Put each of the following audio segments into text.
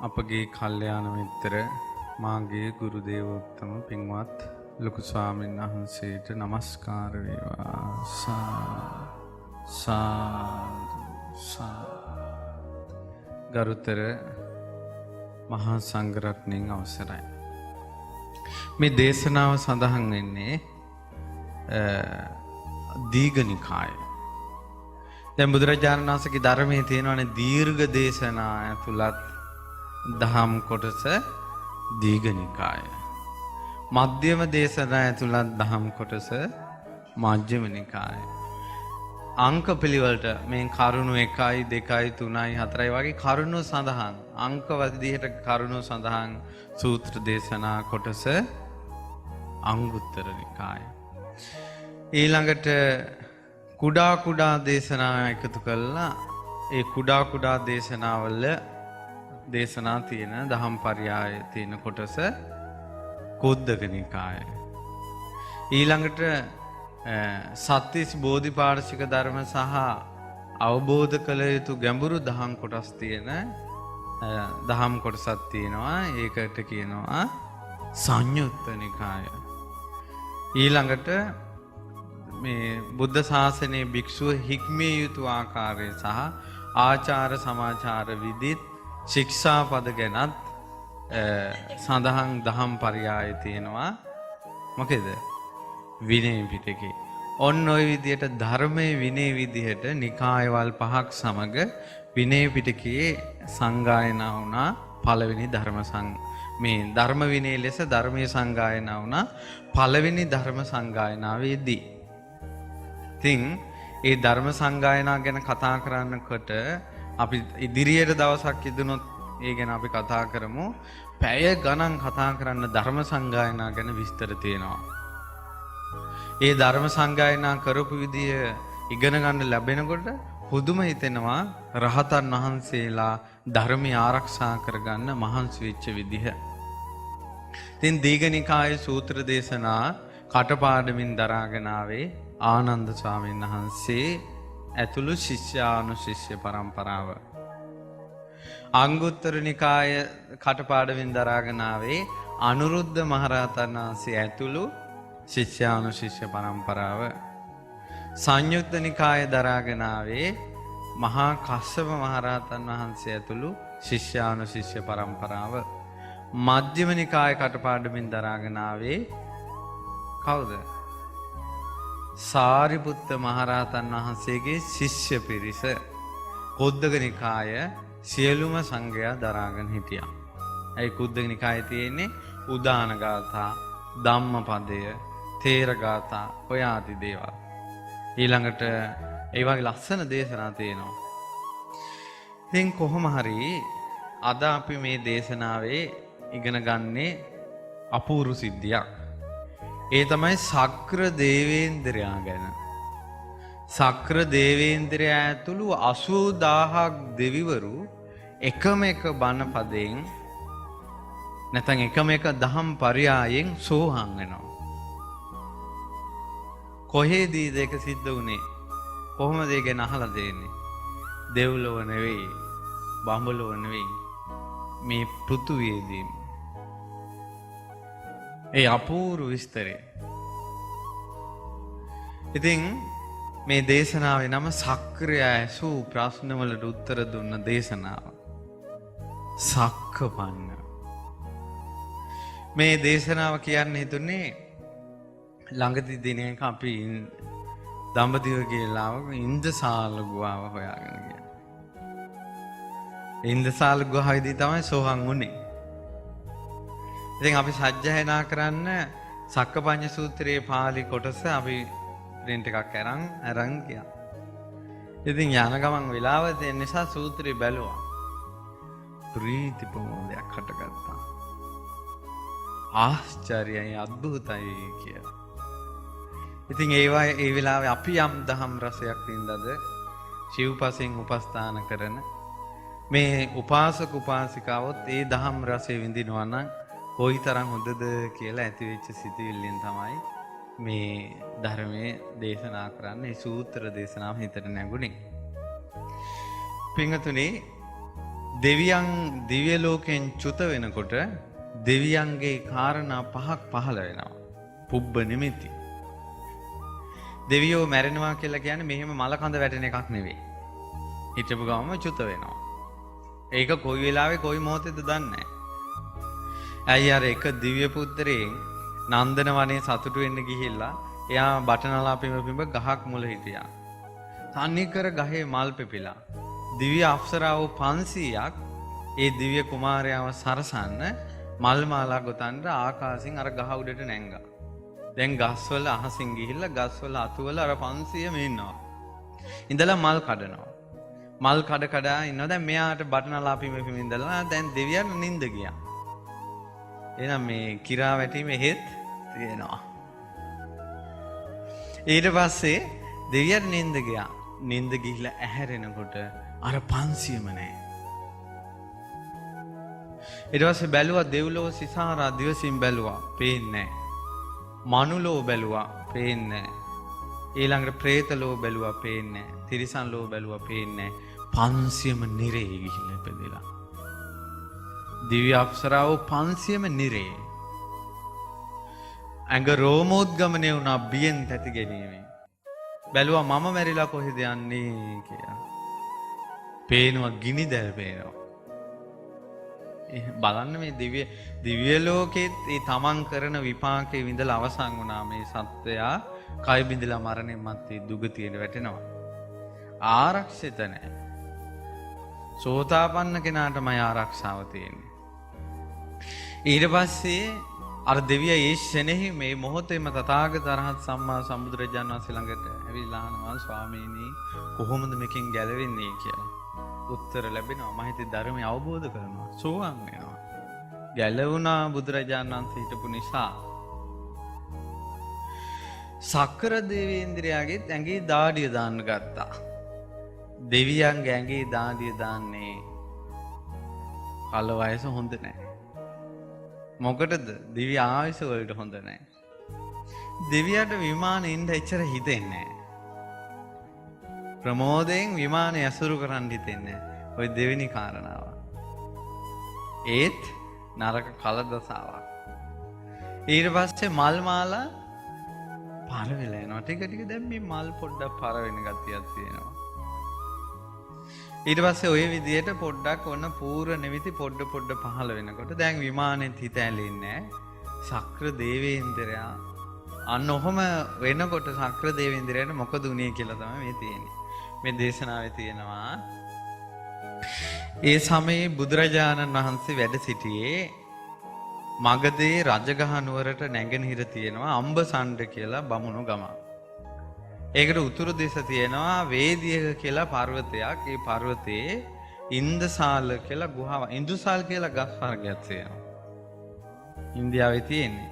අපගේ කල්යාණ මිත්‍ර මාගේ ගුරු දේවෝත්තම පින්වත් ලොකු ස්වාමීන් වහන්සේට নমස්කාර වේවා. ගරුතර මහා සංඝරත්නයන් අවසරයි. මේ දේශනාව සඳහන් වෙන්නේ දීඝනිකාය. දැන් බුදුරජාණන් වහන්සේගේ ධර්මයේ තියෙනවානේ දීර්ඝ දේශනා ඇතුළත් දහම් කොටස දීඝනිකාය. මධ්‍යම දේශනා ඇතුළත් දහම් කොටස මජ්ක්‍ධිම නිකාය. අංක පිළිවෙලට මේ කරුණු 1යි 2යි 3යි 4යි වගේ කරුණු සඳහන් අංක විදිහට කරුණු සඳහන් සූත්‍ර දේශනා කොටස අංගුත්තර නිකාය. ඊළඟට කුඩා කුඩා දේශනා එකතු කළා. ඒ කුඩා කුඩා දේශනාවල දේශනා තියෙන දහම් පරයය තියෙන කොටස කුද්දක නිකාය. ඊළඟට සත්‍තිස් බෝධිපාක්ෂික ධර්ම සහ අවබෝධ කළ යුතු ගැඹුරු දහම් කොටස් තියෙන දහම් කොටසක් තියෙනවා. ඒකට කියනවා සංයුත්ත නිකාය. ඊළඟට මේ බුද්ධ ශාසනයේ භික්ෂුව හික්මිය යුතු ආකාරය සහ ආචාර සමාචාර විදිත් ශික්ෂාපද ගැනත් සඳහන් දහම් පරයය තියෙනවා. මොකේද? විනය පිටකේ. ඔන්න ඔය විදිහට ධර්මයේ විනය විදිහට නිකායවල් 5ක් සමග විනය පිටකයේ සංගායනා වුණා. පළවෙනි මේ ධර්ම විනය ලෙස ධර්මයේ සංගායනා වුණා පළවෙනි ධර්ම සංගායනාවේදී. ඉතින් ඒ ධර්ම සංගායනා ගැන කතා කරන්නකොට අපි ඉදිරියට දවසක් ඉදුණොත් ඒ ගැන අපි කතා කරමු. පැය ගණන් කතා කරන්න ධර්ම සංගායනා ගැන විස්තර තියෙනවා. ඒ ධර්ම සංගායනා කරපු විදිය ඉගෙන ගන්න ලැබෙනකොට පුදුම හිතෙනවා රහතන් වහන්සේලා ධර්මය ආරක්ෂා කරගන්න මහන්සි වෙච්ච විදිහ. ඉතින් දීඝනිකායේ සූත්‍ර දේශනා කටපාඩමින් දරාගෙන ආවේ ආනන්ද ස්වාමීන් වහන්සේ ඇතුළු ශිෂ්‍යානුශිෂ්‍ය පරම්පරාව. අංගුත්තර නිකාය කටපාඩමින් දරාගෙන ආවේ අනුරුද්ධ මහරහතන් වහන්සේ ඇතුළු ශිෂ්‍යානුශිෂ්‍ය පරම්පරාව. සංයුත්ත නිකාය දරාගෙන ආවේ මහා කස්සප මහරහතන් වහන්සේ ඇතුළු ශිෂ්‍යානුශිෂ්‍ය පරම්පරාව. මජ්ක්‍ධිම නිකාය කටපාඩමින් දරාගෙන ආවේ කවුද? සාරිපුත්ත මහරහතන් වහන්සේගේ ශිෂ්‍ය පිරිස. කුද්දක නිකාය සියලුම සංඝයා දරාගෙන හිටියා. ඒ කුද්දක නිකායේ තියෙන්නේ උදාන ගාථා, ධම්මපදය, තේර ගාථා ඔය ආදී දේවල්. ඊළඟට ඒ වගේ ලස්සන දේශනා තියෙනවා. ඉතින් කොහොම හරි අද අපි මේ දේශනාවේ ඉගෙන ගන්නේ අපූර්ව සිද්ධියක්. ඒ තමයි සක්‍ර දේවේන්ද්‍රයා ගැන. සක්‍ර දේවේන්ද්‍රයා ඇතුළු 80000ක් දෙවිවරු එකම එක බණ පදයෙන් නැත්නම් එකම එක දහම් පරයයෙන් සෝහන් වෙනවා. කොහේදීද ඒක සිද්ධ වුනේ? කොහොමද ඒක ගැන අහලා දෙන්නේ? දෙව්ලොව නෙවෙයි, බඹලොව නෙවෙයි, මේ පෘථුවියේදී. ඒ අපූර්ව විස්තරය. ඉතින් මේ දේශනාවේ නම සක්‍රය ඇසූ ප්‍රශ්නවලට උත්තර දුන්න දේශනාව. සක්කපන්න. මේ දේශනාව කියන්න හිතුනේ ළඟදි දිනයක අපි දඹදිව ගිහලා ඉන්දසාල ගුහාව හොයාගෙන ගියා. ඉන්දසාල ගුහාවේදී තමයි සෝහන් වුනේ. ඉතින් අපි සජ්ජායනා කරන්න සක්කපඤ්ඤ සූත්‍රයේ පාළි කොටස අපි print එකක් අරන් ගියා. ඉතින් යන ගමන් වෙලාව දෙන්න නිසා සූත්‍රය බැලුවා. ප්‍රීති ප්‍රමෝදයක් හටගත්තා. ආශ්චර්යයි අద్භූතයි කියලා. ඉතින් ඒ වෙලාවේ අපි යම් දහම් රසයක් වින්දාද ශිව්පසෙන් උපස්ථාන කරන මේ උපාසක උපාසිකාවොත් ඒ දහම් රසය විඳිනවා නම් කොයිතරම් හොඳද කියලා ඇති වෙච්ච සිතුවිල්ලෙන් තමයි මේ ධර්මයේ දේශනා කරන්න මේ සූත්‍ර දේශනාව හිතට නැගුණේ. පින්වතුනි දෙවියන් දිව්‍ය ලෝකයෙන් චුත වෙනකොට දෙවියන්ගේ කාරණා පහක් පහළ වෙනවා. පුබ්බ නිමිති. දෙවියෝ මැරෙනවා කියලා කියන්නේ මෙහෙම මල කඳ වැටෙන එකක් නෙවෙයි. හිටපු ගමම චුත වෙනවා. ඒක කොයි වෙලාවෙ කොයි මොහොතේද දන්නේ නැහැ. ඇයි අර එක දිව්‍ය පුත්‍රයෙක් නන්දන වනේ සතුටු වෙන්න ගිහිල්ලා එයා බටනලා පිඹ ගහක් මුල හිටියා. තනිකර ගහේ මල් පෙපිලා. දිව්‍ය අප්සරාවෝ 500ක් ඒ දිව්‍ය කුමාරයාව සරසන්න මල් මාලා ගොතන්න ආකාශයෙන් අර ගහ උඩට නැංගා. දැන් ගස්වල අහසින් ගිහිල්ලා ගස්වල අතුවල අර 500ම ඉන්නවා. ඉඳලා මල් කඩනවා. මල් කඩ ඉන්නවා. දැන් මෙයාට බටනලා පිඹ ඉඳලා දැන් දෙවියන් නිින්ද ගියා. එහෙනම් මේ කිරා වැටීමේ හෙත් තියෙනවා. ඊට පස්සේ දෙවියන් නිින්ද ගියා. නිින්ද ගිහිල්ලා ඇහැරෙනකොට අර 500ම නැහැ. ඊට පස්සේ බැලුවා දෙව්ලොව සිසාරා දිවසින් බැලුවා. පේන්නේ නැහැ. මනුලෝ බැලුවා. පේන්නේ නැහැ. ඊළඟට പ്രേතලෝ බැලුවා. පේන්නේ නැහැ. තිරිසන්ලෝ බැලුවා. පේන්නේ නැහැ. 500ම නිරේ ගිහිල්ලා ඉපදෙලා. දිව්‍ය අප්සරාවෝ 500ම නිරේ. ඇඟ රෝමෝද්ගමනය වුණා බියෙන් තැති ගැනීමෙන්. බැලුවා මම මැරිලා කොහෙද යන්නේ කියලා. පේනවා ගිනි දැල් පේනවා. බලන්න මේ දිව්‍ය ලෝකෙත් ඒ තමන් කරන විපාකේ විඳලා අවසන් වුණා මේ සත්වයා කය බිඳලා මරණයන් මැත්තේ දුගතියට වැටෙනවා. ආරක්ෂිත නැහැ. සෝතාපන්න කෙනාටමයි ආරක්ෂාව තියෙන්නේ. ඊට පස්සේ අර දෙවියා ඒ ෂණෙහි මේ මොහොතේම තථාගත අරහත් සම්මා සම්බුදුරජාණන් වහන්සේ ළඟට ඇවිල්ලා අහනවා ස්වාමීනි කොහොමද මේකෙන් ගැලවෙන්නේ කියලා. උත්තර ලැබෙනවා. මම හිතේ ධර්මය අවබෝධ කරනවා. සෝවාන් වෙනවා. ගැලවුණා බුදුරජාණන් වහන්සේ හිටපු නිසා. සක්‍ර දේවේන්ද්‍රයාගේ ඇඟේ දාඩිය දාන්න ගත්තා. දෙවියන්ගේ ඇඟේ දාඩිය දාන්නේ කල වයස හොඳ නැහැ. මොකටද? දිව්‍ය ආයුෂ වලට හොඳ නැහැ. දෙවියන්ට විමානේ ඉන්න එච්චර හිතෙන්නේ නැහැ. ප්‍රමෝදයෙන් විමානේ ඇසුරු කරන්න හිතෙන්නේ නැහැ. ওই දෙවෙනි කාරණාව. ඒත් නරක කලදසාවක්. ඊට පස්සේ මල් මාලා පාර වෙලා යනවා. ටික ටික දැන් මේ මල් පොඩ්ඩක් පාර වෙන ගතියක් තියෙනවා. ඊට පස්සේ ওই විදියට පොඩ්ඩක් ඔන්න පූර්ව නිමිති පොඩ පහළ වෙනකොට දැන් විමානෙත් හිත ඇලෙන්නේ නැහැ. සක්‍ර දේවේන්ද්‍රයා අන්න ඔහම වෙනකොට සක්‍ර දේවේන්ද්‍රයාට මොකද උනේ කියලා තමයි මේ තියෙන්නේ. මේ දේශනාවේ තියෙනවා ඒ සමයේ බුදුරජාණන් වහන්සේ වැඩ සිටියේ මගධේ රජගහ නුවරට නැගෙනහිර තියෙනවා අම්බසණ්ඩ කියලා බමුණු ගම. ඒකට උතුරු දෙස තියෙනවා වේදියක කියලා පර්වතයක්. ඒ පර්වතයේ ඉන්දසාල කියලා ගුහාව. ඉන්දුසාල් කියලා ගස් වර්ගයක් තියෙනවා. ඉන්දියාවේ තියෙන්නේ.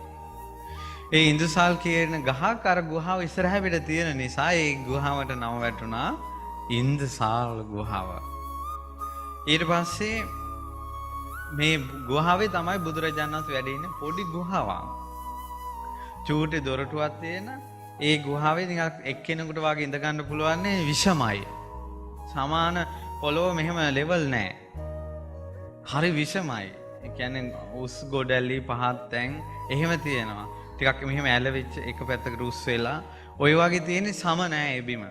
ඒ ඉන්දුසාල් කියන ගහක් අර ගුහාව ඉස්සරහ පිට තියෙන නිසා ඒ ගුහාවට නම වැටුණා ඉන්දසාල් ගුහාව. ඊට පස්සේ මේ ගුහාවේ තමයි බුදුරජාණන් වහන්සේ වැඩ ඉන්නේ පොඩි ගුහාවක්. චූටි දොරටුවක් තියෙන ඒ ගුහාවේ නිකන් එක්කෙනෙකුට වගේ ඉඳ ගන්න පුළුවන් නේ විෂමයි. සමාන පොළොව මෙහෙම ලෙවල් නැහැ. හරි විෂමයි. ඒ කියන්නේ උස් ගොඩැලි පහත් තැන් එහෙම තියෙනවා. ටිකක් මෙහෙම ඇලවිච්ච එක පැත්තකට උස් වෙලා ওই වගේ තියෙන්නේ සම නැහැ ඒ බිම.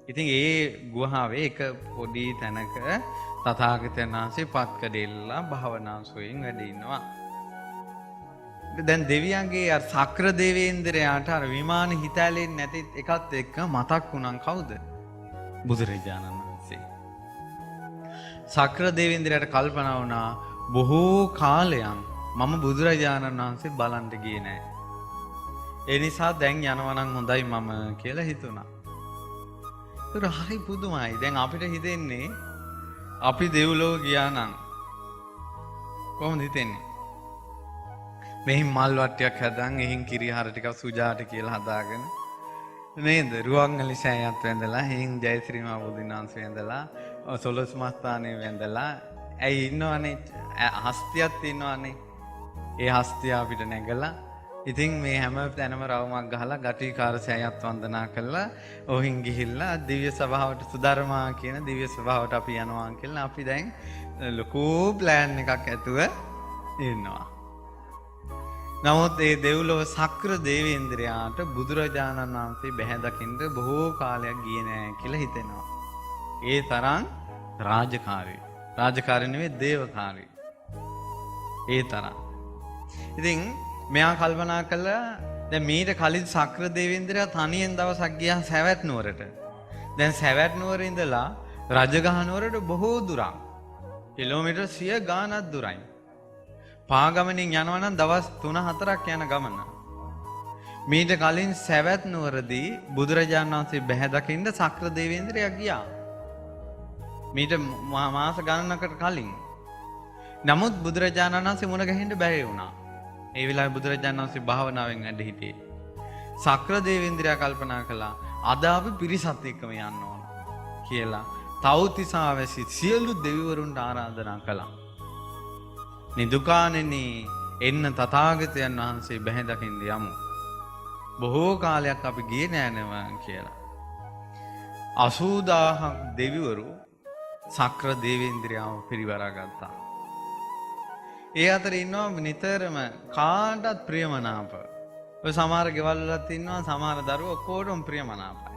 ඉතින් ඒ ගුහාවේ එක පොඩි තැනක තථාගතයන් වහන්සේ පත්කඩෙල්ලා භාවනාසෝයෙන් වැඩ ඉන්නවා. දැන් දෙවියන්ගේ අර සක්‍ර දේවේන්ද්‍රයාට අර විමාන හිතැලෙන්නේ නැති එකත් එක්ක මතක් වුණා කවුද? බුදුරජාණන් වහන්සේ. සක්‍ර දේවේන්ද්‍රයාට කල්පනා වුණා බොහෝ කාලයක් මම බුදුරජාණන් වහන්සේ බලන්න ගියේ නැහැ. ඒ නිසා දැන් යනවා නම් හොඳයි මම කියලා හිතුණා. ඒක හරි පුදුමයි. දැන් අපිට හිතෙන්නේ අපි දෙව්ලොව ගියා නම් කොහොමද හිතෙන්නේ? මෙහි මල් වට්ටියක් හදන් එහින් කිරිහාර ටිකක් සුජාට කියලා හදාගෙන නේද? රුවන්වැලි සෑයත් වැඳලා එහින් ජයශ්‍රී මහ බුදුනාන්ස වැඳලා සොළොස් මස්ථානේ වැඳලා ඇයි ඉන්නවනේ හස්තියක් ඉන්නවනේ. ඒ හස්තිය අපිට නැගලා ඉතින් මේ හැම තැනම රවුමක් ගහලා ගටිකාර සෑයත් වන්දනා කළා. ඔහින් ගිහිල්ලා දිව්‍ය සභාවට සුධර්මා කියන දිව්‍ය සභාවට අපි යනවා කියලා අපි දැන් ලොකු ප්ලෑන් එකක් ඇතුව ඉන්නවා. නමුත් ඒ දෙව්ලොව සක්‍ර දේවේන්ද්‍රයාට බුදුරජාණන් වහන්සේ බැහැ දකින්න බොහෝ කාලයක් ගියේ නෑ කියලා හිතෙනවා. ඒ තරම් රාජකාරී. රාජකාරී නෙවෙයි දේවකාරී. ඒ තරම්. ඉතින් මෙයා කල්පනා කළා දැන් මීට කලින් සක්‍ර දේවේන්ද්‍රයා තනියෙන් දවසක් ගියා සැවැත් නුවරට. දැන් සැවැත් නුවර ඉඳලා රජගහ නුවරට බොහෝ දුරක්. කිලෝමීටර් 100 ගාණක් දුරයි. පාගමනින් යනවා නම් දවස් 3-4ක් යන ගමන. මීට කලින් සැවැත් නුවරදී බුදුරජාණන් වහන්සේ බැහැ දකින්න සක්‍ර දේවේන්ද්‍රයා ගියා. මීට මාස ගණනකට කලින්. නමුත් බුදුරජාණන් වහන්සේ මුණ ගැහෙන්න බැරි වුණා. ඒ වෙලාවේ බුදුරජාණන් වහන්සේ භාවනාවෙන් වැඩ හිටියේ. සක්‍ර දේවේන්ද්‍රයා කල්පනා කළා අද අපි පිරිසත් එක්කම යන්න ඕන කියලා තව්තිසා වැසි සියලු දෙවිවරුන්ට ආරාධනා කළා. නිදුකාණෙනි එන්න තථාගතයන් වහන්සේ බැහැ දකින්න යමු. බොහෝ කාලයක් අපි ගියේ නෑ නම කියලා. 80000ක් දෙවිවරු සක්‍ර දේවේන්ද්‍රයාව පිරිවරා ගත්තා. ඒ අතර ඉන්නවා නිතරම කාටත් ප්‍රියමනාප. ඔය සමහර ගෙවල් වලත් ඉන්නවා සමහර දරුවෝ ඔක්කොටම ප්‍රියමනාපයි.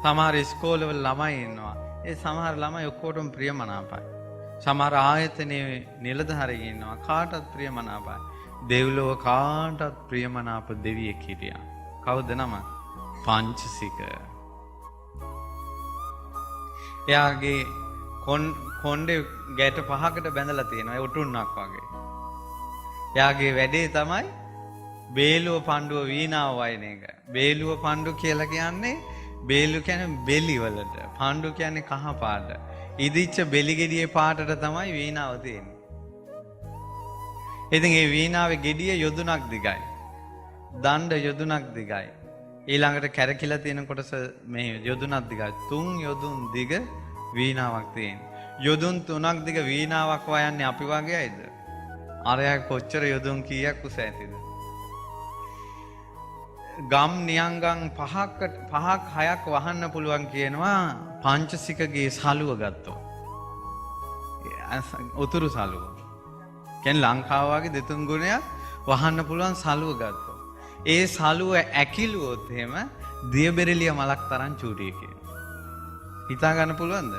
සමහර ඉස්කෝලවල ළමයි ඉන්නවා. ඒ සමහර ළමයි ඔක්කොටම ප්‍රියමනාපයි. සමහර ආයතනයේ නිලධාරීන් ඉන්නවා කාටත් ප්‍රියමනාපයි. දෙව්ලොව කාටත් ප්‍රියමනාප දෙවියෙක් හිටියා. කවුද නම? පංචසික. එයාගේ කොණ්ඩේ ගැට 5කට බැඳලා තියෙනවා. ඒ උටුන්නක් වගේ. එයාගේ වැඩේ තමයි බේලුව පණ්ඩුව වීණාව වයින් එක. බේලුව පණ්ඩු කියලා කියන්නේ බේලු කියන්නේ බෙලි වලට. පණ්ඩු කියන්නේ කහ පාට. ඉදිච්ච බෙලි ගෙඩියේ පාටට තමයි වීණාව තියෙන්නේ. ඉතින් මේ වීණාවේ ගෙඩිය යොදුනක් දිගයි. දණ්ඩ යොදුනක් දිගයි. ඊළඟට කැරකිලා තියෙන කොටස මේ යොදුනක් දිගයි. 3 යොදුන් දිග වීණාවක් තියෙනවා. යොදුන් 3ක් දිග වීණාවක් වයන්නේ අපි වගේ අයද? අරයා කොච්චර යොදුන් කීයක් උස ඇතිද? ගම් නියංගම් 5ක් 6ක් වහන්න පුළුවන් කියනවා පංචසිකගේ සලුව ගත්තොත්. උතුරු සලුව. කියන්නේ ලංකාව වගේ දෙතුන් ගුණයක් වහන්න පුළුවන් සලුව ගත්තොත්. ඒ සලුව ඇකිලුවොත් එහෙම දියබෙරළිය මලක් තරම් චූටි කියනවා. හිතා ගන්න පුළුවන්ද?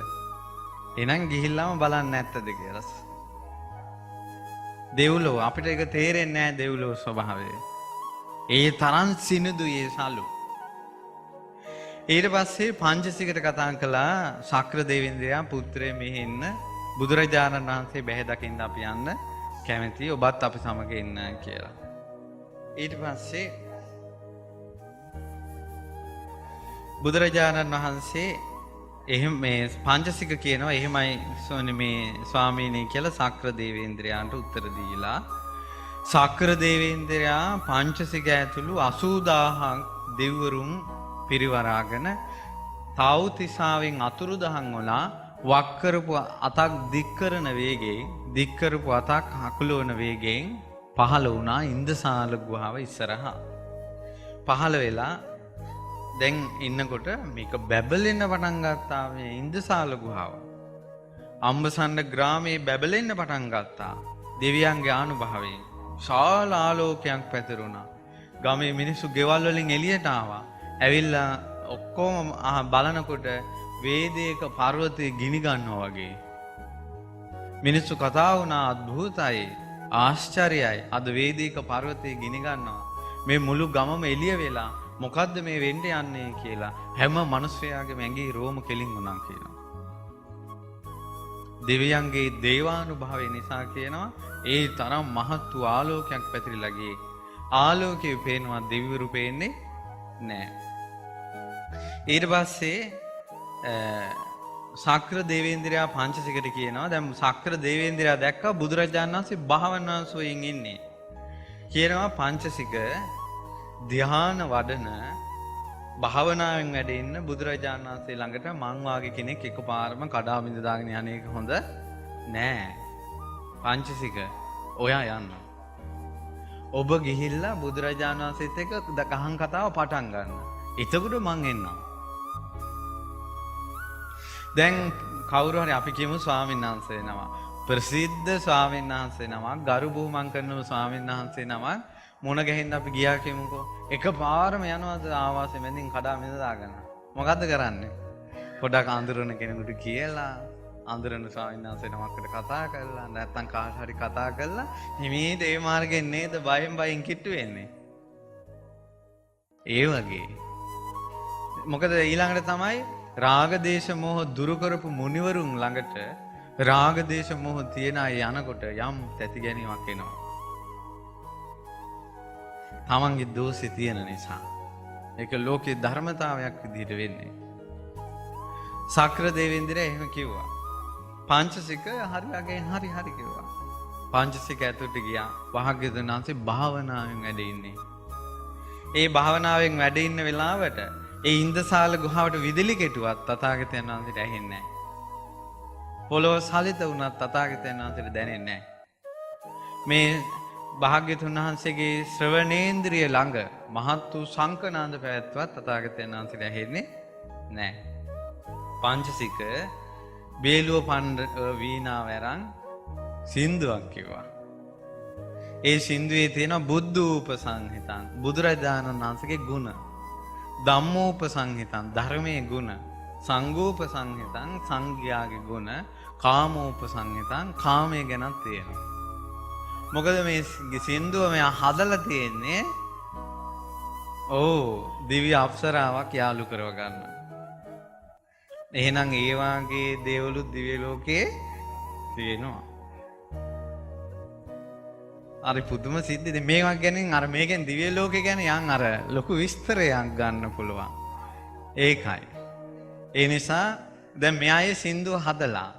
එහෙනම් ගිහිල්ලාම බලන්න නැත්තද කියලා. දෙව්ලොව අපිට ඒක තේරෙන්නේ නැහැ දෙව්ලොව ස්වභාවය. ඒ තරම් සිනිඳුයි ඒ සලු. ඊට පස්සේ පංචසිකට කතා කළා ශක්‍ර දේවේන්ද්‍රයා පුත්‍රය මෙහි ඉන්න බුදුරජාණන් වහන්සේ බැහැ දකින්න අපි යන්න කැමතියි ඔබත් අපි සමග ඉන්න කියලා. ඊට පස්සේ බුදුරජාණන් වහන්සේ එහෙම මේ පංචසික කියනවා එහෙමයි මේ ස්වාමීනි කියලා ශක්‍ර දේවේන්ද්‍රයාට උත්තර දීලා ශක්‍ර දේවේන්ද්‍රයා පංචසික ඇතුළු 80000ක් දෙවිවරුන් පිරිවරාගෙන තව්තිසාවෙන් අතුරුදහන් වුණා. වක් කරපු අතක් දික් කරන වේගයෙන් දික් කරපු අතක් හකුලවන වේගයෙන් පහළ වුණා ඉන්දසාල ගුහාව ඉස්සරහා. පහළ වෙලා දැන් ඉන්නකොට මේක බැබලෙන්න පටන් ගත්තා මේ ඉන්දසාල ගුහාව. අම්බසන්න ග්‍රාමයේ බැබලෙන්න පටන් ගත්තා. දෙවියන්ගේ ආනුභාවයෙන් ශාල ආලෝකයක් පැතිරුණා. ගමේ මිනිස්සු ගෙවල් වලින් එළියට ආවා. ඇවිල්ලා ඔක්කොම බලනකොට වේදයක පර්වතයේ ගිනි ගන්නවා වගේ. මිනිස්සු කතා වුණා අద్භූතයි ආශ්චර්යයි අද වේදයක පර්වතයේ ගිනි ගන්නවා. මේ මුළු ගමම එළිය වෙලා මොකද්ද මේ වෙන්න යන්නේ කියලා හැම මිනිස්සයාගේම ඇඟේ රෝම කෙලින් වුණා කියනවා. දෙවියන්ගේ දේවානුභාවය නිසා කියනවා ඒ තරම් මහත් වූ ආලෝකයක් පැතිරිලා ගියේ. ආලෝකයේ පේනවා දෙවිවරු පේන්නේ නැහැ. ඊට පස්සේ ශක්‍ර දේවේන්ද්‍රයා පංචසිකට කියනවා දැන් ශක්‍ර දේවේන්ද්‍රයා දැක්කා බුදුරජාණන් වහන්සේ භාවනා සෝයෙන් ඉන්නේ. කියනවා පංචසික ධ්‍යාන වඩන භාවනාවෙන් වැඩ ඉන්න බුදුරජාණන් වහන්සේ ළඟට මං වාගේ කෙනෙක් එකපාරම කඩා බිඳ දාගෙන යන එක හොඳ නෑ. පංචසික ඔයා යන්න. ඔබ ගිහිල්ලා බුදුරජාණන් වහන්සේත් එක්ක දකහන් කතාව පටන් ගන්න. එතකොට මං එන්නම්. දැන් කවුරු හරි අපි කියමු ස්වාමීන් වහන්සේ නම. ප්‍රසිද්ධ ස්වාමීන් වහන්සේ නමක්, ගරු බුහුමන් කරන ස්වාමීන් වහන්සේ නමක් මුණ ගැහෙන්න අපි ගියා කියමුකෝ. එකපාරම යනවාද ආවාසෙ මැදින් කඩා මිදදාගෙන. මොකද්ද කරන්නේ? පොඩක් අඳුරන කෙනෙකුට කියලා අඳුරන ස්වාමීන් වහන්සේ නමකට කතා කරලා නැත්තම් කාට හරි කතා කරලා හිමීට ඒ මාර්ගෙන් නේද බයෙන් කිට්ටු වෙන්නේ. ඒ වගේ. මොකද ඊළඟට තමයි රාග දේශ මොහ දුරු කරපු මුනිවරුන් ළඟට රාග දේශ මොහ තියන අය යනකොට යම් තැති ගැනීමක් එනවා. තමන්ගේ දෝෂේ තියෙන නිසා. ඒක ලෝකේ ධර්මතාවයක් විදිහට වෙන්නේ. සක්‍ර දේවේන්ද්‍රය එහෙම කිව්වා. පංචසික හරියගෙන් හරි කිව්වා. පංචසික ඇතුළට ගියා. භාග්‍යවතුන් වහන්සේ භාවනාවෙන් වැඩ ඉන්නේ. ඒ භාවනාවෙන් වැඩ ඉන්න වෙලාවට ඒ ඉන්දසාල ගුහාවට විදුලි කෙටුවත් තථාගතයන් වහන්සේට ඇහෙන්නේ නැහැ. පොළොව සලිත වුණත් තථාගතයන් වහන්සේට දැනෙන්නේ නැහැ. මේ භාග්‍යවතුන් වහන්සේගේ ශ්‍රවණේන්ද්‍රිය ළඟ මහත් වූ සංකනාද පැවැත්වත් තථාගතයන් වහන්සේට ඇහෙන්නේ නැහැ. පංචසික බේලුව පණ්ඩ වීණාව අරන් සින්දුවක් කිව්වා. ඒ සින්දුවේ තියෙන බුද්ධූපසංහිතං බුදුරජාණන් වහන්සේගේ ගුණ, ධම්මෝපසංහිතං ධර්මයේ ගුණ, සංඝෝපසංහිතං සංඝයාගේ ගුණ, කාමෝපසංහිතං කාමයේ ගැනත් තියෙනවා. මොකද මේ සින්දුව මෙයා හදලා තියෙන්නේ දිව්‍ය අප්සරාවක් යාළු කරව ගන්න. එහෙනම් ඒ වාගේ දේවලුත් දිව්‍ය ලෝකේ තියෙනවා. අර පුදුම සිද්ධිද මේවා ගැන අර මේකෙන් දිව්‍ය ලෝකේ ගැන යන් අර ලොකු විස්තරයක් ගන්න පුළුවන්. ඒකයි. ඒ නිසා දැන් මෙයායේ සින්දුව හදලා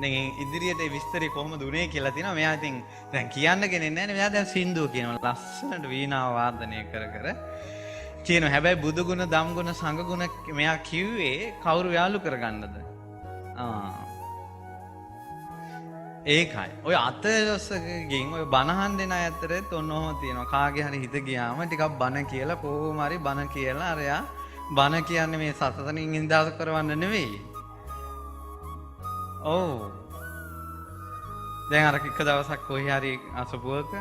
දැන් ඉදිරියට ඒ විස්තරي කොහොමද උනේ කියලා තියෙනවා. මෙයා ඉතින් දැන් කියන්න කෙනෙක් නැහැ නේ. මෙයා දැන් සින්දුව කියනවා. ලස්සනට වීණාව වාදනය කර කියනවා. හැබැයි බුදු ගුණ, ධම් ගුණ, සංඝ ගුණ මෙයා කිව්වේ කවුරු යාළු කරගන්නද? ඒකයි. ඔය අතවසකින් ඔය බණහන් දෙන අය අතරෙත් ඔන්නෝම තියෙනවා. කාගේ හරි හිත ගියාම ටිකක් බණ කියලා කොහොම හරි බණ කියලා අරයා බණ කියන්නේ මේ සසතනින් නිදහස් කරවන්න නෙවෙයි. දැන් අර එක දවසක් කොහේ හරි අසපුවක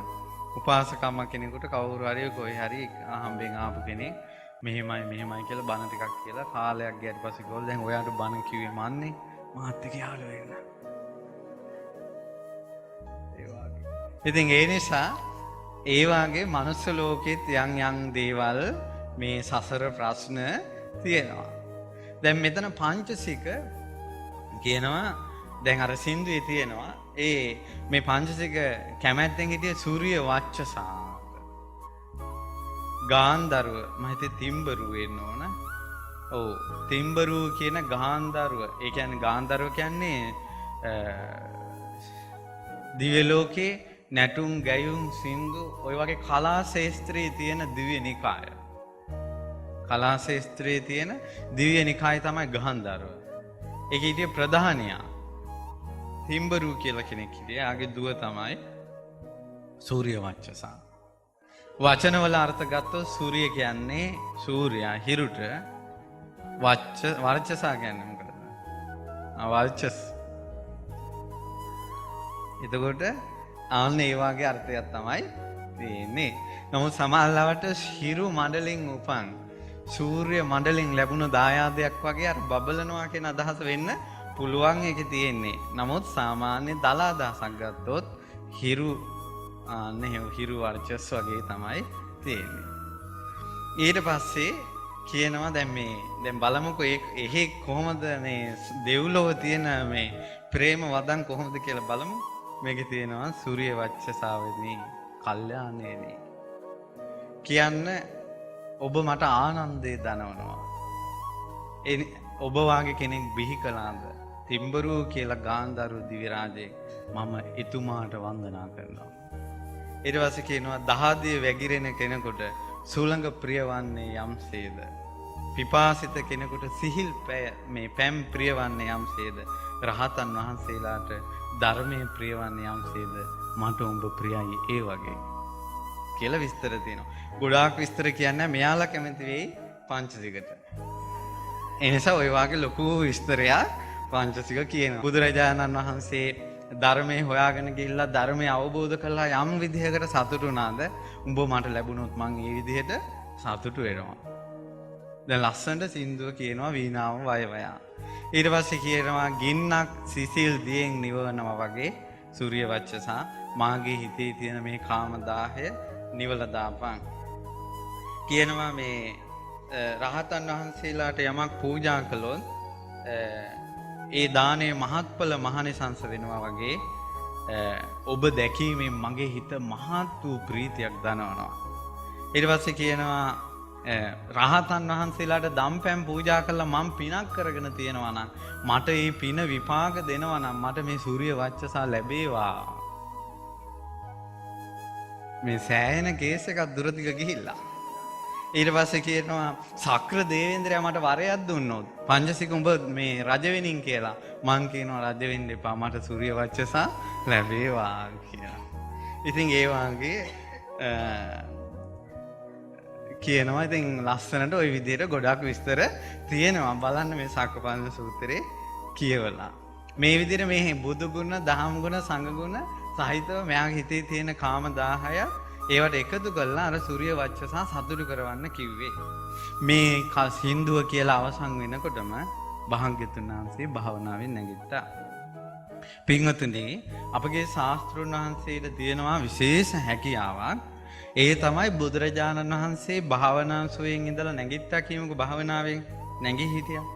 උපාසකම්ම කෙනෙකුට කවුරු හරි කොහේ හරි හම්බෙන් ආපු කෙනෙක් මෙහෙමයි කියලා බණ ටිකක් කියලා කාලයක් ගියාට පස්සේ ගෝල් දැන් ඔයාට බණ කිව්වේ මන්නේ මාත් එක්ක යාළු වෙන්න. ඉතින් ඒ නිසා ඒ වාගේ මනුස්ස ලෝකෙත් යම් දේවල් මේ සසර ප්‍රශ්න තියෙනවා. දැන් මෙතන පංචසික කියනවා දැන් අර සින්දුවේ තියෙනවා මේ පංචසික කැමැත්තෙන් හිටිය සූර්ය වච්චසාත ගාන්ධර්ව මම හිතේ තිම්බරු වෙන්න ඕන. තිම්බරු කියන ගාන්ධර්ව. ඒ කියන්නේ ගාන්ධර්ව කියන්නේ දිව්‍ය ලෝකේ නැටුම් ගැයුම් සින්දු ඔය වගේ කලා ශාස්ත්‍රයේ තියෙන දිව්‍ය නිකාය. කලා ශාස්ත්‍රයේ තියෙන දිව්‍ය නිකාය තමයි ගාන්ධර්ව. ඒක හිටිය ප්‍රධානියා තිම්බරු කියලා කෙනෙක් හිටියා. ආගේ දුව තමයි සූර්ය වච්චසා. වචනවල අර්ථ ගත්තොත් සූර්ය කියන්නේ සූර්යා හිරුට, වර්චසා කියන්නේ මොකද? වර්චස්. එතකොට ආන්න ඒ වාගේ අර්ථයක් තමයි තියෙන්නේ. නමුත් සමහරවිට හිරු මඩලින් උපන් සූර්ය මඩලින් ලැබුණු දායාදයක් වගේ අර බබලනවා කියන අදහස වෙන්න පුළුවන් එකේ තියෙන්නේ. නමුත් සාමාන්‍ය දල අදහසක් ගත්තොත් හිරු වර්චස් වගේ තමයි තියෙන්නේ. ඊට පස්සේ කියනවා දැන් බලමුකෝ එහෙ කොහොමද මේ දෙව්ලොව තියෙන මේ ප්‍රේම වදන් කොහොමද කියලා බලමු. මේකේ තියෙනවා සූර්ය වච්චසාවෙනි කල්යාණේනි කියන්න ඔබ මට ආනන්දේ දනවනවා. ඔබ වාගේ කෙනෙක් බිහි කළාද? තිම්බරු කියලා ගාන්ධර්ව දිව්‍ය රාජේ මම එතුමාට වන්දනා කරනවා. ඊට පස්සේ කියනවා දහදිය වැగిරෙන කෙනෙකුට සුළඟ ප්‍රියවන්නේ යම්සේද, පිපාසිත කෙනෙකුට සිහිල් මේ පැම් ප්‍රියවන්නේ යම්සේද, රහතන් වහන්සේලාට ධර්මයේ ප්‍රියවන්නේ යම්සේද මට උඹ ප්‍රියයි ඒ වගේ කියලා විස්තර තියෙනවා. ගොඩාක් විස්තර කියන්නේ මෙයාලා කැමති වෙයි පංචසිකට. ඒ නිසා ওই වාගේ ලොකු විස්තරයක් පංචසික කියනවා. බුදුරජාණන් වහන්සේ ධර්මයේ හොයාගෙන ගිහිල්ලා ධර්මය අවබෝධ කළා යම් විදිහකට සතුටු වුණාද? උඹ මට ලැබුණොත් මං ඒ විදිහට සතුටු වෙනවා. දැන් ලස්සනට සින්දුව කියනවා වීණාව වය වයා. ඊට පස්සේ කියනවා ගින්නක් සිසිල් දියෙන් නිවනවා වගේ සූර්ය වච්චසා මාගේ හිතේ තියෙන මේ කාම දාහය නිවල දාපන්. කියනවා මේ රහතන් වහන්සේලාට යමක් පූජා කළොත් ඒ දානයේ මහත්ඵල මහනිසංස වෙනවා වගේ ඔබ දැකීමෙන් මගේ හිත මහත් වූ ප්‍රීතියක් දනවනවා. ඊට පස්සේ කියනවා රහතන් වහන්සේලාට දම්පැන් පූජා කළා මම පිනක් කරගෙන තියෙනවා නම් මට මේ පින විපාක දෙනවා නම් මට මේ සූර්ය වච්චසා ලැබේවා. මේ සෑහෙන කේස් එකක් දුරදිග ගිහිල්ලා. ඊට පස්සේ කියනවා සක්‍ර දේවේන්ද්‍රයා මට වරයක් දුන්නොත් පංචසික උඹ මේ රජ වෙනින් කියලා මං කියනවා රජ වෙන්න එපා මට සූර්ය වච්චසා ලැබේවා කියලා. ඉතින් ඒ වාගේ කියනවා. ඉතින් ලස්සනට ওই විදිහට ගොඩක් විස්තර තියෙනවා. බලන්න මේ සක්කපන්න සූත්‍රයේ කියවලා. මේ විදිහට මේ බුදු ගුණ, දහම් ගුණ, සංඝ ගුණ සහිතව මෙයාගේ හිතේ තියෙන කාම 10 ඒවට එකතු කරලා අර සූර්ය වච්චසා සතුටු කරවන්න කිව්වේ. මේ සින්දුව කියලා අවසන් වෙනකොටම භාග්‍යතුන් වහන්සේ භාවනාවෙන් නැගිට්ටා. පින්වතුනි, අපගේ ශාස්ත්‍රුන් වහන්සේට තියෙනවා විශේෂ හැකියාවක්. ඒ තමයි බුදුරජාණන් වහන්සේ භාවනා සුවයෙන් ඉඳලා නැගිට්ටා කියමුකෝ. භාවනාවෙන් නැගී හිටියා.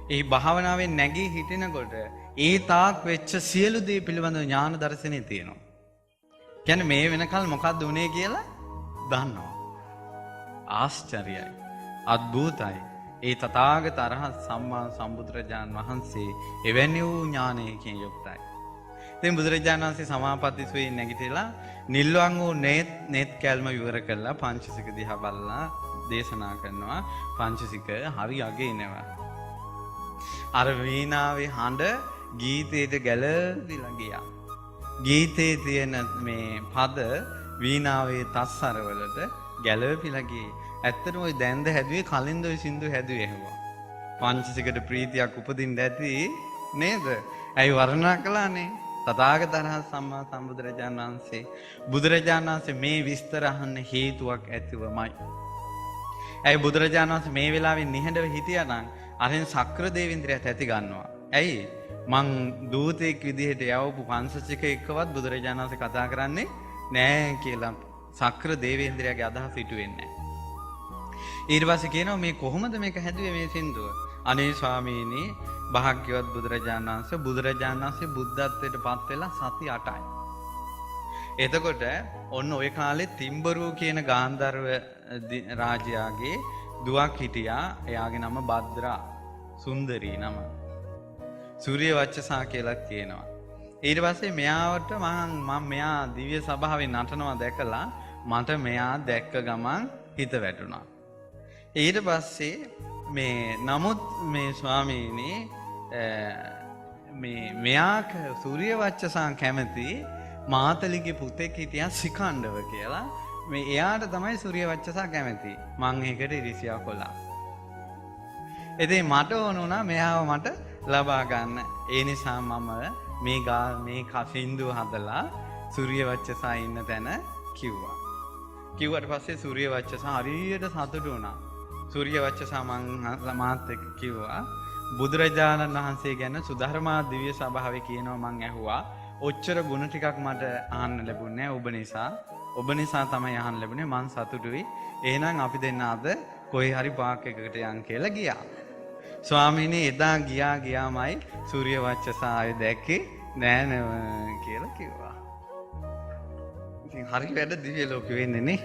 ඒ භාවනාවෙන් නැගී හිටිනකොට ඒ තාක් වෙච්ච සියලු දේ පිළිබඳව ඥාන දර්ශනය තියෙනවා. කියන්නේ මේ වෙනකල් මොකක්ද උනේ කියලා දන්නවා. ආශ්චර්යයි. අద్භූතයි. ඒ තථාගත අරහත් සම්මා සම්බුදුරජාණන් වහන්සේ එවැනි වූ ඥානයකින් යුක්තයි. ඉතින් බුදුරජාණන් වහන්සේ සමාපatti සුවයෙන් නැගිටලා නිල්වන් වූ නෙත් කැල්ම විවර කළා පංචසික දිහා බලලා දේශනා කරනවා. පංචසික හරි අගේනවා. අර වීණාවේ හඬ ගීතයට ගැලවිලා ගියා. ගීතේ තියෙන මේ පද වීණාවේ තස්සරවලට ගැලවිලා ගියේ. ඇත්තටම ওই දැන්ද හැදුවේ කලින්ද ওই සින්දු හැදුවේ එහෙම. පංචසිකට ප්‍රීතියක් උපදින්න ඇති නේද? ඇයි වර්ණනා කළානේ? තථාගත අරහත් සම්මා සම්බුදුරජාණන් වහන්සේ බුදුරජාණන් වහන්සේ මේ විස්තර අහන්න හේතුවක් ඇතිවමයි. ඇයි බුදුරජාණන් වහන්සේ මේ වෙලාවේ නිහඬව හිටියා නම් අරෙන් සක්‍ර දේවේන්ද්‍රයාත් ඇති ගන්නවා. ඇයි? මං දූතෙක් විදිහට යවපු පංචසික එක්කවත් බුදුරජාණන් වහන්සේ කතා කරන්නේ නෑ කියලා සක්‍ර දේවේන්ද්‍රයාගේ අදහස හිටුවෙන්නේ නෑ. ඊට පස්සේ කියනවා මේ කොහොමද මේක හැදුවේ මේ සින්දුව? අනේ ස්වාමීනි, භාග්‍යවත් බුදුරජාණන් වහන්සේ බුද්ධත්වයට පත් වෙලා සති 8යි. එතකොට ඔන්න ওই කාලේ තිම්බරුව කියන ගාන්ධර්ව රාජයාගේ දුවක් හිටියා. එයාගේ නම භද්‍රා සුන්දරී නම. සූර්ය වච්චසා කියලා කියනවා. ඊට පස්සේ මෙයාට මම මෙයා දිව්‍ය සභාවේ නටනවා දැකලා මට මෙයා දැක්ක ගමන් හිත වැටුණා. ඊට පස්සේ නමුත් මේ ස්වාමීනි මෙයා සූර්ය වච්චසා කැමති මාතලිගේ පුතෙක් හිටියා සිකණ්ඩව කියලා. එයාට තමයි සූර්ය වච්චසා කැමති. මං ඒකට ඉරිසියා කළා. ඉතින් මට ඕන වුණා මෙයාව මට ලබා ගන්න. ඒ නිසා මම මේ කසින්දු හදලා සූර්ය වච්චසා ඉන්න තැන කිව්වා. කිව්වට පස්සේ සූර්ය වච්චසා හරියට සතුටු වුණා. සූර්ය වච්චසා මාත් එක්ක කිව්වා බුදුරජාණන් වහන්සේ ගැන සුධර්මා දිව්‍ය සභාවේ කියනවා මං ඇහුවා. ඔච්චර ගුණ ටිකක් මට අහන්න ලැබුණේ ඔබ නිසා තමයි අහන්න ලැබුණේ. මං සතුටුයි. එහෙනම් අපි දෙන්න අද කොයි හරි පාක් එකකට යන් කියලා ගියා. ස්වාමීනි එදා ගියාමයි සූර්ය වච්චසා ආයේ දැක්කේ නෑ කියලා කිව්වා. ඉතින් හරි වැඩ දිව්‍ය ලෝකෙ වෙන්නේ නේ.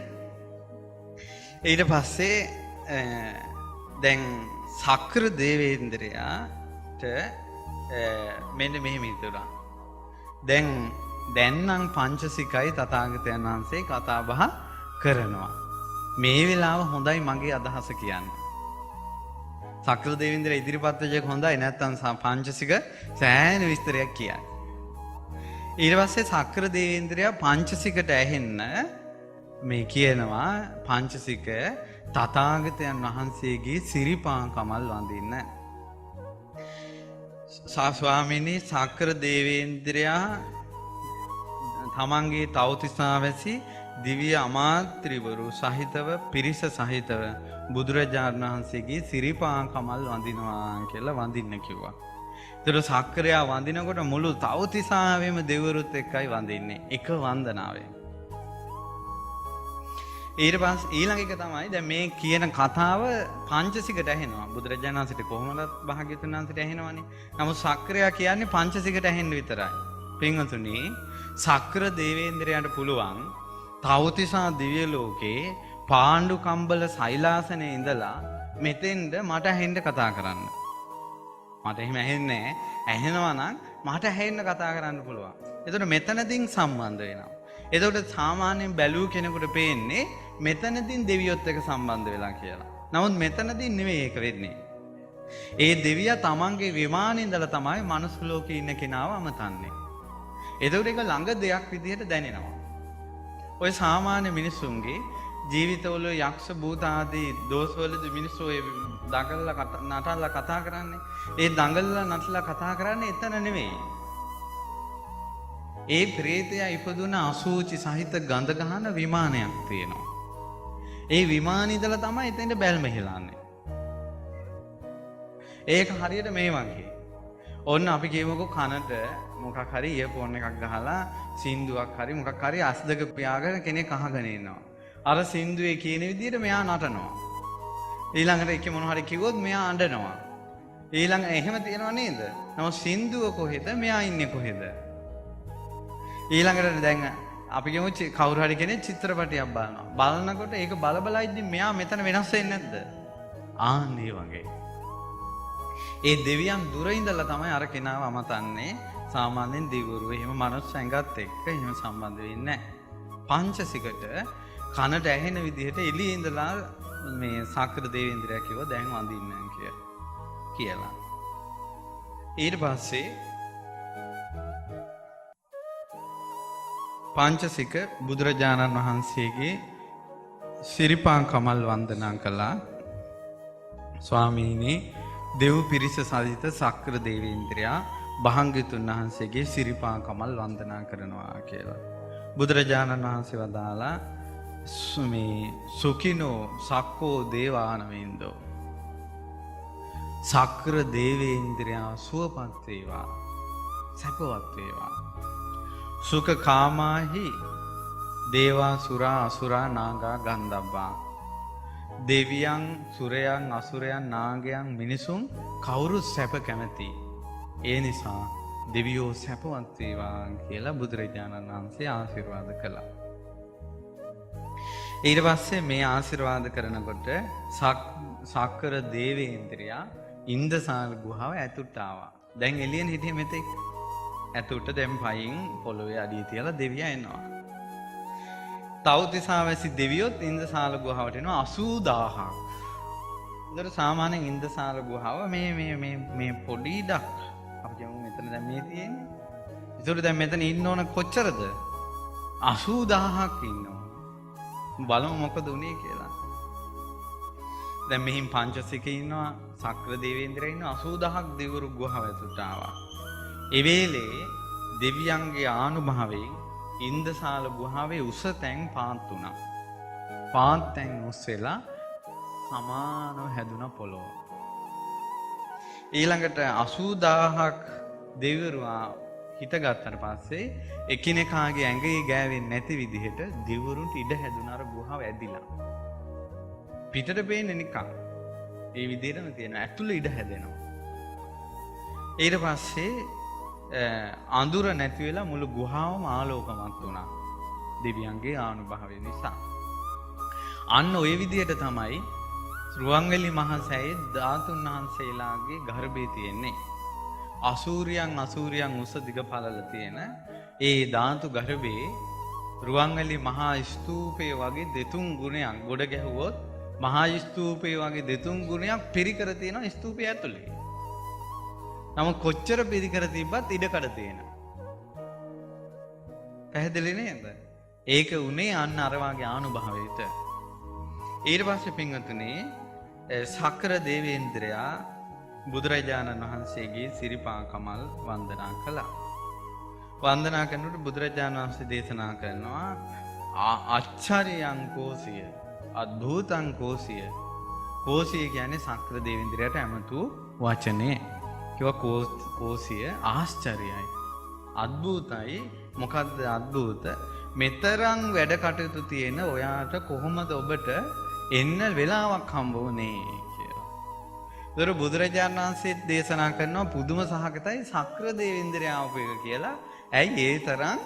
ඊට පස්සේ දැන් සක්‍ර දේවේන්ද්‍රයාට මෙන්න මෙහෙම හිතුණා. දැන් නම් පංචසිකයි තථාගතයන් වහන්සේ කතා බහ කරනවා. මේ වෙලාව හොඳයි මගේ අදහස කියන්න. සක්‍ර දේවේන්ද්‍ර ඉදිරිපත් වෙච්ච එක හොඳයි. නැත්තම් පංචසික සෑහෙන විස්තරයක් කියයි. ඊට පස්සේ සක්‍ර දේවේන්ද්‍රයා පංචසිකට ඇහෙන්න මේ කියනවා පංචසිකය තථාගතයන් වහන්සේගේ සිරිපා කමල් වඳින්න. ස්වාමීනි සක්‍ර දේවේන්ද්‍රයා තමන්ගේ තව්තිසාවැසි දිව්‍ය අමාත්‍රිවරු සහිතව පිරිස සහිතව බුදුරජාණන් වහන්සේගේ සිරිපා කමල් වඳිනවා කියලා වඳින්න කිව්වා. ඒතර සක්‍රයා වඳිනකොට මුළු තව්තිසාවෙම දෙවරුත් එක්කයි වඳින්නේ එක වන්දනාවෙන්. ඊට පස්සේ ඊළඟ එක තමයි දැන් මේ කියන කතාව පංචසිකට ඇහෙනවා. බුදුරජාණන් වහන්සේට කොහොමද භාග්‍යවතුන් වහන්සේට ඇහෙනවනේ. නමුත් සක්‍රයා කියන්නේ පංචසිකට ඇහෙන්න විතරයි. පින්වතුනි සක්‍ර දේවේන්ද්‍රයාට පුළුවන් තව්තිසා දිව්‍ය ලෝකේ පාණ්ඩු කම්බල සෛලාසනේ ඉඳලා මෙතෙන්ද මට ඇහෙන්න කතා කරන්න. මට එහෙම ඇහෙන්නේ නැහැ. ඇහෙනවා නම් මට ඇහෙන්න කතා කරන්න පුළුවන්. එතකොට මෙතනදින් සම්බන්ධ වෙනවා. එතකොට සාමාන්‍යයෙන් බැලූ කෙනෙකුට පේන්නේ මෙතනදින් දෙවියොත් එක්ක සම්බන්ධ වෙලා කියලා. නමුත් මෙතනදින් නෙවෙයි ඒක වෙන්නේ. ඒ දෙවියා තමන්ගේ විමානේ ඉඳලා තමයි මනුස්ස ලෝකේ ඉන්න කෙනාව අමතන්නේ. එතකොට ඒක ළඟ දෙයක් විදිහට දැනෙනවා. ඔය සාමාන්‍ය මිනිස්සුන්ගේ ජීවිතවල යක්ෂ භූත ආදී දෝෂවලදී මිනිස්සු ඒ දඟලලා නටලා කතා කරන්නේ. ඒ දඟලලා නටලා කතා කරන්නේ එතන නෙවෙයි. ඒ ප්‍රේතයා ඉපදුන අසූචි සහිත ගඳ ගහන විමානයක් තියෙනවා. ඒ විමානේ ඉඳලා තමයි එතෙන්ට බැල්ම හෙලන්නේ. ඒක හරියට මේ වගේ. ඔන්න අපි කියමුකෝ කනට මොකක් හරි ඉයර්ෆෝන් එකක් ගහලා සින්දුවක් හරි මොකක් හරි අස් දෙක පියාගෙන කෙනෙක් අහගෙන ඉන්නවා. අර සින්දුවේ කියන විදිහට මෙයා නටනවා. ඊළඟට එක මොන හරි කිව්වොත් මෙයා අඬනවා. ඊළඟ එහෙම තියනව නේද? නමුත් සින්දුව කොහෙද? මෙයා ඉන්නේ කොහෙද? ඊළඟට දැන් අපි කියමු කවුරු හරි කෙනෙක් චිත්‍රපටයක් බලනවා. බලනකොට ඒක බල ඉද්දි මෙයා මෙතන වෙනස් වෙන්නේ නැද්ද? ආන් ඒ වගේ. ඒ දෙවියන් දුර ඉඳලා තමයි අර කෙනාව අමතන්නේ. සාමාන්‍යයෙන් දෙවිවරු එහෙම මනුස්ස ඇඟත් එක්ක එහෙම සම්බන්ධ වෙන්නේ නැහැ. පංචසිකට කනට ඇහෙන විදිහට එළියේ ඉඳලා මේ සක්‍ර දේවේන්ද්‍රයා කිව්වා දැන් වඳින්න කියලා. ඊට පස්සේ පංචසික බුදුරජාණන් වහන්සේගේ සිරිපා කමල් වන්දනා කළා. ස්වාමීනි දෙව් පිරිස සහිත සක්‍ර දේවේන්ද්‍රයා භාග්‍යවතුන් වහන්සේගේ සිරිපා කමල් වන්දනා කරනවා කියලා. බුදුරජාණන් වහන්සේ වදාලා මේ සුඛිනෝ සක්කෝ දේවානවින්දෝ සක්‍ර දේවේන්ද්‍රයා සුවපත් වේවා සැපවත් වේවා. සුඛ කාමාහි දේවා සුරා අසුරා නාගා ගන්ධබ්බා. දෙවියන් සුරයන් අසුරයන් නාගයන් මිනිසුන් කවුරුත් සැප කැමති. ඒ නිසා දෙවියෝ සැපවත් වේවා කියලා බුදුරජාණන් වහන්සේ ආශිර්වාද කළා. ඊට පස්සේ මේ ආශිර්වාද කරනකොට සක්‍ර දේවේන්ද්‍රයා ඉන්දසාල ගුහාව ඇතුළට ආවා. දැන් එළියෙන් හිටියේ මෙතෙක්. ඇතුළට දැන් පයින් පොළොවේ අඩිය තියලා දෙවියා එනවා. තව්තිසාවැසි දෙවියොත් ඉන්දසාල ගුහාවට එනවා 80000ක්. ඒතර සාමාන්‍යයෙන් ඉන්දසාල ගුහාව මේ පොඩි ඉඩක්. අපි කියමු මෙතන දැන් මේ තියෙන්නේ. ඒතර දැන් මෙතන ඉන්න ඕන කොච්චරද? 80000ක් ඉන්නවා. බලමු මොකද උනේ කියලා. දැන් මෙහින් පංචසිකේ ඉන්නවා සක්‍ර දේවේන්ද්‍රයා ඉන්නවා 80000ක් දෙවිවරු ගුහාව ඇතුළට ආවා. ඒ වෙලේ දෙවියන්ගේ ආනුභාවයෙන් ඉන්දසාල ගුහාවේ උස තැන් පාත් වුණා. පාත් තැන් උස්සලා සමානව හැදුන පොළොව. ඊළඟට 80000ක් දෙවිවරු හිටගත්තට පස්සේ එකිනෙකාගේ ඇඟේ ගෑවෙන්නේ නැති විදිහට දෙවිවරුන්ට ඉඩ හැදුන අර ගුහාව ඇදිලා. පිටට පේන්නේ නිකන්. ඒ විදිහටම තියෙන ඇතුළේ ඉඩ හැදෙනවා. ඊට පස්සේ අඳුර නැති වෙලා මුළු ගුහාවම ආලෝකමත් වුණා. දෙවියන්ගේ ආනුභාවය නිසා. අන්න ওই විදිහට තමයි රුවන්වැලි මහා සෑයේ ධාතුන් වහන්සේලාගේ ගර්භය තියෙන්නේ. අසූරියන් උස දිග පළල තියෙන ඒ ධාතු ගර්භයේ රුවන්වැලි මහා ස්තූපය වගේ දෙතුන් ගුණයක් ගොඩ ගැහුවොත් මහා ස්තූපය වගේ දෙතුන් ගුණයක් පිරිකර තියෙනවා ස්තූපය ඇතුලේ. නමුත් කොච්චර පිරිකර තිබ්බත් ඉඩකඩ තියෙනවා. පැහැදිලි නේද? ඒක උනේ අන්න අර වාගේ ආනුභාවයට. ඊට පස්සේ පින්වතුනි සක්‍ර දේවේන්ද්‍රයා බුදුරජාණන් වහන්සේගේ සිරිපා කමල් වන්දනා කළා. වන්දනා කරනකොට බුදුරජාණන් වහන්සේ දේශනා කරනවා ආචාර්යං කෝසිය අද්භූතං කෝසිය. කෝසිය කියන්නේ සක්‍ර දේවේන්ද්‍රයාට ඇමතු වචනේ. කිව්වා කෝසිය ආශ්චර්යයි. අද්භූතයි. මොකද්ද අද්භූත? මෙතරම් වැඩ කටයුතු තියෙන ඔයාට කොහොමද ඔබට එන්න වෙලාවක් හම්බ වුනේ කියලා. ඒතර බුදුරජාණන් වහන්සේ දේශනා කරනවා පුදුම සහගතයි සක්‍ර දේවේන්ද්‍රයා ආපු එක කියලා. ඇයි ඒ තරම්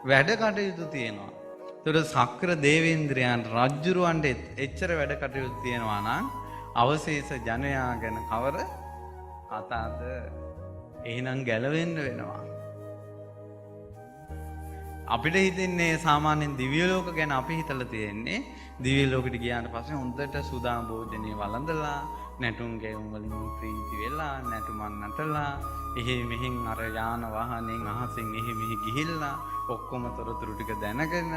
වැඩ කටයුතු තියෙනවා. ඒතර සක්‍ර දේවේන්ද්‍රයන් රජුරවන්ට එච්චර වැඩ කටයුතු තියෙනවා නම් අවශේෂ ජනයා ගැන කවර කතාවද? එහෙනම් ගැලවෙන්න වෙනවා. අපිට හිතෙන්නේ සාමාන්‍යයෙන් දිව්‍ය ලෝක ගැන අපි හිතලා තියෙන්නේ දිව්‍ය ලෝකෙට ගියාට පස්සේ හොඳට සුදා භෝජනේ වළඳලා නැටුම් ගැයුම් වලින් ප්‍රීති වෙලා නැටුමන් නටලා එහෙ මෙහෙන් අර යාන වාහනෙන් අහසෙන් එහෙ මෙහෙ ගිහිල්ලා ඔක්කොම තොරතුරු ටික දැනගෙන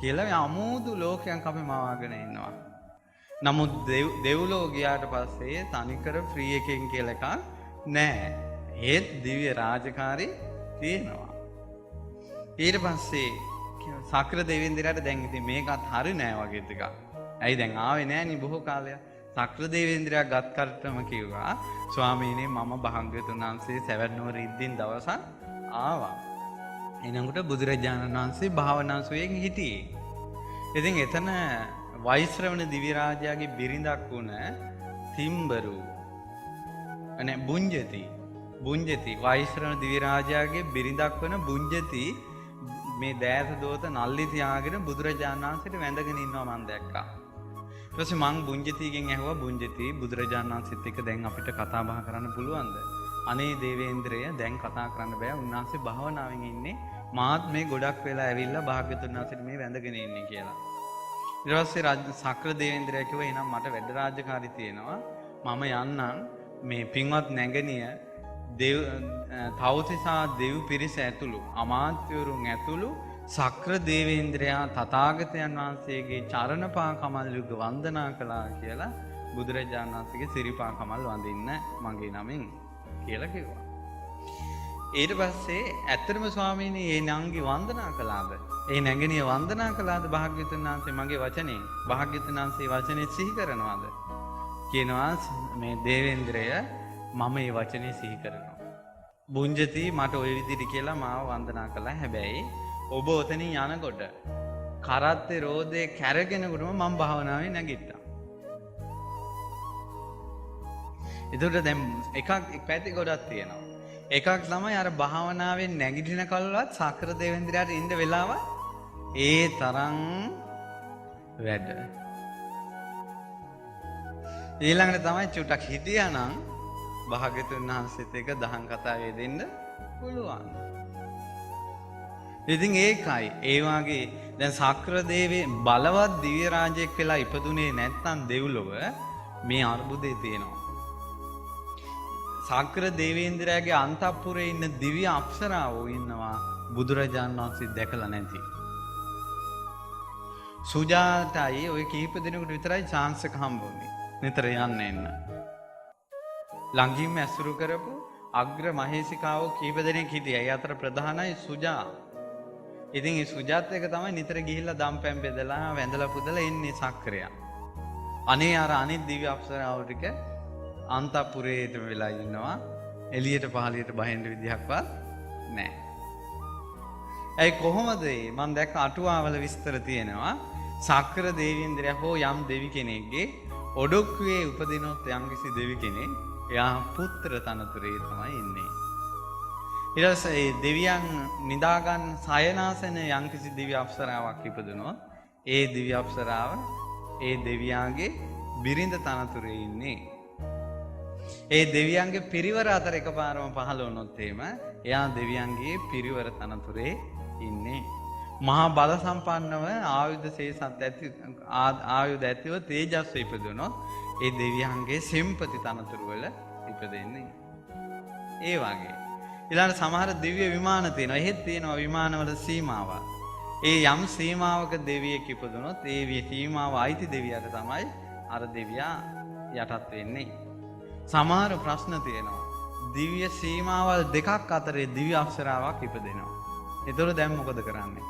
කියලා අමෝදු ලෝකයක් අපි මවාගෙන ඉන්නවා. නමුත් දෙව්ලෝ ගියාට පස්සේ තනිකර ෆ්‍රී එකෙන් කියලා එකක් නැහැ. ඒත් දිව්‍ය රාජකාරී තියෙනවා. ඊට පස්සේ සක්‍ර දේවේන්ද්‍රයාට දැන් ඉතින් මේකත් හරි නෑ වගේ ටිකක්. ඇයි දැන් ආවේ නෑනේ බොහෝ කාලයක්. සක්‍ර දේවේන්ද්‍රයා ගත් කරටම කිව්වා ස්වාමීනි මම භාග්‍යවතුන් වහන්සේ සවැත් නුවර ඉද්දින් දවසක් ආවා. එනකොට බුදුරජාණන් වහන්සේ භාවනා සුවයෙන් හිටියේ. ඉතින් එතන වෛශ්‍රවණ දිව්‍ය රාජයාගේ බිරිඳක් වුණ තිම්බරු අනේ බුඤ්ජති වෛශ්‍රවණ දිව්‍ය රාජයාගේ බිරිඳක් වන බුඤ්ජති මේ දෑත දෝත නල්ලි තියාගෙන බුදුරජාණන් වහන්සේට වැඳගෙන ඉන්නවා මම දැක්කා. ඊට පස්සේ මං බුඤ්ජතිගෙන් ඇහුවා බුඤ්ජති බුදුරජාණන් වහන්සේත් එක්ක දැන් අපිට කතා බහ කරන්න පුළුවන්ද? අනේ දේවේන්ද්‍රය දැන් කතා කරන්න බෑ. උන්වහන්සේ භාවනාවෙන් ඉන්නේ. මාත් මේ ගොඩක් වෙලා ඇවිල්ලා භාග්‍යවතුන් වහන්සේට මේ වැඳගෙන ඉන්නේ කියලා. ඊට පස්සේ සක්‍ර දේවේන්ද්‍රයා කිව්වා එහෙනම් මට වැඩ රාජකාරී තියෙනවා. මම යන්නම් මේ පින්වත් නැගණිය තවතිසා දෙව් පිරිස ඇතුළු අමාත්‍යවරුන් ඇතුළු සක්‍ර දේවේන්ද්‍රයා තථාගතයන් වහන්සේගේ චරණපා කමල් යුග වන්දනා කළා කියලා බුදුරජාණන් වහන්සේගේ සිරිපා කමල් වඳින්න මගේ නමින් කියලා කිව්වා. ඊට පස්සේ ඇත්තටම ස්වාමීනි මේ නංගි වන්දනා කළාද? ඒ නැගණිය වන්දනා කළාද භාග්‍යවතුන් වහන්සේ මගේ වචනේ? භාග්‍යවතුන් වහන්සේ වචනේ සිහි කරනවාද? කියනවා මේ දේවේන්ද්‍රය මම මේ වචනේ සිහි කරනවා. බුඤ්ජති මට ওই විදිහට කියලා මාව වන්දනා කළා. හැබැයි ඔබ ඔතනින් යනකොට කරත්තේ රෝදේ කැරගෙනකොටම මම භාවනාවේ නැගිට්ටා. ඒකට දැන් එකක් පැති ගොඩක් තියෙනවා. එකක් තමයි අර භාවනාවෙන් නැගිටින කල්වත් සක්‍ර දේවේන්ද්‍රයාට ඉන්න වෙලාව ඒ තරම් වැඩ. ඊළඟට තමයි චුට්ටක් හිටියානම් භාග්‍යවතුන් වහන්සේත් එක්ක දහම් කතාවේ දෙන්න පුළුවන්. ඉතින් ඒකයි ඒ වාගේ දැන් සක්‍ර දේවේ බලවත් දිව්‍ය රාජයෙක් වෙලා ඉපදුනේ නැත්නම් දෙව්ලොව මේ අර්බුදේ තියෙනවා. සක්‍ර දේවේන්ද්‍රයාගේ අන්තපුරේ ඉන්න දිව්‍ය අප්සරාවෝ ඉන්නවා බුදුරජාණන් වහන්සේ දැකලා නැති. සුජාතයි ඔය කීප දිනකට විතරයි chance එක හම්බුනේ. නිතර යන්න එන්න. ළඟින්ම ඇසුරු කරපු අග්‍ර මහේසිකාවෝ කීප දෙනෙක් හිටියා. ඒ අතර ප්‍රධානයි සුජා. ඉතින් මේ සුජාත් එක තමයි නිතර ගිහිල්ලා දම්පැන් බෙදලා වැඳලා පුදලා එන්නේ සක්‍රයා. අනේ අර අනිත් දිව්‍ය අප්සරාවෝ ටික අන්තපුරේට වෙලා ඉන්නවා. එළියට පහළියට බහින්න විදිහක්වත් නැහැ. ඒ කොහොමද මම දැක්ක අටුවාවල විස්තර තියෙනවා. සක්‍ර දේවේන්ද්‍රයා හෝ යම් දෙවි කෙනෙක්ගේ ඔඩොක්කුවේ උපදිනොත් යම්කිසි දෙවි කෙනෙක් එයා පුත්‍ර තනතුරේ තමයි ඉන්නේ. ඊට පස්සේ දෙවියන් නිදාගන්න සයනාසන යම්කිසි දිව්‍ය අප්සරාවක් ඉපදුනොත් ඒ දිව්‍ය අප්සරාව ඒ දෙවියාගේ බිරිඳ තනතුරේ ඉන්නේ. ඒ දෙවියන්ගේ පිරිවර අතර එකපාරම පහළ වුණොත් එහෙම එයා දෙවියන්ගේ පිරිවර තනතුරේ ඉන්නේ. මහා බල සම්පන්නව ආයුධ ශේෂත් ඇති ආයුධ ඇතිව තේජස්ව ඉපදුනොත් ඒ දෙවියන්ගේ සෙම්පති තනතුරු වල ඉපදෙන්නේ. ඒ වගේ ඊළඟ සමහර දිව්‍ය විමාන තියෙනවා. එහෙත් තියෙනවා විමානවල සීමාවක්. ඒ යම් සීමාවක දෙවියෙක් ඉපදුනොත් ඒ සීමාව අයිති දෙවියට තමයි අර දෙවියා යටත් වෙන්නේ. සමහර ප්‍රශ්න තියෙනවා. දිව්‍ය සීමාවල් දෙකක් අතරේ දිව්‍ය අප්සරාවක් ඉපදෙනවා. ඒතර දැන් මොකද කරන්නේ?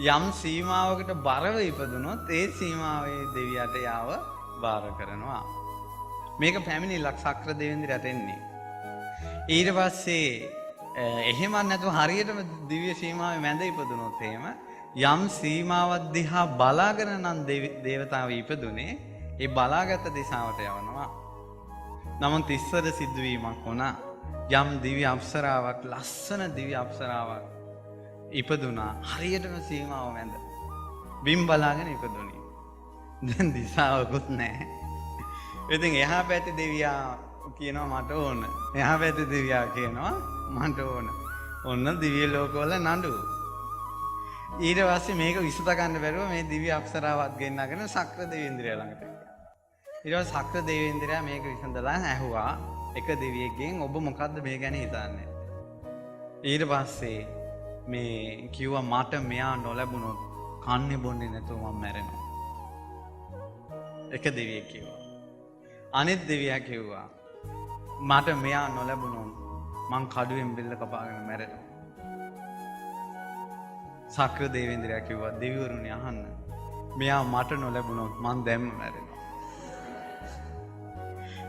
යම් සීමාවකට බරව ඉපදුනොත් ඒ සීමාවේ දෙවියට යාව බාර කරනවා. මේක පැමිණිල්ලක් සක්‍ර දෙවියන්දිරට එන්නේ. ඊට පස්සේ එහෙම නැතුව හරියටම දිව්‍ය සීමාවේ මැද ඉපදුනොත් එහෙම යම් සීමාවක් දිහා බලාගෙන නම් දේවතාව ඉපදුනේ ඒ බලාගත් දිශාවට යවනවා. නමුත් ඉස්සර සිදුවීමක් වුණා. යම් දිව්‍ය අප්සරාවක් ලස්සන දිව්‍ය අප්සරාවක් ඉපදුනා හරියටම සීමාව මැද. බිම් බලාගෙන ඉපදුනේ. දැන් දිශාවකුත් නැහැ. ඉතින් එහා පැත්තේ දෙවියා කියනවා මට ඕන. එහා පැත්තේ දෙවියා කියනවා මට ඕන. ඔන්න දිව්‍ය ලෝකවල නඩු. ඊට පස්සේ මේක විසඳ ගන්න බැරුව මේ දිව්‍ය අප්සරාවත් ගෙන්නගෙන සක්‍ර දෙවීන්ද්‍රයා ළඟට ගියා. ඊට පස්සේ සක්‍ර දෙවීන්ද්‍රයා මේක විසඳලා ඇහුවා එක දෙවියෙක්ගෙන් ඔබ මොකද්ද මේ ගැන හිතන්නේ? ඊට පස්සේ මේ කිව්වා මට මෙයා නොලැබුණොත් කන්නේ බොන්නේ නැතුව මම මැරෙනවා. එක දෙවියෙක් කිව්වා. අනිත් දෙවියා කිව්වා මට මෙයා නොලැබුණොත් මං කඩුවෙන් බෙල්ල කපාගෙන මැරෙනවා. සක්‍ර දේවේන්ද්‍රයා කිව්වා දෙවිවරුනි අහන්න. මෙයා මට නොලැබුණොත් මං දැම්ම මැරෙනවා.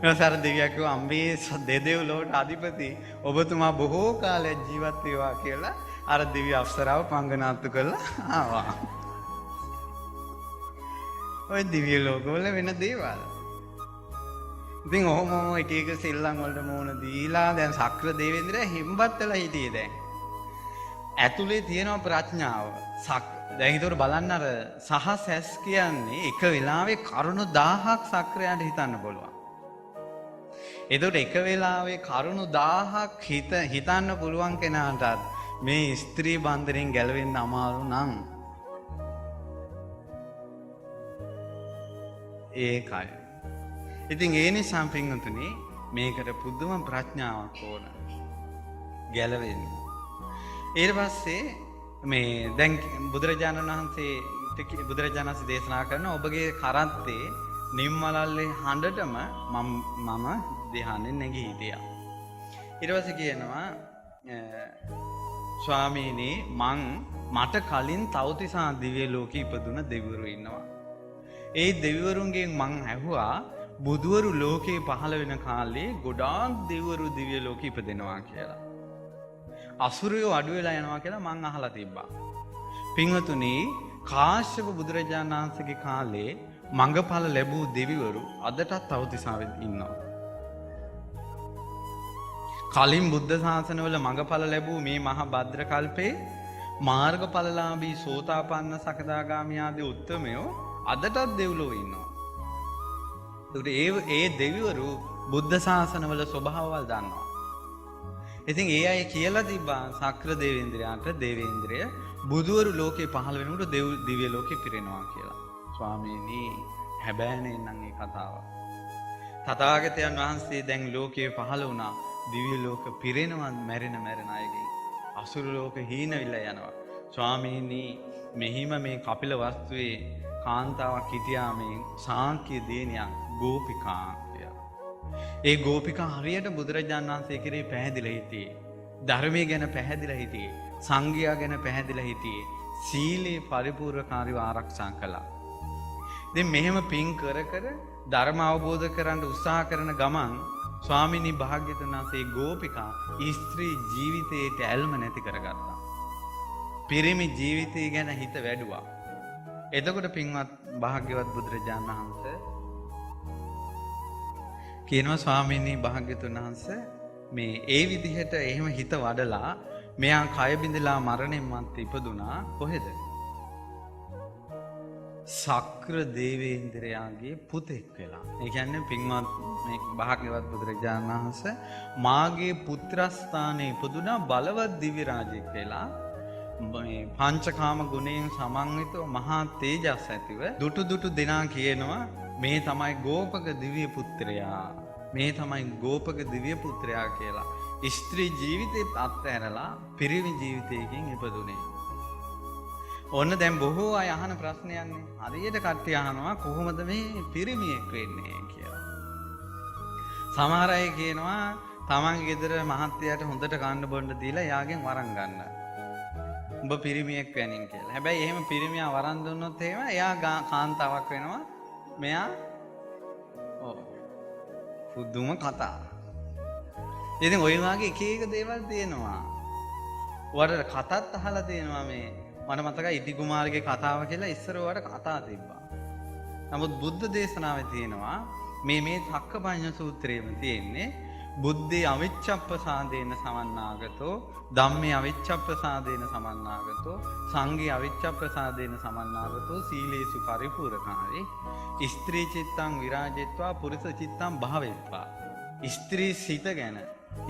ඊළඟ දෙවියා කිව්වා අම්බේ දෙදෙව් ලෝට අධිපති ඔබතුමා බොහෝ කාලයක් ජීවත් වේවා කියලා අර දිව්‍ය අප්සරාව පංගනාත්තු කරලා ආවා. ඔය දිව්‍ය ලෝකවල වෙන දේවල්. ඉතින් ඔහොම එක එක සෙල්ලම් වලට මොන දීලා දැන් සක්‍ර දේවේන්ද්‍රයා හිම්බත් වෙලා හිටියේ දැන්. ඇතුලේ තියෙන ප්‍රඥාව. දැන් ඒතකොට බලන්න අර සහසැස් කියන්නේ එක වෙලාවේ කරුණු 1000ක් සක්‍රයන්ට හිතන්න පුළුවන්. ඒතකොට එක වෙලාවේ කරුණු 1000ක් හිතන්න පුළුවන් කෙනාටත් මේ ස්ත්‍රී බන්ධනෙන් ගැලවෙන්න අමාරු නම් ඒකයි. ඉතින් ඒ නිසා පින්වතුනි මේකට පුදුම ප්‍රඥාවක් ඕන ගැලවෙන්න. ඊට පස්සේ මේ දැන් බුදුරජාණන් වහන්සේ දේශනා කරන ඔබගේ කරත්තේ නිම්මලල්ලේ හඬටම මම ධ්‍යානෙන් නැගී හිටියා. ඊට පස්සේ කියනවා ස්වාමීනි මට කලින් තවතිසා දිව්‍ය ලෝකේ ඉපදුන දෙවිවරු ඉන්නවා. ඒ දෙවිවරුන්ගෙන් මං ඇහුවා බුදුවරු ලෝකේ පහළ වෙන කාලේ ගොඩාක් දෙවිවරු දිව්‍ය ලෝකෙ ඉපදෙනවා කියලා. අසුරයෝ අඩු වෙලා යනවා කියලා මං අහලා තිබ්බා. පින්වතුනි කාශ්‍යප බුදුරජාණන් වහන්සේගේ කාලේ මඟඵල ලැබූ දෙවිවරු අදටත් තවතිසාවෙත් ඉන්නවා. කලින් බුද්ධ ශාසනවල මඟඵල ලැබූ මේ මහා භද්‍ර කල්පේ මාර්ගඵලලාභී සෝතාපන්න සකදාගාමී ආදී උත්තමයෝ අදටත් දෙව්ලොව ඉන්නවා. ඒ දෙවිවරු බුද්ධ ශාසනවල ස්වභාවවල් දන්නවා. ඉතින් ඒ අය කියලා තිබ්බා සක්‍ර දේවේන්ද්‍රයාට දේවේන්ද්‍රය බුදුවරු ලෝකේ පහළ වෙනකොට දිව්‍ය ලෝකෙ පිරෙනවා කියලා. ස්වාමීනි හැබෑනේ නම් ඒ කතාව. තථාගතයන් වහන්සේ දැන් ලෝකේ පහළ වුණා. දිව්‍ය ලෝක පිරෙනවා මැරෙන අයගෙන්. අසුර ලෝක හීන වෙලා යනවා. ස්වාමීනි මෙහිම මේ කපිල වස්තුවේ කාන්තාවක් හිටියා මේ ශාක්‍ය දේනියක් ගෝපිකා කියලා. ඒ ගෝපිකා හරියට බුදුරජාණන් වහන්සේ කෙරේ පැහැදිලා හිටියේ. ධර්මයේ ගැන පැහැදිලා හිටියේ. සංඝයා ගැන පැහැදිලා හිටියේ. සීලේ පරිපූර්ණකාරීව ආරක්ෂා කළා. ඉතින් මෙහෙම පින් කර ධර්ම අවබෝධ කරගන්න උත්සාහ කරන ගමන් ස්වාමිනී භාග්‍යවතුන් වහන්සේ ගෝපිකා ස්ත්‍රී ජීවිතයට ඇල්ම නැති කරගත්තා. පිරිමි ජීවිතය ගැන හිත වැඩුවා. එතකොට පින්වත් භාග්‍යවත් බුදුරජාණන් වහන්සේ කියනවා ස්වාමීනි භාග්‍යවතුන් වහන්සේ මේ ඒ විදිහට එහෙම හිත වඩලා මෙයා කය බිඳලා මරණයන් මත් ඉපදුනා කොහෙද? සක්‍ර දේවේන්ද්‍රයාගේ පුතෙක් වෙලා. ඒ කියන්නේ පින්වත් මේ භාග්‍යවත් බුදුරජාණන් වහන්සේ මාගේ පුත්‍රස්ථානයේ ඉපදුනා බලවත් දිව්‍ය රාජෙක් වෙලා මේ පංචකාම ගුණයෙන් සමන්විතව මහා තේජස් ඇතිව දුටු දෙනා කියනවා මේ තමයි ගෝපක දිව්‍ය පුත්‍රයා. මේ තමයි ගෝපක දිව්‍ය පුත්‍රයා කියලා. ස්ත්‍රී ජීවිතේත් අත්හැරලා පිරිමි ජීවිතයකින් ඉපදුනේ. ඔන්න දැන් බොහෝ අය අහන ප්‍රශ්නයක්නේ. හරියට කට්ටිය අහනවා කොහොමද මේ පිරිමියෙක් වෙන්නේ කියලා. සමහර අය කියනවා තමන්ගේ ගෙදර මහත්තයාට හොඳට කන්න බොන්න දීලා එයාගෙන් වරන් ගන්න. උඹ පිරිමියෙක් වෙනින් කියලා. හැබැයි එහෙම පිරිමියා වරන් දුන්නොත් එහෙම එයා කාන්තාවක් වෙනවා. මෙයා පුදුම කතා. ඉතින් ඔය වගේ එක එක දේවල් තියෙනවා. ඔයාලට කතාත් අහලා තියෙනවා මේ මට මතකයි ඉටි කුමාරගේ කතාව කියලා ඉස්සර ඔයාලට කතා තිබ්බා. නමුත් බුද්ධ දේශනාවේ තියෙනවා මේ චක්කපඤ්ඤ සූත්‍රයේම තියෙන්නේ බුද්ධේ අවිච්ඡප්පසාදේන සමන්නාගතෝ ධම්මේ අවිච්ඡප්පසාදේන සමන්නාගතෝ සංඝේ අවිච්ඡප්පසාදේන සමන්නාගතෝ සීලේසු පරිපූර්ණකාරේ ස්ත්‍රී චිත්තං විරාජෙත්වා පුරුෂ චිත්තං භාවෙත්වා. ස්ත්‍රී සිත ගැන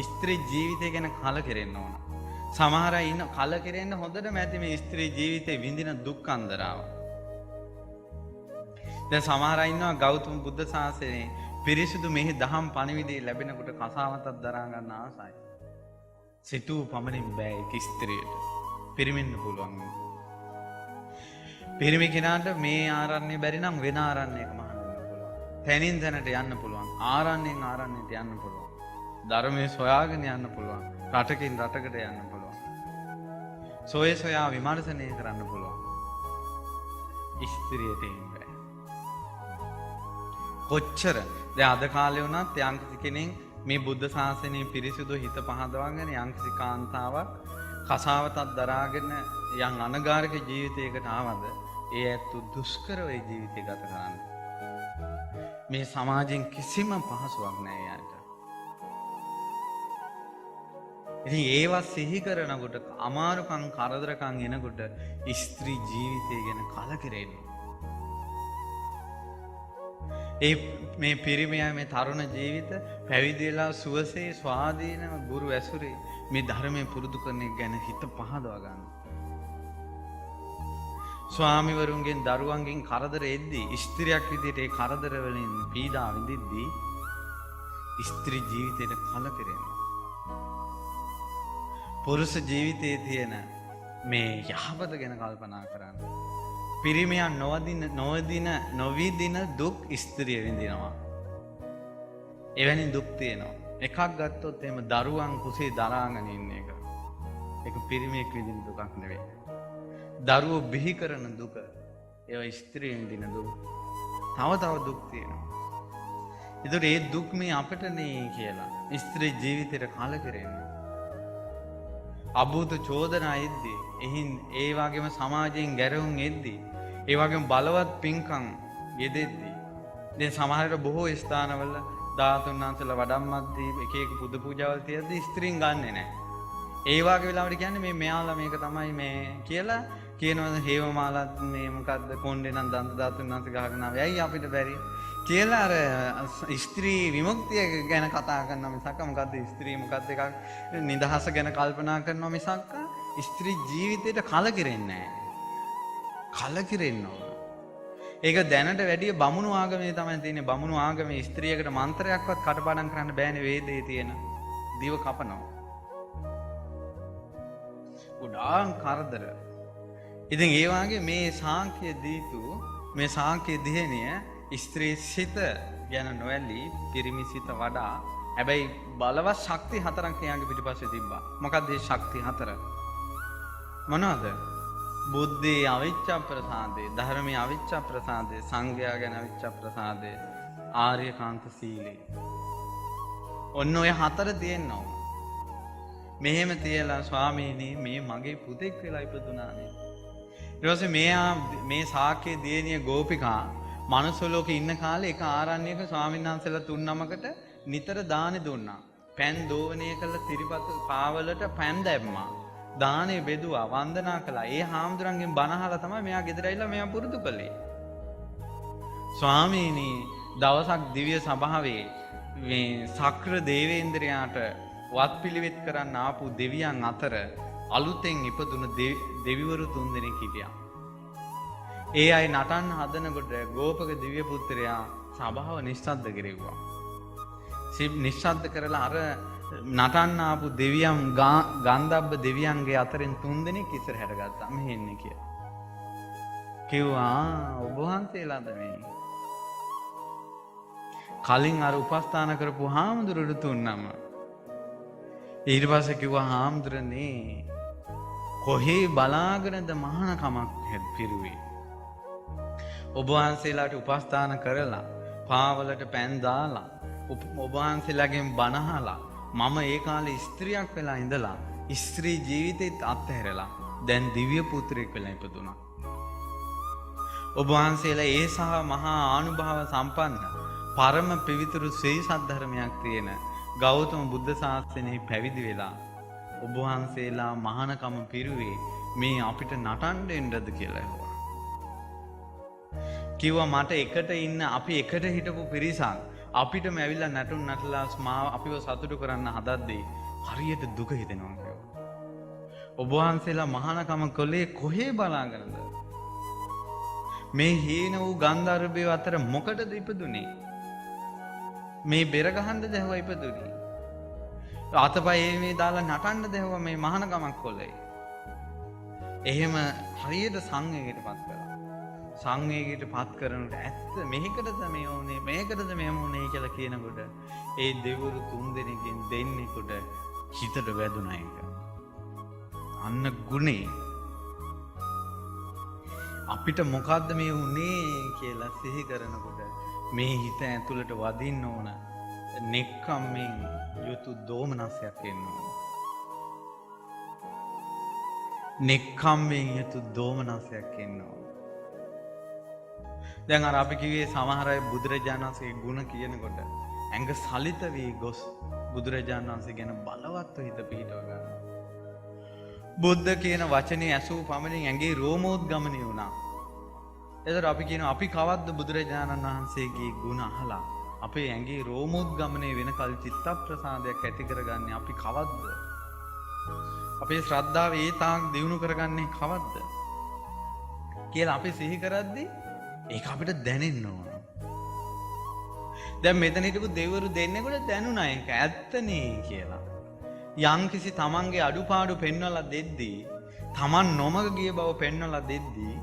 ස්ත්‍රී ජීවිතය ගැන කලකිරෙන්න ඕන. සමහර අය ඉන්න කලකිරෙන්න හොඳටම ඇති මේ ස්ත්‍රී ජීවිතේ විඳින දුක් අන්දරාව. දැන් සමහර අය ඉන්නවා ගෞතම බුද්ධ ශාසනයේ පිරිසිදු මෙහි දහම් පණිවිඩය ලැබෙනකොට කසාවතක් දරා ගන්න ආසයි. සිතූ පමණින් බෑ ඒක ස්ත්‍රියට. පිරිමින්න පුළුවන්. පිරිමි කෙනාට මේ ආරණ්‍ය බැරි නම් වෙන ආරණ්‍යයක මහාන වෙන්න පුළුවන්. තැනින් තැනට යන්න පුළුවන්. ආරණ්‍යෙන් ආරණ්‍යට යන්න පුළුවන්. ධර්මයේ සොයාගෙන යන්න පුළුවන්. රටකින් රටකට යන්න පුළුවන්. සොයා විමර්ශනය කරන්න පුළුවන්. ස්ත්‍රියට එහෙම බෑ. කොච්චර දැන් අද කාලේ වුණත් යම්කිසි කෙනෙක් මේ බුද්ධ ශාසනයේ පිරිසිදු හිත පහදවාගෙන යම්කිසි කාන්තාවක් කසාවතක් දරාගෙන යම් අනගාരിക ජීවිතයකට ආවද ඒ ඇත්තු දුෂ්කරව ඒ ජීවිතය ගත කරන්නේ. මේ සමාජයෙන් කිසිම පහසුවක් නැහැ යාට. ඉතින් ඒවා සිහි කරනකොට අමාරුකම් කරදරකම් එනකොට ස්ත්‍රී ජීවිතය ගැන කලකිරෙන්නේ. ඒ මේ පිරිමියා මේ තරුණ ජීවිත පැවිදි වෙලා සුවසේ ස්වාධීනව ගුරු ඇසුරේ මේ ධර්මයේ පුරුදු කරන එක ගැන හිත පහදවා ගන්න. ස්වාමිවරුන්ගෙන් දරුවන්ගෙන් කරදර එද්දී ස්ත්‍රියක් විදිහට ඒ කරදර වලින් පීඩා විඳිද්දී ස්ත්‍රී ජීවිතයට කලකිරෙනවා. පුරුෂ ජීවිතයේ තියෙන මේ යහපත ගැන කල්පනා කරන්න. පිරිමියා නොවිදින දුක් ස්ත්‍රිය විඳිනවා. එවැනි දුක් තියෙනවා. එකක් ගත්තොත් එහෙම දරුවන් කුසේ දරාගෙන ඉන්න එක. ඒක පිරිමියෙක් විඳින දුකක් නෙවෙයි. දරුවෝ බිහි කරන දුක. ඒවා ස්ත්‍රිය විඳින දුක. තව දුක් තියෙනවා. ඒතර ඒ දුක් මේ අපිට නේ කියලා ස්ත්‍රී ජීවිතේට කලකිරෙන්නේ. අභූත චෝදනා එද්දී එහින් ඒ වගේම සමාජයෙන් ගැරහුම් එද්දී ඒ වගේම බලවත් පින්කම් යෙදෙද්දී දැන් සමහර බොහෝ ස්ථානවල ධාතුන් වහන්සේලා වඩම්මද්දී එක එක පුද පූජාවල් තියද්දී ස්ත්‍රීන් ගන්නෙ නැහැ. ඒ වගේ වෙලාවට කියන්නේ මේ මෙයාලා මේක තමයි මේ කියලා කියනවා හේවමාලත් මේ මොකද්ද කොණ්ඩේ නම් දන්ත ධාතුන් වහන්සේ ගහගෙන ආවේ. ඇයි අපිට බැරි කියලා අර ස්ත්‍රී විමුක්තිය ගැන කතා කරනවා මිසක් මොකද්ද ස්ත්‍රී මොකද්ද එකක් නිදහස ගැන කල්පනා කරනවා මිසක් ස්ත්‍රී ජීවිතේට කලකිරෙන්නේ නැහැ. කලකිරෙන්න ඕන. ඒක දැනට වැඩිය බමුණු ආගමේ තමයි තියෙන්නේ. බමුණු ආගමේ ස්ත්‍රියකට මන්ත්‍රයක්වත් කටපාඩම් කරන්න බෑනේ වේදේ තියෙන. දිව කපනවා. උඩාන් කරදර. ඉතින් ඒ වගේ මේ සාංඛ්‍ය දීතු මේ සාංඛ්‍ය දිහණිය ස්ත්‍රී සිත ගැන නොඇලී පිරිමි සිත වඩා හැබැයි බලවත් ශක්ති හතරක් එයාගේ පිටිපස්සේ තිබ්බා. මොකක්ද මේ ශක්ති හතර? මොනවද? බුද්ධේ අවිච්ඡප්ප්‍රසාදේ, ධර්මයේ අවිච්ඡප්ප්‍රසාදේ, සංඝයා ගැන අවිච්ඡප්ප්‍රසාදේ, ආර්යකාන්ත සීලේ. ඔන්න ඔය හතර තියෙනවා. මෙහෙම තියලා ස්වාමීනි මේ මගේ පුතෙක් වෙලා ඉපදුනානේ. ඊට පස්සේ මේ ශාක්‍ය දියණිය ගෝපිකා මනුස්ස ලෝකේ ඉන්න කාලේ එක ආරණ්‍යයක ස්වාමීන් වහන්සේලා තුන් නමකට නිතර දානි දුන්නා. පෑන් දෝවණය කළ තිරිපත් පාවලට පෑන් දැම්මා. දානේ බෙදුවා වන්දනා කළා. ඒ හාමුදුරන්ගෙන් බණ අහලා තමයි මෙයා ගෙදර ඇවිල්ලා මෙයා පුරුදු කළේ. ස්වාමීනි දවසක් දිව්‍ය සභාවේ මේ සක්‍ර දේවේන්ද්‍රයාට වත්පිළිවෙත් කරන්න ආපු දෙවියන් අතර අලුතෙන් ඉපදුන දෙවිවරු තුන්දෙනෙක් හිටියා. ඒ අය නටන්න හදනකොට ගෝපක දිව්‍ය පුත්‍රයා සභාව නිශ්ශබ්ද කෙරෙව්වා. නිශ්ශබ්ද කරලා අර නටන්න ආපු දෙවියන් ගන්ධබ්බ දෙවියන්ගේ අතරින් 3 දෙනෙක් ඉස්සරහට ගත්තා. මෙහෙ ඉන්නේ කියලා. කිව්වා ඔබ වහන්සේලාද මේ? කලින් අර උපස්ථාන කරපු හාමුදුරුවෝ තුන්නම. ඊට පස්සේ කිව්වා හාමුදුරනේ කොහේ බලාගෙනද මහානකමක් පිරුවේ? ඔබ වහන්සේලාට උපස්ථාන කරලා පාවලට පැන් දාලා ඔබ වහන්සේලාගෙන් බණ අහලා මම ඒ කාලේ ස්ත්‍රියක් වෙලා ඉඳලා ස්ත්‍රී ජීවිතේත් අත්හැරලා දැන් දිව්‍ය පුත්‍රයෙක් වෙලා ඉපදුණා. ඔබ වහන්සේලා ඒ සහ මහා ආනුභාව සම්පන්න පරම පවිත්‍ර ශ්‍රී සද්ධර්මයක් තියෙන ගෞතම බුද්ධ ශාසනයේ පැවිදි වෙලා ඔබ වහන්සේලා මහානකම පිරුවේ මේ අපිට නටන්න එන්නද කියලා ඇහුවා. කිව්වා මට එකට ඉන්න අපි එකට හිටපු පිරිසක් අපිටම ඇවිල්ලා නටුන් නටලා අපිව සතුටු කරන්න හදද්දී හරියට දුක හිතෙනවා කිව්වා. ඔබ වහන්සේලා මහානකම කළේ කොහේ බලාගෙනද? මේ හීන වූ ගන්ධර්වය අතර මොකටද ඉපදුනේ? මේ බෙර ගහන්නද දැහුවා ඉපදුනේ? අතපය මේ දාලා නටන්න දැහුවා මේ මහානකමක් කොල්ලේ. එහෙම හරියට සංවේගයටපත් කරා. සංවේගයටපත් කරනකොට ඇත්ත මේකටද මේ ඕනේ මේකටද මෙහෙම ඕනේ කියලා කියනකොට ඒ දෙවිවරු 3 දෙනෙක්ගෙන් දෙන්නෙකුට හිතට වැදුනා එක. අන්න ගුණේ අපිට මොකද්ද මේ උනේ කියලා සිහි කරනකොට මේ හිත ඇතුළට වදින්න ඕන නෙක්ඛම්මෙන් යුතු දෝමනසයක් එන්න ඕන. නෙක්ඛම්මෙන් යුතු දෝමනසයක් එන්න ඕන. දැන් අර අපි කිව්වේ සමහර අය බුදුරජාණන් වහන්සේගේ ගුණ කියනකොට ඇඟ සලිත වී ගොස් බුදුරජාණන් වහන්සේ ගැන බලවත්ව හිත පිහිටව ගන්නවා. බුද්ධ කියන වචනේ ඇසූ පමණින් ඇඟේ රෝමෝද්ගමනය වුණා. එතකොට අපි කියනවා අපි කවද්ද බුදුරජාණන් වහන්සේගේ ගුණ අහලා අපේ ඇඟේ රෝමෝද්ගමනය වෙනකල් චිත්ත ප්‍රසාදයක් ඇති කරගන්නේ අපි කවද්ද? අපේ ශ්‍රද්ධාව ඒ තාක් දියුණු කරගන්නේ කවද්ද කියලා අපි සිහි කරද්දී ඒක අපිට දැනෙන්න ඕන. දැන් මෙතන හිටපු දෙවිවරු දෙන්නෙකුට දැනුණා ඒක ඇත්තනේ කියලා. යම් කිසි තමන්ගේ අඩුපාඩු පෙන්වලා දෙද්දී, තමන් නොමග ගිය බව පෙන්වලා දෙද්දී,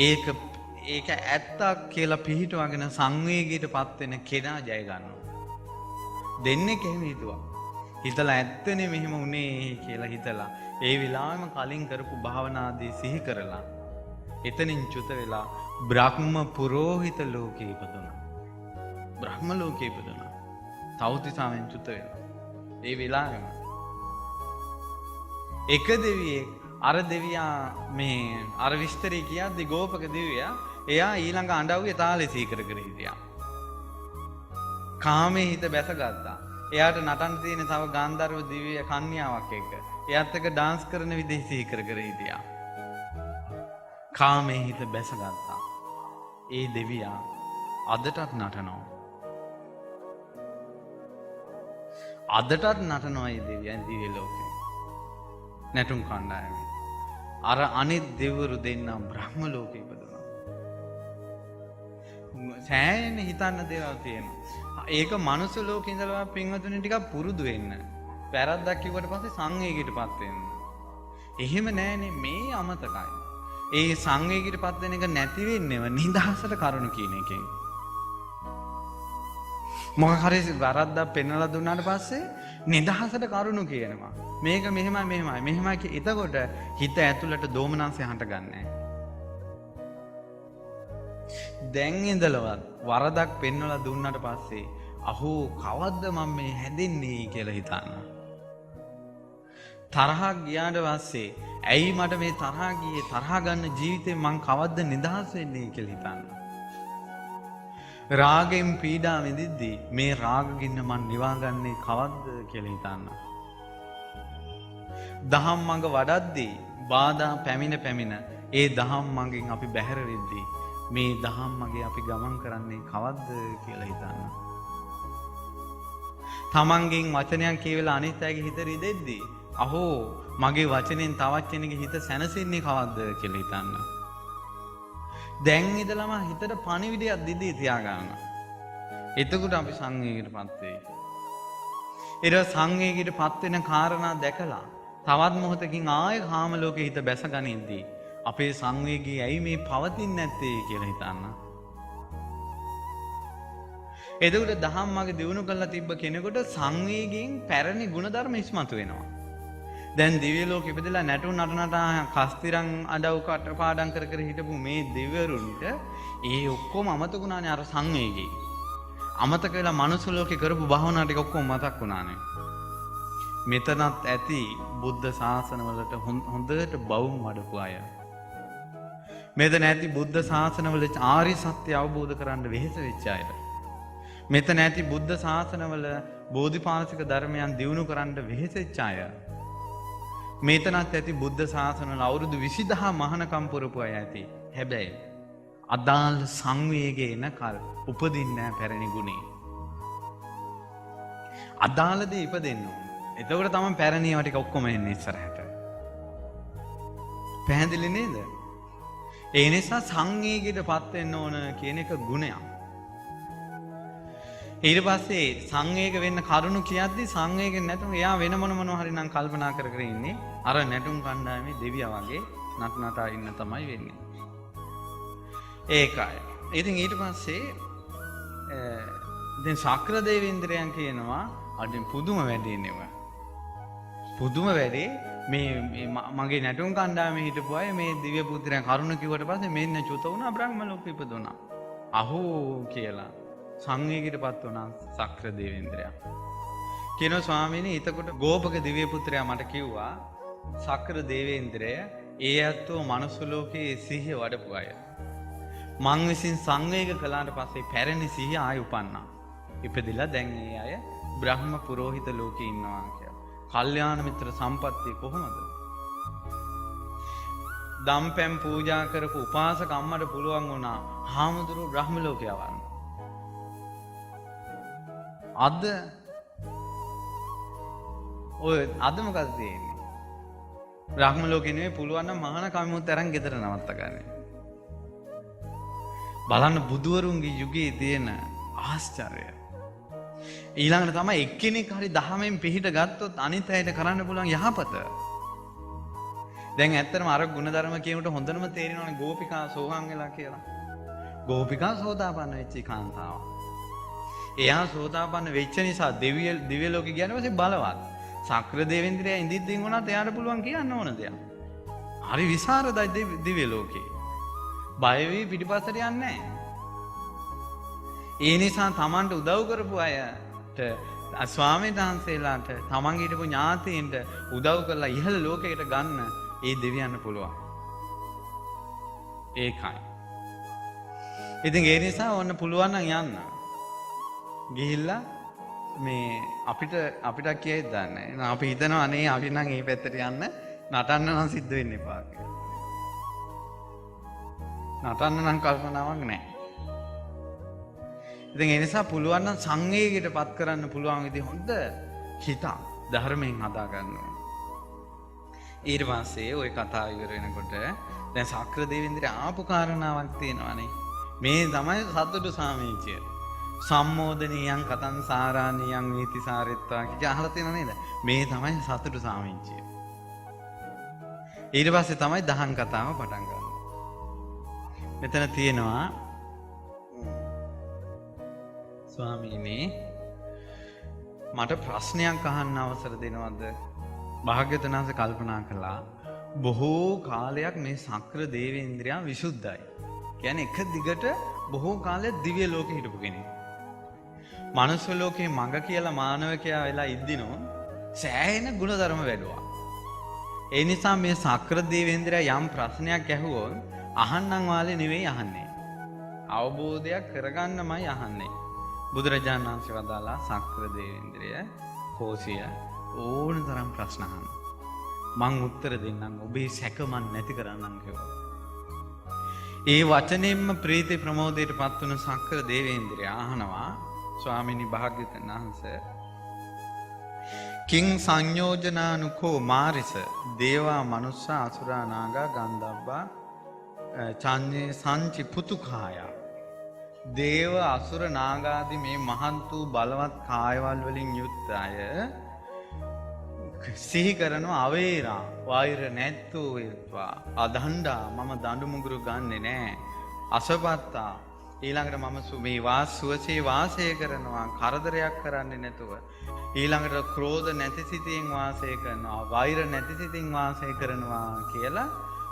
ඒක ඇත්තක් කියලා පිළිහිටවගෙන සංවේගයටපත් වෙන කෙනා ජය ගන්නවා. දෙන්නේ කෙහෙම හිතුවා. හිතලා ඇත්තනේ මෙහෙම උනේ කියලා හිතලා ඒ විලාම කලින් කරපු භාවනාදී සිහි කරලා එතනින් චුත වෙලා බ්‍රහ්ම පුරෝහිත ලෝකේ ඉපදුණා. බ්‍රහ්ම ලෝකේ ඉපදුණා. තවතිසාවෙන් චුත වෙලා. ඒ වෙලාවෙම එක දෙවියෙක් අර දෙවියා මේ අර විස්තරي කියද්දි ගෝපක දෙවියා එයා ඊළඟ අඬව්වේ තාලේ සීකර කර හිටියා. කාමේ හිත බැසගත්තා. එයාට නටන්න තියෙන තව ගාන්ධර්ව දිව්‍ය කන්‍යාවක් එක්ක. එයාත් එක්ක ඩාන්ස් කරන විදිහ සීකර කර හිටියා. කාමේ හිත බැසගත්තා. ඒ දෙවියා අදටත් නටනවා. අදටත් නටනවා ඒ දෙවියන් දිව්‍ය ලෝකේ. නැටුම් කණ්ඩායමේ. අර අනිත් දෙවිවරු දෙන්නා බ්‍රහ්ම ලෝකේ ඉපදුණා. සෑහෙන හිතන්න දේවල් තියෙනවා. ඒක මනුස්ස ලෝකේ ඉඳලා පින්වතුනි ටිකක් පුරුදු වෙන්න. වැරද්දක් කිව්වට පස්සේ සංවේගයටපත් වෙන්න. එහෙම නෑනේ මේ අමතකයි. ඒ සංවේගයටපත් වෙන එක නැති වෙන්නේම නිදහසට කරුණු කියන එකෙන්. මොකක් හරි වැරද්දක් පෙන්වලා දුන්නාට පස්සේ නිදහසට කරුණු කියනවා. මේක මෙහෙමයි එතකොට හිත ඇතුළට දෝමනස්ය හටගන්නේ. දැන් ඉඳලවත් වරදක් පෙන්වලා දුන්නාට පස්සේ අහෝ කවද්ද මම මේ හැදෙන්නේ කියලා හිතන්න. තරහක් ගියාට පස්සේ ඇයි මට මේ තරහ ගියේ තරහ ගන්න ජීවිතේ මං කවද්ද නිදහස් වෙන්නේ කියලා හිතන්න. රාගෙන් පීඩා විඳිද්දී මේ රාගගින්න මං නිවාගන්නේ කවද්ද කියලා හිතන්න. දහම් මඟ වඩද්දී බාධා පැමිණ ඒ දහම් මඟෙන් අපි බැහැර වෙද්දී මේ දහම් මගේ අපි ගමන් කරන්නේ කවද්ද කියලා හිතන්න. තමන්ගෙන් වචනයක් කියවලා අනිත් අයගේ හිත රිදෙද්දී අහෝ මගේ වචනෙන් තවත් කෙනෙකුගේ හිත සැනසෙන්නේ කවද්ද කියලා හිතන්න. දැන් ඉඳලම හිතට පණිවිඩයක් දිදී තියාගන්න. එතකොට අපි සංවේගයටපත් වෙයි. ඊට සංවේගයට පත් වෙන කාරණා දැකලා තවත් මොහොතකින් ආයෙ කාම ලෝකේ හිත බැසගනින්දී අපේ සංවේගය ඇයි මේ පවතින්නේ නැත්තේ කියලා හිතන්න. එතකොට දහම් මාර්ගය දිනු කරලා තිබ්බ කෙනෙකුට සංවේගයෙන් පැරණි ගුණධර්ම ඉස්මතු වෙනවා. දැන් දිව්‍ය ලෝකෙ ඉපදලා නැටුම් නටනට කස්තිරන් අඩව් කටපාඩම් කර කර හිටපු මේ දෙවිවරුන්ට ඒ ඔක්කොම අමතක වුණානේ අර සංවේගී. අමතක වෙලා මනුස්ස ලෝකේ කරපු භාවනා ටික ඔක්කොම මතක් වුණානේ. මෙතනත් ඇති බුද්ධ ශාසනවලට හොඳට බවුම් වඩපු අය. මෙතන ඇති බුද්ධ ශාසනවල ආර්ය සත්‍ය අවබෝධ කරගන්න වෙහෙස වෙච්ච අය. මෙතන ඇති බුද්ධ ශාසනවල බෝධිපාශික ධර්මයන් දියුණු කරන්න වෙහෙසෙච්ච අය. මෙතනත් ඇති බුද්ධ ශාසනවල අවුරුදු 20000 මහානකම් පුරපු අය ඇති. හැබැයි අදාළ සංවේගය එනකල් උපදින්නේ නැහැ පැරණි ගුණේ. අදාළ දේ ඉපදෙන්න ඕන. එතකොට තමයි පැරණි ඒවා ටික ඔක්කොම එන්නේ ඉස්සරහට. පැහැදිලි නේද? ඒ නිසා සංවේගයටපත් වෙන්න ඕන කියන එක ගුණයක්. ඊට පස්සේ සංවේග වෙන්න කරුණු කියද්දි සංවේග නැතුව එයා වෙන මොනවා හරි නම් කල්පනා කර කර ඉන්නේ. අර නැටුම් කණ්ඩායමේ දෙවියා වගේ නටනටා ඉන්න තමයි වෙන්නේ. ඒකයි. ඉතින් ඊට පස්සේ දැන් ශක්‍ර දේවේන්ද්‍රයන් කියනවා අදින් පුදුම වැඩේ නෙව. පුදුම වැඩේ මේ මගේ නැටුම් කණ්ඩායමේ හිටපු අය මේ දිව්‍ය පුත්‍රයන් කරුණ කිව්වට පස්සේ මෙන්න චුත වුණා බ්‍රහ්ම ලෝකෙ ඉපදුණා. අහෝ කියලා සංවේගයටපත් වුණා ශක්‍ර දේවේන්ද්‍රයා. කියනවා ස්වාමීනි එතකොට ගෝපක දිව්‍ය පුත්‍රයා මට කිව්වා ශක්‍ර දේවේන්ද්‍රය ඒ ඇත්තෝ මනුස්ස ලෝකයේ සිහිය වඩපු අය. මං විසින් සංවේග කළාට පස්සේ පැරණි සිහිය ආය උපන්නා. ඉපදිලා දැන් ඒ අය බ්‍රහ්ම පුරෝහිත ලෝකේ ඉන්නවා කියලා. කල්යාණ මිත්‍ර සම්පත්තිය කොහොමද? දම්පැම් පූජා කරපු උපාසක අම්මට පුළුවන් වුණා හාමුදුරුවෝ බ්‍රහ්ම ලෝකේ යවන්න. අද මොකද තියෙන්නේ? බ්‍රහ්ම ලෝකේ නෙවෙයි පුළුවන් නම් මහාන කමිමුත් අරන් ගෙදර නවත්ත ගන්න. බලන්න බුදුවරුන්ගේ යුගයේ තියෙන ආශ්චර්යය. ඊළඟට තමයි එක්කෙනෙක් හරි දහමෙන් පිළිහිට ගත්තොත් අනිත් අයට කරන්න පුළුවන් යහපත. දැන් ඇත්තටම අර ගුණධර්ම කියනකොට හොඳටම තේරෙනවනේ ගෝපිකා සෝහන් වෙලා කියලා. ගෝපිකා සෝතාපන්න වෙච්ච කාන්තාව. එයා සෝතාපන්න වෙච්ච නිසා දිව්‍ය ලෝකේ ගියාට පස්සේ බලවත්. ශක්‍ර දේවේන්ද්‍රයා ඉඳිද්දින් වුණත් එයාට පුළුවන් කියන්න ඕන දෙයක්. හරි විසරදයි දිව්‍ය ලෝකේ. බය වෙයි පිටිපස්සට යන්නේ නැහැ. ඒ නිසා Tamanට උදව් කරපු අයට ස්වාමීන් වහන්සේලාට Tamanගේ හිටපු ඥාතීන්ට උදව් කරලා ඉහළ ලෝකයකට ගන්න ඒ දෙවියන්ට පුළුවන්. ඒකයි. ඉතින් ඒ නිසා ඔන්න පුළුවන් නම් යන්න. ගිහිල්ලා මේ අපිට කියයිද දන්නේ නැහැ. අපි හිතනවා අනේ අපි නම් මේ පැත්තට යන්න නටන්න නම් සිද්ධ වෙන්න එපා කියලා. නටන්න නම් කල්පනාවක් නැහැ. ඉතින් ඒ නිසා පුළුවන් නම් සංවේගයටපත් කරන්න පුළුවන් විදිහ හොඳ හිතක් ධර්මයෙන් හදා ගන්න ඕන. ඊට පස්සේ ওই කතාව ඉවර වෙනකොට දැන් ශක්‍ර දේවේන්ද්‍රය ආපු කාරණාවක් තියෙනවානේ. මේ තමයි සතුටු සාමීචය. සම්මෝදනියං කතං සාරානියං නීති සාරෙත්වා කියලා අහලා තියෙනව නේද? මේ තමයි සතුටු සාමීචය. ඊට පස්සේ තමයි දහම් කතාව පටන් ගන්න. මෙතන තියෙනවා ස්වාමීනි මට ප්‍රශ්නයක් අහන්න අවසර දෙනවද? භාග්‍යවතුන් වහන්සේ කල්පනා කළා බොහෝ කාලයක් මේ ශක්‍ර දේවේන්ද්‍රයා විසුද්ධයි. කියන්නේ එක දිගට බොහෝ කාලයක් දිව්‍ය ලෝකෙ හිටපු කෙනෙක්. මනුස්ස ලෝකේ මඟ කියලා මානවකයා වෙලා ඉද්දිනෝ සෑහෙන ගුණධර්ම වැඩුවා. ඒ නිසා මේ ශක්‍ර දේවේන්ද්‍රයා යම් ප්‍රශ්නයක් ඇහුවොත් අහන්නම් වාලේ නෙවෙයි අහන්නේ. අවබෝධයක් කරගන්නමයි අහන්නේ. බුදුරජාණන් වහන්සේ වදාලා ශක්‍ර දේවේන්ද්‍රය කෝසිය ඕන තරම් ප්‍රශ්න අහන්න. මං උත්තර දෙන්නම් ඔබේ සැක මන් නැති කරන්නම් කිව්වා. ඒ වචනයෙන්ම ප්‍රීති ප්‍රමෝදයට පත් වුණු ශක්‍ර දේවේන්ද්‍රය අහනවා ස්වාමීනි භාග්‍යවතුන් වහන්සේ කිං සංයෝජනානුකෝ මාරිස දේවා මනුස්සා අසුරා නාගා ගන්ධබ්බා චන්නේ සංචි පුතුකාය දේව අසුර නාගාදී මේ මහත් වූ බලවත් කායවල් වලින් යුක්ත අය සිහි කරනවා අවේරා වෛර නැත්තෝ වේත්වා අදණ්ඩා මම දඬු මුගුරු ගන්නෙ නෑ අසපත්තා ඊළඟට මම මේ සුවසේ වාසය කරනවා කරදරයක් කරන්නේ නැතුව ඊළඟට ක්‍රෝධ නැති සිතින් වාසය කරනවා වෛර නැති සිතින් වාසය කරනවා කියලා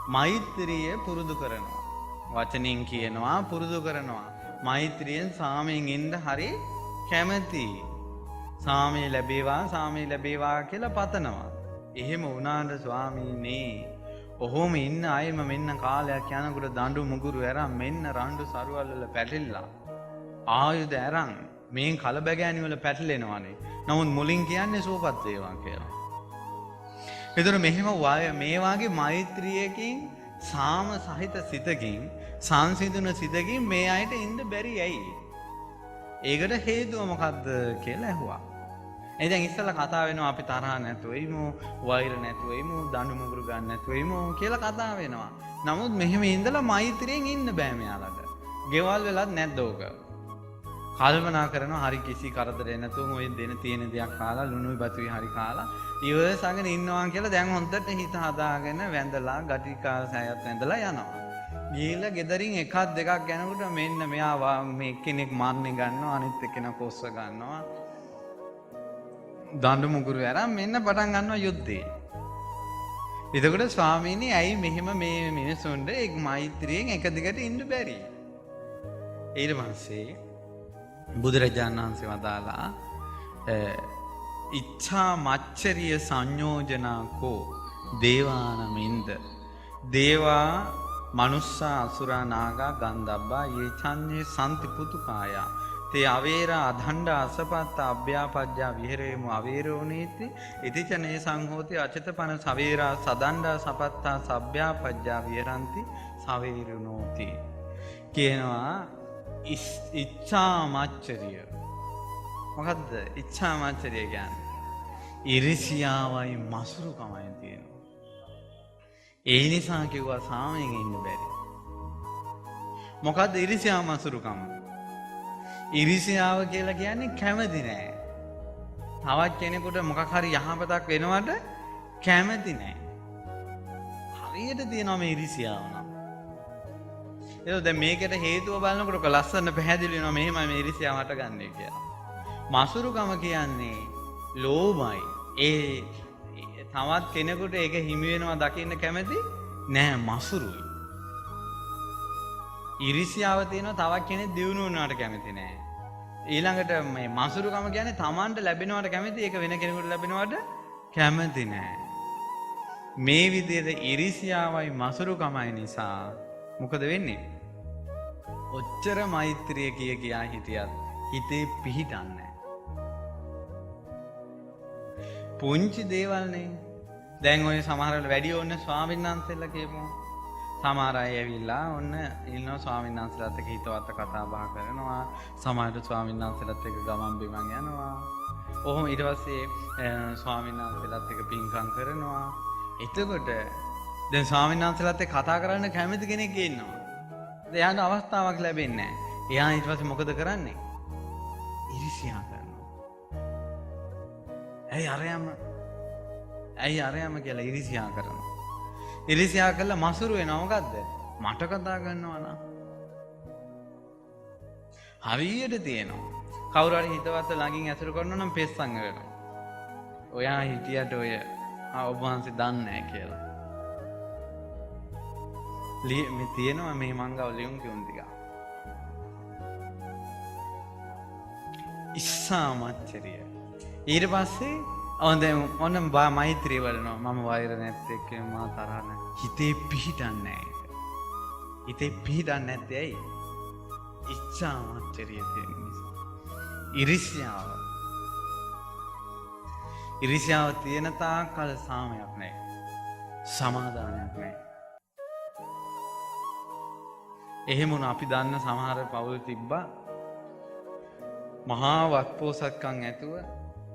මෛත්‍රිය පුරුදු කරනවා වචනින් කියනවා පුරුදු කරනවා මෛත්‍රියෙන් සාමයෙන් ඉන්න හරි කැමැති සාමය ලැබේවා කියලා පතනවා එහෙම වුණාට ස්වාමීනි ඔහොම ඉන්න අයම මෙන්න කාලයක් යනකොට දඬු මුගුරු ඇරන් මෙන්න රණ්ඩු සරුවල් වල පැටලිලා ආයුධ ඇරන් මේන් කලබගෑනි වල පැටලෙනවානේ. නමුත් මුලින් කියන්නේ සෝපත් වේවා කියලා. ඒතර මෙහෙම මේ වාගේ මෛත්‍රියකින් සාම සහිත සිතකින් සංසිඳුන සිතකින් මේ අයට ඉන්න බැරි ඇයි? ඒකට හේතුව මොකද්ද කියලා ඇහුවා. දැන් ඉස්සලා කතා වෙනවා අපි තරහ නැතුව ඉමු වෛර නැතුව ඉමු දඬු මුගුරු ගන්න නැතුව ඉමු කියලා කතා වෙනවා. නමුත් මෙහෙම ඉඳලා මෛත්‍රියෙන් ඉන්න බෑ මෙයාලට. ගෙවල් වෙලත් නැද්ද ඕක? කල්පනා කරනවා හරි කිසි කරදරයක් නැතුව ඔය දෙන තියෙන දෙයක් කාලා ලුණුයි බතුයි හරි කාලා ඉවසගෙන ඉන්නවා කියලා දැන් හොඳට හිත හදාගෙන වැඳලා ගටිකා සෑයත් වැඳලා යනවා. ගිහිල්ලා ගෙදරින් එකක් දෙකක් යනකොට මෙන්න මෙයා මේ කෙනෙක් මාන්නේ ගන්නවා අනිත් එක්කෙනා කොස්ස ගන්නවා. දඬු මුගුරු ඇරන් මෙන්න පටන් ගන්නවා යුද්ධේ. එතකොට ස්වාමීනි ඇයි මෙහෙම මේ මිනිසුන්ට එක් මෛත්‍රියෙන් එක දිගට ඉන්න බැරි? ඊට පස්සේ බුදුරජාණන් වහන්සේ වදාලා ඉච්ඡා මච්චරිය සංයෝජනාකෝ දේවානමින්ද දේවා මනුස්සා අසුරා නාගා ගන්ධබ්බා යේ චන්නේ සම්ති පුතුකායා තේ අවේරා අධණ්ඩ අසපත්ත අභ්‍යාපජ්ජා විහෙරේමු අවේරෝනීති ඉතිචනේ සංහෝති අචතපන සවේරා සදණ්ඩා සපත්තා සභ්‍යාපජ්ජා විහෙරಂತಿ සවේරුනෝති කියනවා ඉච්ඡා මච්චරිය. මොකද්ද ඉච්ඡා මච්චරිය කියන්නේ? ඉරිසියාවයි මසුරුකමයි තියෙනවා. ඒ නිසා කිව්වා සාමයෙන් ඉන්න බැරි. මොකද්ද ඉරිසියාව මසුරුකම? ඉරිසියාව කියලා කියන්නේ කැමති නෑ. තවත් කෙනෙකුට මොකක් හරි යහපතක් වෙනවට කැමති නෑ. හරියට තියෙනවා මේ ඉරිසියාව නම්. ඒක දැන් මේකට හේතුව බලනකොට ලස්සන පැහැදිලි වෙනවා මෙහෙමයි මේ ඉරිසියාව හටගන්නේ කියලා. මසුරුකම කියන්නේ ලෝභයි. තවත් කෙනෙකුට ඒක හිමි වෙනවා දකින්න කැමති නෑ මසුරුයි. ඉරිසියාව තියෙනවා තවත් කෙනෙක් දියුණු වුණාට කැමති නෑ. ඊළඟට මේ මසුරුකම කියන්නේ Tamanට ලැබෙනවට කැමති ඒක වෙන කෙනෙකුට ලැබෙනවට කැමති නෑ. මේ විදිහට ඉරිසියාවයි මසුරුකමයි නිසා මොකද වෙන්නේ? ඔච්චර මෛත්‍රිය කියා හිටියත් හිතේ පිහිටන්නේ පුංචි දේවල්නේ. දැන් ඔය සමහර වෙලාවට වැඩි ඕන ස්වාමීන් වහන්සේලා කියමු. සමහර අය ඇවිල්ලා ඔන්න ඉන්නවා ස්වාමීන් වහන්සේලාත් එක්ක හිතවත් කතා බහ කරනවා. සමහරට ස්වාමීන් වහන්සේලාත් එක්ක ගමන් බිමන් යනවා. ඔහොම ඊට පස්සේ ස්වාමීන් වහන්සේලාත් එක්ක පින්කම් කරනවා. එතකොට දැන් ස්වාමීන් වහන්සේලාත් එක්ක කතා කරන්න කැමති කෙනෙක් ඉන්නවා. එයාට අවස්ථාවක් ලැබෙන්නේ නැහැ. එයා ඊට පස්සේ මොකද කරන්නේ? ඉරිසියා කරනවා. ඇයි අරයම කියලා ඉරිසියා කරනවා. ඉරිසියා කළා මසුරු වෙනවා. මොකද්ද? මට කතා කරනවා නම් හරියට තියෙනවා. කවුරු හරි හිතවත් ළඟින් ඇසුරු කරනවා නම් පෙස්සන් වෙනවා. ඔයා හිටියට ඔය ඔබ වහන්සේ දන්නේ නැහැ කියලා. මේ තියෙනවා මේ මංගව ලියුම් කියුම් ටික. ඉස්සා මච්චරිය. ඊට පස්සේ ඔන්න මෛත්‍රිය වඩනවා. මම වෛර නැත්තේ එක්ක මා තරහ නැහැ. හිතේ පිහිටන්නේ නැහැ. හිතේ පිහිටන්නේ නැත්තේ ඇයි? ඉච්ඡා මච්චරිය තියෙන නිසා. ඉරිසියාව තියෙන තාක්කල් සාමයක් නැහැ. සමාදානයක් නැහැ. එහෙම වුණ අපි දන්න සමහර පවුල් තිබ්බා මහා වත්පෝසත්කම් ඇතුව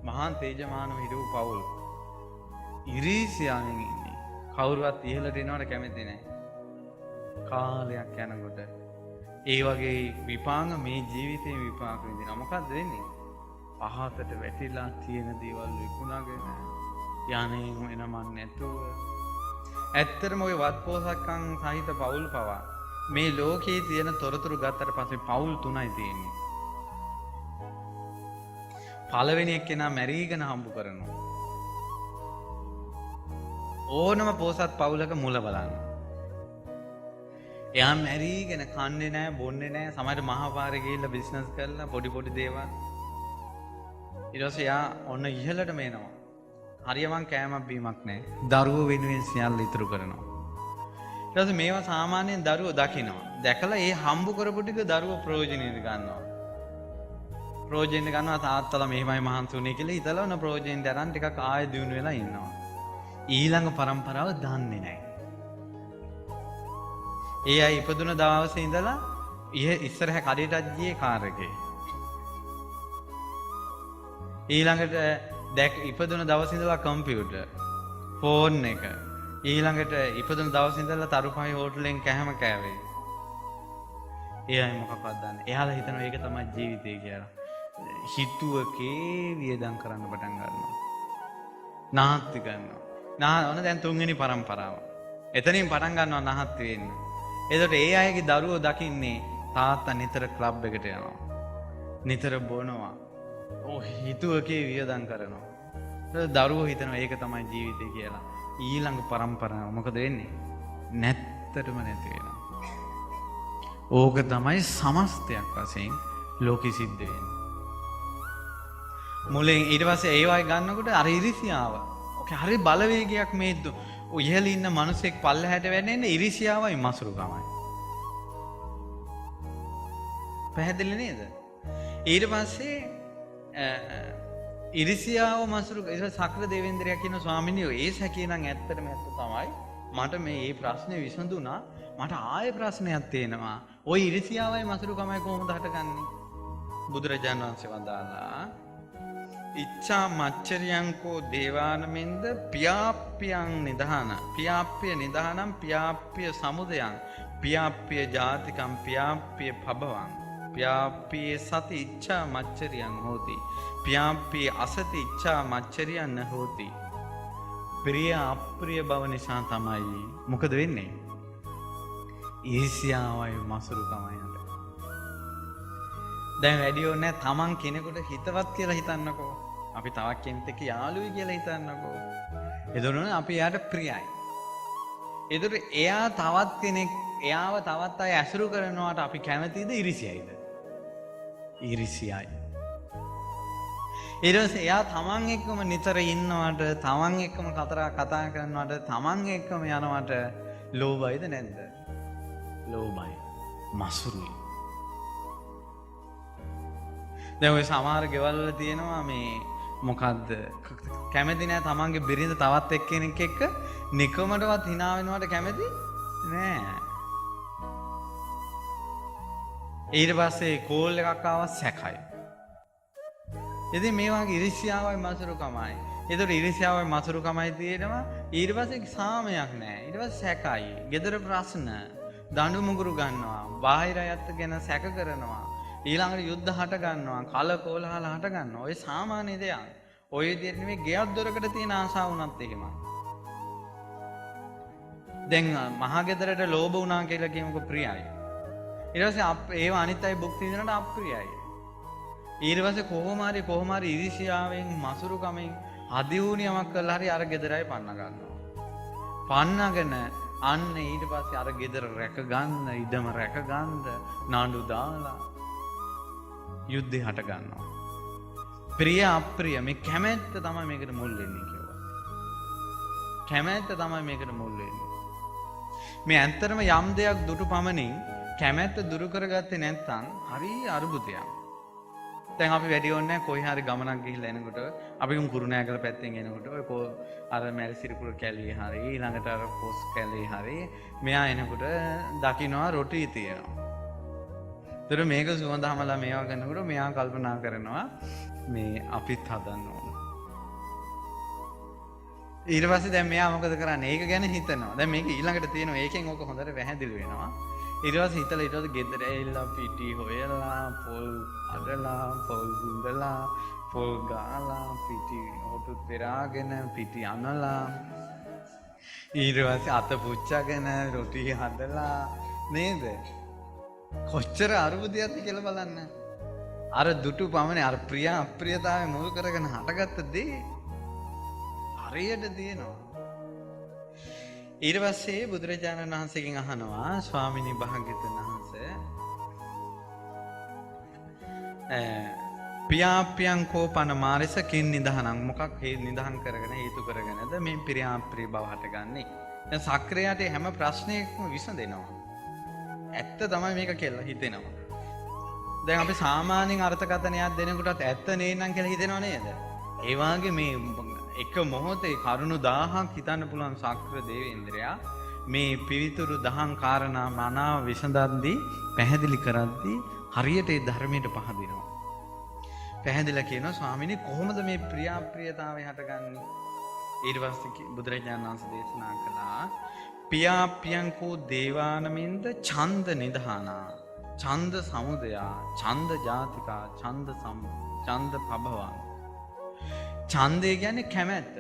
මහා තේජමානව හිටපු පවුල්. ඉරිසියාවෙන් ඉන්නේ. කවුරුවත් ඉහළට එනවට කැමති නැහැ. කාලයක් යනකොට ඒ වගේ විපාක මේ ජීවිතේ විපාක විඳිනවා. මොකද්ද වෙන්නේ? පහතට වැටිලා තියෙන දේවල් විකුණගෙන යන්නේ එනමන් නැතුව. ඇත්තටම ওই වත්පෝසක්කම් සහිත පවුල් පවා මේ ලෝකයේ තියෙන තොරතුරු ගත්තට පස්සේ පවුල් තුනයි තියෙන්නේ. පළවෙනි එක්කෙනා මැරීගෙන හම්බ කරනවා. ඕනම පෝසත් පවුලක මුල බලන්න. එයා මැරීගෙන කන්නේ නැහැ, බොන්නේ නැහැ, සමහරට මහපාරේ ගිහිල්ලා බිස්නස් කරලා පොඩි දේවල්. ඊට පස්සේ එයා ඔන්න ඉහළටම එනවා. හරියමං කෑමක් බීමක් නැහැ. දරුවෝ වෙනුවෙන් සියල්ල ඉතුරු කරනවා. ඊට පස්සේ මේවා සාමාන්‍යයෙන් දරුවෝ දකිනවා. දැකලා ඒ හම්බ කරපු ටික දරුවෝ ප්‍රයෝජනෙට ගන්නවා. ප්‍රයෝජනෙට ගන්නවා තාත්තලා මෙහෙමයි මහන්සි වුනේ කියලා හිතලා ඔන්න ප්‍රයෝජනෙට අරන් ටිකක් ආයෙ දිනු වෙලා ඉන්නවා. ඊළඟ පරම්පරාව දන්නේ නැහැ. ඒ අය ඉපදුන දවසේ ඉඳලා ඉස්සරහ කඩේටත් ගියේ කාර් එකේ. ඊළඟට ඉපදුන දවසේ ඉඳලා කම්පියුටර්, ෆෝන් එක. ඊළඟට ඉපදුන දවසේ ඉඳලා තරුපහයි හෝටලෙන් කැහම කෑවේ. ඒ අය මොකක්වත් දන්නේ. එයාලා හිතනවා ඒක තමයි ජීවිතය කියලා. හිතුවකේ වියදම් කරන්න පටන් ගන්නවා. නාස්ති කරනවා. ඔන්න දැන් තුන්වෙනි පරම්පරාව. එතනින් පටන් ගන්නවා නහත් වෙන්න. එතකොට ඒ අයගේ දරුවෝ දකින්නේ තාත්තා නිතර ක්ලබ් එකට යනවා. නිතර බොනවා. හිතුවකේ වියදම් කරනවා. දරුවෝ හිතනවා ඒක තමයි ජීවිතය කියලා. ඊළඟ පරම්පරාව මොකද වෙන්නේ? නැත්තටම නැති වෙනවා. ඕක තමයි සමස්තයක් වශයෙන් ලෝකෙ සිද්ධ වෙන්නේ. මුලින් ඊට පස්සේ ඒ වගේ ගන්නකොට අර ඉරිසියාව. ඔකේ හරි බලවේගයක් මේ ඉහළ ඉන්න මිනිසෙක් පල්ලෙහාට වැටෙන්නේ ඉරිසියාවයි මසුරුකමයි. පැහැදිලි නේද? ඊට පස්සේ ඉරිසියාව මසුරු සක්‍ර දේවේන්ද්‍රයා කියන ස්වාමීනියෝ ඒ සැකේ නම් ඇත්තටම ඇත්ත තමයි. මට මේ ප්‍රශ්නේ විසඳුණා. මට ආයෙ ප්‍රශ්නයක් තියෙනවා. ওই ඉරිසියාවයි මසුරුකමයි කොහොමද හටගන්නේ? බුදුරජාණන් වහන්සේ වදාළා ඉච්ඡා මච්චරියංකෝ දේවානමෙන්ද පියාප්පියං නිධාන පියාප්පිය නිධානම් පියාප්පිය සමුදයං පියාප්පිය ජාතිකම් පියාප්පිය පබවං පියාප්පිය සති ඉච්ඡා මච්චරියං හෝති පියාප්පිය අසති ඉච්ඡා මච්චරියං න හෝති. ප්‍රිය අප්‍රිය බව නිසා තමයි මොකද වෙන්නේ? ඊර්ෂ්‍යාවයි මසුරුකමයි නේද? දැන් වැඩි ඕනේ තමන් කෙනෙකුට හිතවත් කියලා හිතන්නකෝ. අපි තවත් කෙනෙක් එක්ක යාළුවයි කියලා හිතන්නකෝ. එතකොට අපි එයාට ප්‍රියයි. එතකොට එයා තවත් කෙනෙක් එයාව තවත් අය ඇසුරු කරනවාට අපි කැමතිද ඉරිසියයිද? ඉරිසියයි. ඊට පස්සේ එයා තමන් එක්කම නිතර ඉන්නවට, තමන් එක්කම කතා කරනවට, තමන් එක්කම යනවට ලෝභයිද නැද්ද? ලෝභයි. මසුරුයි. දැන් ඔය සමහර ගෙවල් වල තියෙනවා මේ මොකද්ද කැමති නෑ තමන්ගේ බිරිඳ තවත් එක්කෙනෙක් එක්ක නිකමටවත් hina වෙනවට කැමති නෑ. ඊට පස්සේ කෝල් එකක් ආවා සැකයි. ඉතින් මේ වගේ ඉරිසියාවයි මසුරුකමයි. ඒතර ඉරිසියාවයි මසුරුකමයි තියෙනවා. ඊට පස්සේ සාමයක් නෑ. ඊට පස්සේ සැකයි. gedara ප්‍රශ්න දඬු මුගුරු ගන්නවා. බාහිර අයත් ගැන සැක කරනවා. ඊළඟට යුද්ධ හට ගන්නවා, කල කෝලහල හට ගන්නවා. ඔය සාමාන්‍ය දෙයක්. ඔය විදිහට නෙමෙයි ගෙයක් දොරකට තියෙන ආසාව උනත් එහෙමයි. දැන් මහා ගෙදරට ලෝභ වුණා කියලා කියමුකෝ ප්‍රියයි. ඊට පස්සේ ඒව අනිත් අය භුක්ති විඳිනට අප්‍රියයි. ඊට පස්සේ කොහොම හරි ඉරිසියාවෙන් මසුරුකමෙන් අදිවුණියමක් කරලා හරි අර ගෙදරයි පන්න ගන්නවා. පන්නගෙන අන්න ඊට පස්සේ අර ගෙදර රැක ගන්න, ඉඩම රැක ගන්න නාඩු දාලා යුද්ධය හට ගන්නවා. ප්‍රිය අප්‍රිය මේ කැමැත්ත තමයි මේකට මුල් වෙන්නේ කියලා. කැමැත්ත තමයි මේකට මුල් වෙන්නේ. මේ ඇත්තටම යම් දෙයක් දුටු පමණින් කැමැත්ත දුරු කරගත්තේ නැත්නම් හරි අරුබුතයක්. දැන් අපි වැඩි ඕනේ කොයි හරි ගමනක් ගිහිල්ලා එනකොට අපි කුරුණෑගල පැත්තෙන් එනකොට ඔය අර මැරිසිරිපුර කැලේ හරි ඊළඟට අර පොස් කැලේ හරි මෙයා එනකොට දකින්නවා රොටි තියෙනවා. ඒතර මේක සුවඳහමලා මේවා කරනකොට මෙයා කල්පනා කරනවා මේ අපිත් හදන්න ඕන. ඊට පස්සේ දැන් මෙයා මොකද කරන්නේ? ඒක ගැන හිතනවා. දැන් මේක ඊළඟට තියෙනවා. ඒකෙන් ඕක හොඳට පැහැදිලි වෙනවා. ඊට පස්සේ හිතලා ඊට පස්සේ ගෙදර ඇවිල්ලා පිටි හොයලා පොල් අදලා පොල් බින්දලා පොල් ගාලා පිටි හොටු පෙරාගෙන පිටි අනලා ඊට පස්සේ අත පුච්චගෙන රොටි හදලා නේද කොච්චර අරුබුදියක්ද කියලා බලන්න. අර දුටු පමණේ අර ප්‍රිය අප්‍රියතාවය මුල් කරගෙන හටගත්ත දේ හරියට දිනනවා. ඊට පස්සේ බුදුරජාණන් වහන්සේගෙන් අහනවා ස්වාමිනී භාග්‍යවතුන් වහන්සේ පියාප්පියං කෝපන මාරිස කින් නිදහනං මොකක් නිදහන් කරගෙන හේතු කරගෙනද මේ ප්‍රියාප්‍රිය බව හටගන්නේ. දැන් සක්‍රියට හැම ප්‍රශ්නයක්ම විසඳෙනවා. ඇත්ත තමයි මේක කියලා හිතෙනවා. දැන් අපි සාමාන්‍යයෙන් අර්ථකථනයක් දෙනකොටත් ඇත්ත නේනම් කියලා හිතෙනව නේද? ඒ වාගේ මේ එක මොහොතේ කරුණු 1000ක් හිතන්න පුළුවන් සක්‍ර දේවේන්ද්‍රයා මේ පිවිතුරු දහම් කාරණා මනාව විසඳද්දී පැහැදිලි කරද්දී හරියට ඒ ධර්මයට පහදිනවා. පැහැදිලා කියනවා ස්වාමීනි කොහොමද මේ ප්‍රියාප්‍රියතාවය හටගන්නේ? ඊට පස්සේ බුදුරජාණන් වහන්සේ දේශනා කළා පියාප්පියංකෝ දේවානමින්ද ඡන්ද නිධානා ඡන්ද සමුදයා ඡන්ද ජාතිකා ඡන්ද පබවන්. ඡන්දය කියන්නේ කැමැත්ත.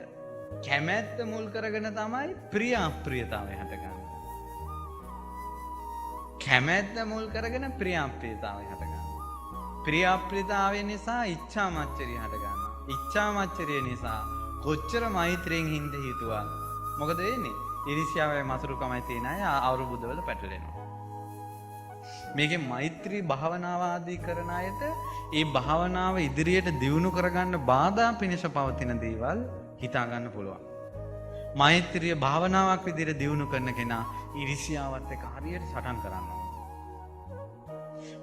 කැමැත්ත මුල් කරගෙන තමයි ප්‍රියාප්‍රියතාවය හටගන්නේ. කැමැත්ත මුල් කරගෙන ප්‍රියාප්‍රියතාවය හටගන්නේ. ප්‍රියාප්‍රියතාවය නිසා ඉච්ඡා මච්චරිය හටගන්නවා. ඉච්ඡා මච්චරිය නිසා කොච්චර මෛත්‍රියෙන් හින්ද හිතුවා. මොකද වෙන්නේ? ඉරිසියාවයි මසුරුකමයි තියෙන අය අවුරුද්දවල පැටලෙනවා. මේකේ මෛත්‍රී භාවනාව ආදී කරන අයට ඒ භාවනාව ඉදිරියට දියුණු කරගන්න බාධා පිණිස පවතින දේවල් හිතා ගන්න පුළුවන්. මෛත්‍රිය භාවනාවක් විදිහට දියුණු කරන කෙනා ඉරිසියාවත් එක්ක හරියට සටන් කරන්න ඕන.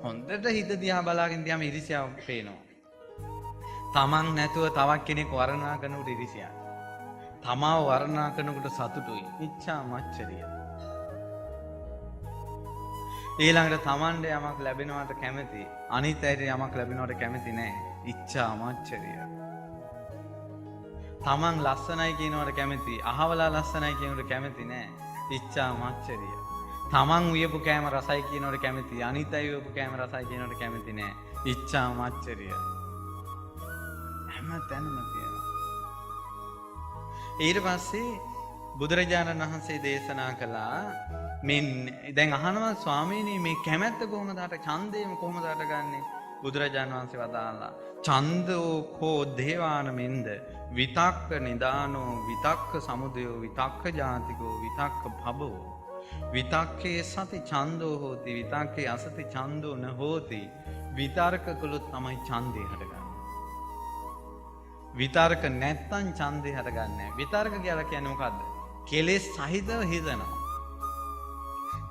හොඳට හිත දිහා බලාගෙන දිහාම ඉරිසියාව පේනවා. තමන් නැතුව තවක් කෙනෙක් වර්ණනා කරනකොට ඉරිසියාව. තමාව වර්ණනා කරනකොට සතුටුයි. ඉච්ඡා මච්චරිය. ඊළඟට තමන්ට යමක් ලැබෙනවට කැමති. අනිත් අයට යමක් ලැබෙනවට කැමති නෑ. ඉච්ඡා මච්චරිය. තමන් ලස්සනයි කියනවට කැමති. අහවලා ලස්සනයි කියනවට කැමති නෑ. ඉච්ඡා මච්චරිය. තමන් උයපු කෑම රසයි කියනවට කැමති. අනිත් අය උයපු කෑම රසයි කියනවට කැමති නෑ. ඉච්ඡා මච්චරිය. හැම තැනම තියෙනවා. ඊට පස්සේ බුදුරජාණන් වහන්සේ දේශනා කළා මේ දැන් අහනවා ස්වාමීනි මේ කැමැත්ත කොහොමද ඡන්දේම කොහොමද හටගන්නේ? බුදුරජාණන් වහන්සේ වදාළා ඡන්දෝ කෝ දේවානමින්ද විතක්ක නිදානෝ විතක්ක සමුදයෝ විතක්ක ජාතිකෝ විතක්ක භවෝ විතක්කේ සති ඡන්දෝ හෝති විතක්කේ අසති ඡන්දෝ න හෝති. විතර්ක කළොත් තමයි ඡන්දේ හටගන්නේ. විතර්ක නැත්තම් ඡන්දේ හටගන්නේ නැහැ. විතර්ක කියලා කියන්නේ මොකද්ද? කෙලෙස් සහිතව හිතනවා.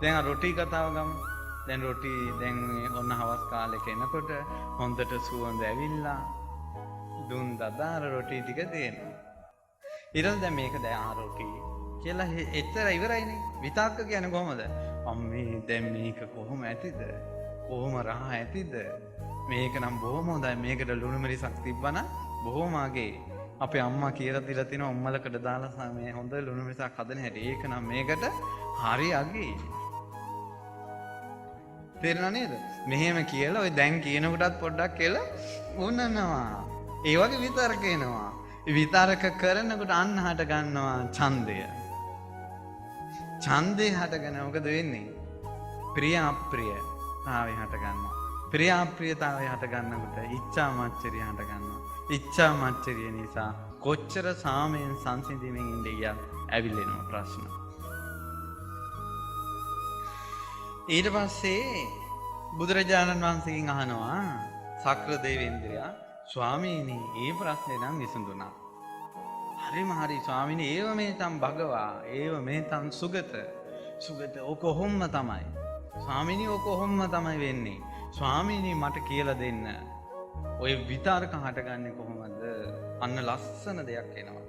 දැන් රොටි කතාව ගමු. දැන් රොටි දැන් ඔන්න හවස් කාලේ කෙනකොට හොඳට සුවඳ ඇවිල්ලා දුන් දදාර රොටි ටික දෙනවා. ඊට දැන් මේක දැන් රොටි කියලා එච්චර ඉවරයිනේ. විතක්ක කියන්නේ කොහොමද? අම්මේ දැන් මේක කොහොම ඇතිද? කොහොම රහ ඇතිද? මේක නම් බොහොම හොඳයි. මේකට ලුණු මිරිසක් තිබ්බනම් බොහොම අගේ. අපේ අම්මා කියලා දීලා තිනවා උම්මලකට දාලා මේ හොඳ ලුණු මිරිසක් හදන හැටි. ඒක නම් මේකට හරි අගේ. තේරෙනව නේද? මෙහෙම කියලා ඔය දැන් කියනකොටත් පොඩ්ඩක් කියලා උනනවා. ඒ වගේ විතර්ක එනවා. විතර්ක කරනකොට අන්න හට ගන්නවා ඡන්දය. ඡන්දේ හටගෙන මොකද වෙන්නේ? ප්‍රිය අප්‍රිය තාවේ හට ගන්නවා. ප්‍රිය අප්‍රියතාවය හට ගන්නකොට ඉච්ඡා මච්චරිය හට ගන්නවා. ඉච්ඡා මච්චරිය නිසා කොච්චර සාමයෙන් සංසිඳීමෙන් ඉඳියා ඇවිල්ලෙනවා ප්‍රශ්න. ඊට පස්සේ බුදුරජාණන් වහන්සේගෙන් අහනවා සක්‍ර දේවේන්ද්‍රයා ස්වාමීනි මේ ප්‍රශ්නේ නම් විසඳුණා. හරිම හරි ස්වාමීනි ඒව මේ තම් භගවා ඒව මේ තම් සුගත ඔක කොහොම තමයි. ස්වාමීනි ඔක කොහොම තමයි වෙන්නේ. ස්වාමීනි මට කියලා දෙන්න. ඔය විතර්ක හටගන්නේ කොහොමද? අන්න ලස්සන දෙයක් එනවා.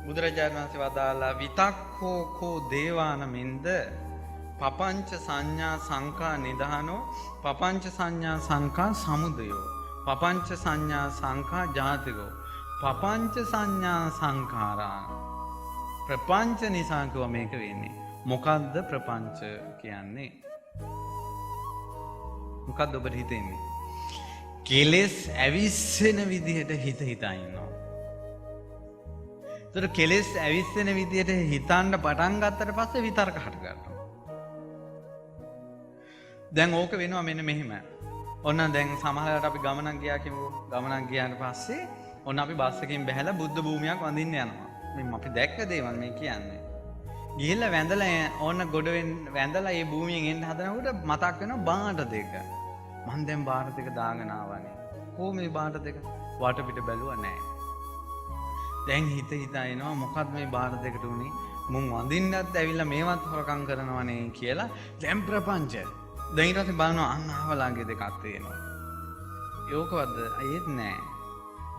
බුදුරජාණන් වහන්සේ වදාලා විතක්කෝ කෝ දේවානමින්ද පපංච සංඥා සංඛා නිධානෝ පපංච සංඥා සංඛා සමුදයෝ පපංච සංඥා සංඛා ජාතිකෝ පපංච සංඥා සංඛාරා. ප්‍රපංච නිසා කිව්ව මේක වෙන්නේ. මොකද්ද ප්‍රපංච කියන්නේ? මොකක්ද ඔබට හිතෙන්නේ? කෙලෙස් ඇවිස්සෙන විදිහට හිතා ඉන්නවා. ඒතර කෙලෙස් ඇවිස්සෙන විදිහට හිතන්න පටන් ගත්තට පස්සේ විතර්ක හට ගන්නවා. දැන් ඕක වෙනවා මෙන්න මෙහෙම. ඔන්න දැන් සමහරවිට අපි ගමනක් ගියා කියමු. ගමනක් ගියාට පස්සේ ඔන්න අපි බස් එකකින් බැහැලා බුද්ධ භූමියක් වඳින්න යනවා. මේ අපි දැක්ක දේවල් මේ කියන්නේ. ගිහිල්ලා වැඳලා ඕන්න ගොඩ වැඳලා මේ භූමියෙන් එන්න හදනකොට මතක් වෙනවා බාට දෙක. මං දැන් බාට දෙක දාගෙන ආවනේ. කොහොම මේ බාට දෙක වටපිට බැලුවා නෑ. දැන් හිතා එනවා මොකක්ද මේ බාට දෙකට උනේ? මුන් වඳින්නත් ඇවිල්ලා මේවත් හොරකම් කරනවනේ කියලා දැන් ප්‍රපංච. දැන් ඊට පස්සේ බලනවා අන්න ආවලාගේ දෙකක් තියෙනවා. ඒකවද අයෙත් නෑ.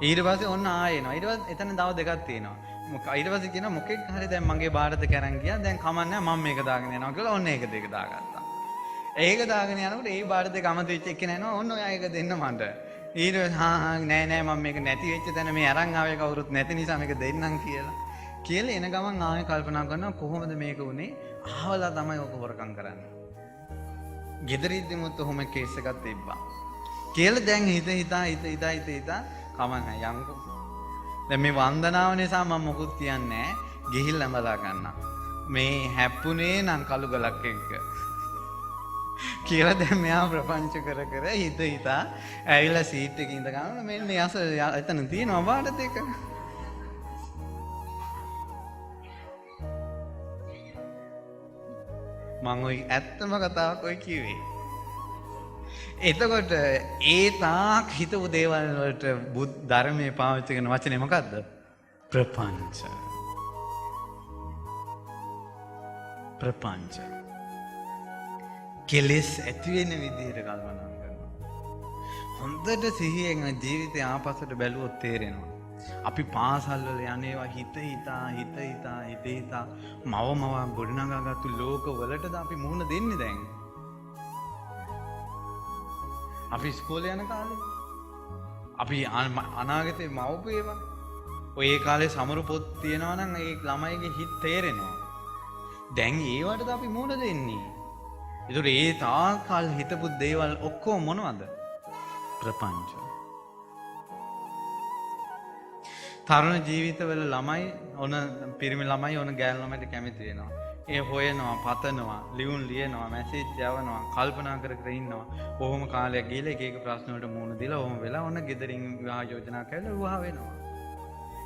ඊට පස්සේ ඔන්න ආයෙනවා. ඊට පස්සේ එතන තව දෙකක් තියෙනවා. ඊට පස්සේ කියනවා මොකෙක් හරි දැන් මගේ බාට දෙක අරන් ගියා. දැන් කමන්නේ මම මේක දාගෙන යනවා කියලා ඔන්න ඒක දෙක දාගත්තා. ඒක දාගෙන යනකොට ඒ බාට දෙක අමතක වෙච්ච එක්කෙනා එනවා ඔන්න ඔයා ඒක දෙන්න මට. ඊට පස්සේ නෑ මම මේක නැති වෙච්ච තැන මේ අරන් ආවේ කවුරුත් නැති නිසා මේක දෙන්නම් කියලා එන ගමන් ආයෙ කල්පනා කරනවා කොහොමද මේක උනේ? ආවලා තමයි ඔක හොරකම් කරන්නේ. ගෙදරින්දිමුත් ඔහොම කේස් එකක් තිබ්බා. කියලා දැන් හිතා කමන්න යන්කෝ. දැන් මේ වන්දනාව නිසා මම මොකුත් කියන්නේ නෑ. ගිහිල්ලා බලා ගන්න. මේ හැප්පුනේ නම් කළු ගලක් එක්ක. කියලා දැන් මෙයා ප්‍රපංච කර හිතා ඇවිල්ලා සීට් එකේ ඉඳ ගන්න මෙන්න යස එතන තියෙනවා බාට දෙක. මම ඔය ඇත්තම කතාවක් ඔය කිව්වේ. එතකොට ඒ තාක් හිතපු දේවල් වලට බුද් ධර්මයේ පාවිච්චි කරන වචනේ මොකද්ද? ප්‍රපංච. ප්‍රපංච. කෙලෙස් ඇති වෙන විදිහට කල්පනා කරනවා. හොඳට සිහියෙන් ජීවිතේ ආපස්සට බැලුවොත් තේරෙනවා. අපි පාසල් වල යන්නේවා හිත හිතා මව ගොඩනගාගත්තු ලෝක වලටද අපි මුහුණ දෙන්නේ දැන්. අපි ඉස්කෝලේ යන කාලේ අපි අනාගතේ මවපු ඒවා ඔය ඒ කාලේ සමරු පොත් තියනවා නම් ඒ ළමයිගේ හිත තේරෙනවා. දැන් ඒවටද අපි මුහුණ දෙන්නේ. ඒතර ඒ තාකල් හිතපු දේවල් ඔක්කොම මොනවද? ප්‍රපංච. තරුණ ජීවිතවල ළමයි ඕන පිරිමි ළමයි ඕන ගෑනු ළමයිට කැමති වෙනවා. ඒ හොයනවා, පතනවා, ලියුම් ලියනවා, මැසේජ් යවනවා, කල්පනා කර ඉන්නවා. කොහොම කාලයක් ගිහලා එක ප්‍රශ්න වලට මුහුණ දීලා ඔහොම වෙලා ඕන ගෙදරින් විවාහ යෝජනා කරලා විවාහ වෙනවා.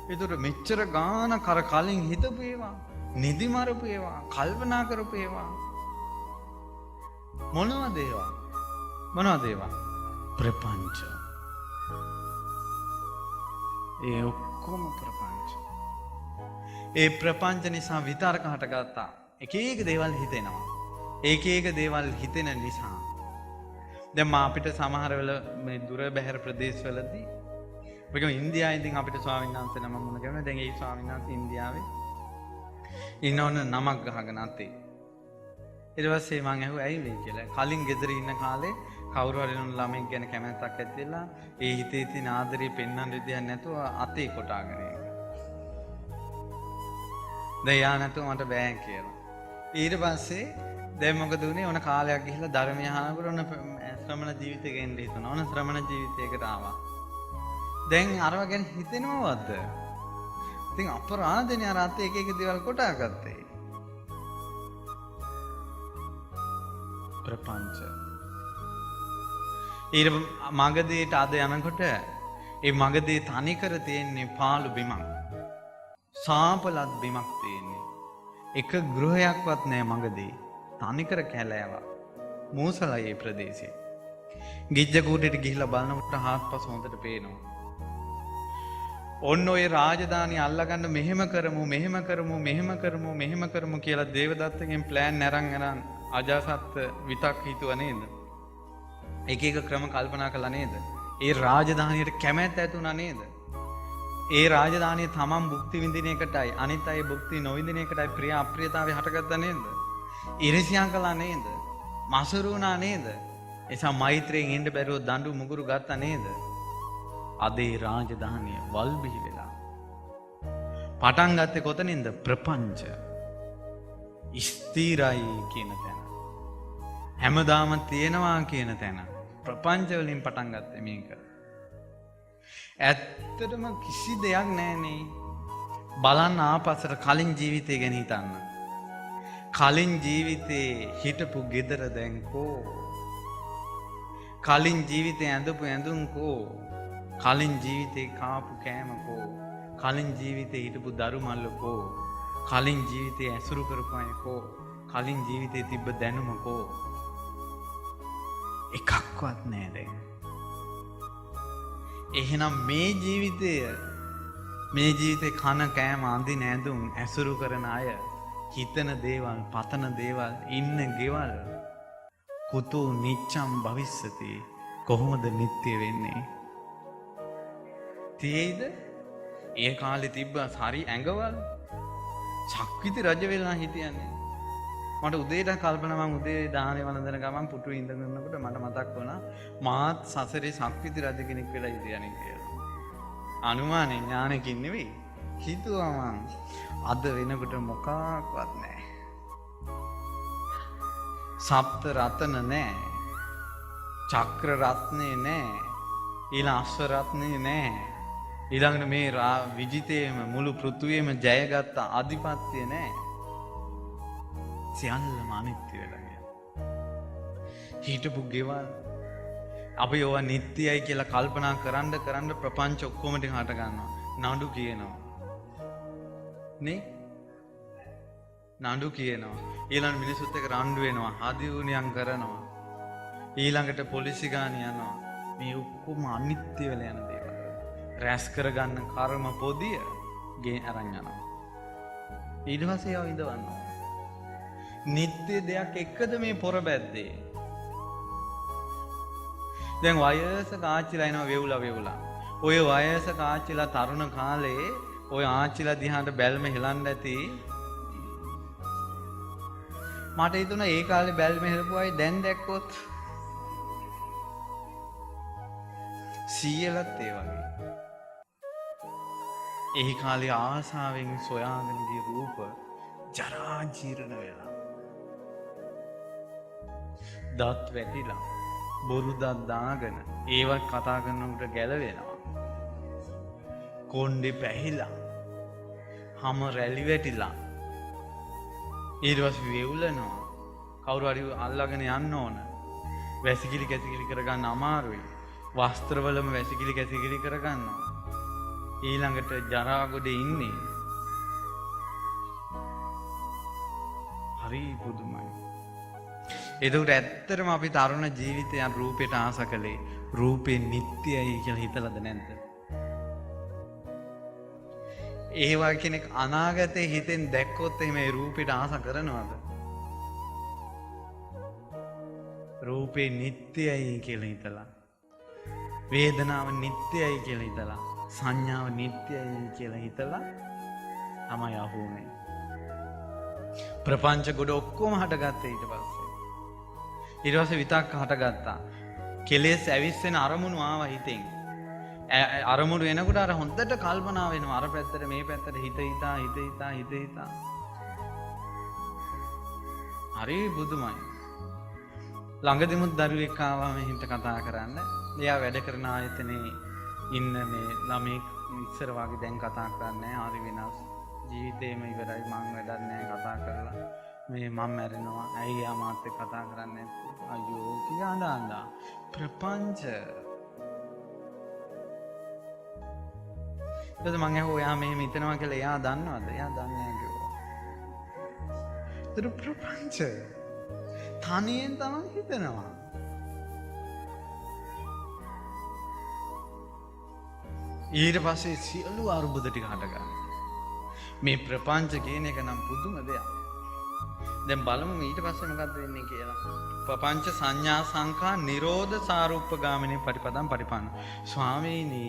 ඒතර මෙච්චර ගාන කර කලින් හිතපු ඒවා, නිදි මරපු ඒවා, කල්පනා කරපු ඒවා මොනවද ඒවා? ප්‍රපංච. ඒ ඔක්කොම ප්‍රපංච. ඒ ප්‍රපංච නිසා විතර්ක හටගත්තා. එක දේවල් හිතෙනවා. එක දේවල් හිතෙන නිසා දැන් අපිට සමහර වෙල මේ දුර බැහැර ප්‍රදේශවලදී ඔයගොම ඉන්දියාවේ ඉඳන් අපිට ස්වාමීන් වහන්සේ නමක් මොන කරන්නේ දැන් ඒ ස්වාමීන් වහන්සේ ඉන්දියාවේ ඉන්නවන නමක් ගහගෙන අතේ. ඊට පස්සේ මං ඇහුවා ඇයි මේ කියලා. කලින් ගෙදර ඉන්න කාලේ කවුරු හරි නෝන ළමෙක් ගැන කැමැත්තක් ඇතිලා ඒ හිතේ තියෙන ආදරේ පෙන්වන්න විදියක් නැතුව අතේ කොටාගෙන ඒක. දැන් යා නැතුව මට බෑ කියලා. ඊට පස්සේ දැන් මොකද උනේ? ඕන කාලයක් ගිහිල්ලා ධර්මය අහනකොට ඕන ශ්‍රමණ ජීවිතයක එන්න හිතුණා. ඕන ශ්‍රමණ ජීවිතයකට ආවා. දැන් අරව ගැන හිතෙනවද? ඉතින් අපරාධනේ අර අතේ එක දේවල් කොටාගත්තේ. ප්‍රපංච. ඊට මගදේට අද යනකොට ඒ මගදේ තනිකර තියෙන්නේ පාළු බිමක්. සාපලත් බිමක් තියෙන්නේ. එක ගෘහයක්වත් නැහැ මගදී. තනිකර කැලෑවක්. මූසලයි ඒ ප්‍රදේශේ. ගිජ්ජ කූටේට ගිහිල්ලා බලනකොට හාත්පස හොඳට පේනවා. ඔන්න ඔය රාජධානිය අල්ලගන්න මෙහෙම කරමු කියලා දේවදත්තගෙන් ප්ලෑන් අරන් අජාසත් විතක් හිතුවා නේද? එක ක්‍රම කල්පනා කළා නේද? ඒ රාජධානියට කැමැත්ත ඇති වුණා නේද? ඒ රාජධානිය තමන් භුක්ති විඳින එකටයි අනිත් අය භුක්ති නොවිඳින එකටයි ප්‍රිය අප්‍රියතාවය හටගත්තා නේද? ඉරිසියා කළා නේද? මසුරු වුණා නේද? එසා මෛත්‍රියෙන් ඉන්න බැරුව දඬු මුගුරු ගත්තා නේද? අද ඒ රාජධානිය වල් බිහි වෙලා. පටන් ගත්තේ කොතනින්ද? ප්‍රපංච. ස්ථිරයි කියන තැන. හැමදාම තියෙනවා කියන තැන. ප්‍රපංච වලින් පටන් ගත්තේ මේක. ඇත්තටම කිසි දෙයක් නැහැනේ. බලන්න ආපස්සට කලින් ජීවිතය ගැන හිතන්න. කලින් ජීවිතේ හිටපු ගෙදර දැන් කෝ? කලින් ජීවිතේ ඇඳපු ඇඳුම් කෝ? කලින් ජීවිතේ කාපු කෑම කෝ? කලින් ජීවිතේ හිටපු දරු මල්ල කෝ? කලින් ජීවිතේ ඇසුරු කරපු අය කෝ? කලින් ජීවිතේ තිබ්බ දැනුම කෝ? එකක්වත් නෑ දැන්. එහෙනම් මේ ජීවිතේ කන කෑම අඳින ඇඳුම් ඇසුරු කරන අය හිතන දේවල් පතන දේවල් ඉන්න ගෙවල් කුතු නිච්ඡම් භවිස්සති කොහොමද නිත්‍ය වෙන්නේ? තියෙයිද? ඒ කාලේ තිබ්බ හරි ඇඟවල් ශක්විති රජ වෙලා හිටියන්නේ. මට උදේට කල්පනා මම උදේ දාහනේ වළඳන ගමන් පුටුවේ ඉඳගෙනනකොට මට මතක් වුණා මාත් සසරේ ශක්විති රජ කෙනෙක් වෙලා හිටියනේ කියලා. අනුමානේ ඥානකින් නෙවෙයි. හිතුවා මං අද වෙනකොට මොකක්වත් නැහැ. සප්ත රතන නැහැ. චක්‍ර රත්නේ නැහැ. ඊළඟ අශ්ව රත්නේ නැහැ. ඊළඟට මේ විජිතේම මුළු පෘථුවියම ජයගත්ත අධිපත්‍ය නැහැ. සියල්ලම අනිත්‍ය වෙලා ගියා. හිටපු ගෙවල් අපි ඕවා නිට්ටයයි කියලා කල්පනා කරන්න ප්‍රපංච ඔක්කොම ටික හට ගන්නවා. නඩු කියනවා. නේ? නඩු කියනවා. ඊළඟ මිනිසුත් එක්ක රණ්ඩු වෙනවා. ආදිවුනියම් කරනවා. ඊළඟට පොලිසි ගාන යනවා. මේ ඔක්කොම අනිත්‍ය වෙලා යන දේවල්. රැස් කරගන්න කර්ම පොදිය ගේ අරන් යනවා. ඊට පස්සේ ආව ඉඳවන්නවා. නිත්‍ය දෙයක් එක්කද මේ පොර බැද්දේ? දැන් වයසක ආච්චිලා එනවා වෙවුලා. ඔය වයසක ආච්චිලා තරුණ කාලේ ඔය ආච්චිලා දිහාට බැල්ම හෙලන්න ඇති. මට හිතුණා ඒ කාලේ බැල්ම හෙලපු අය දැන් දැක්කොත් සීයලත් ඒ වගේ. එහි කාලේ ආසාවෙන් සොයාගෙන ගිය රූප ජරා ජීර්ණ වෙලා. දත් වැටිලා බොරු දත් දාගෙන ඒවත් කතා කරනකොට ගැලවෙනවා. කොණ්ඩේ පැහිලා හැම රැලි වැටිලා ඊට පස්සේ වෙවුලනවා. කවුරු හරි අල්ලගෙන යන්න ඕන. වැසිකිලි කැසිකිලි කරගන්න අමාරුයි. වස්ත්‍රවලම වැසිකිලි කැසිකිලි කරගන්නවා. ඊළඟට ජරා ගොඩේ ඉන්නේ. හරි පුදුමයි. එතකොට ඇත්තටම අපි තරුණ ජීවිතයන් රූපයට ආස කළේ රූපේ නිට්ටයයි කියලා හිතලාද නැද්ද? ඒ වගේ කෙනෙක් අනාගතේ හිතෙන් දැක්කොත් එහෙම ඒ රූපයට ආස කරනවද? රූපේ නිට්ටයයි කියලා හිතලා, වේදනාව නිට්ටයයි කියලා හිතලා, සංඥාව නිට්ටයයි කියලා හිතලා තමයි අහුනේ. ප්‍රපංච ගොඩ ඔක්කොම හටගත්තේ ඊට පස්සේ. ඊට පස්සේ විතක්ක හටගත්තා. කෙලෙස් ඇවිස්සෙන අරමුණු ආවා හිතෙන්. අරමුණු එනකොට අර හොඳට කල්පනා වෙනවා. අර පැත්තට මේ පැත්තට හිත හිතා. හරි බුදුමයි. ළඟදිමුත් දරුවෙක් ආවා මෙහෙට කතා කරන්න. එයා වැඩ කරන ආයතනයේ ඉන්න මේ ළමෙක් ඉස්සර වගේ දැන් කතා කරන්නේ හරි වෙනස්. ජීවිතේම ඉවරයි මං වැඩක් නැහැ කතා කරලා. මේ මම මැරෙනවා. ඇයි යා මාත් එක්ක කතා කරන්නේ නැත්තේ? අයියෝ කියාඳාන්දා. ප්‍රපංච. ඊට මං අහුවා එයා මෙහෙම හිතනවා කියලා එයා දන්නවද? එයා දන්නේ නැහැ කිව්වා. ඒක ප්‍රපංච. තනියෙන් තමයි හිතනවා. ඊට පස්සේ සියලු අරුබුද ටික හටගන්නවා. මේ ප්‍රපංච කියන එක නම් පුදුම දෙයක්. දැන් බලමු ඊට පස්සේ මොකද්ද වෙන්නේ කියලා. ප්‍රපංච සංඥා සංඛා නිරෝධ සාරූපගාමිනී පටිපදම් පටිපන්න. ස්වාමීනි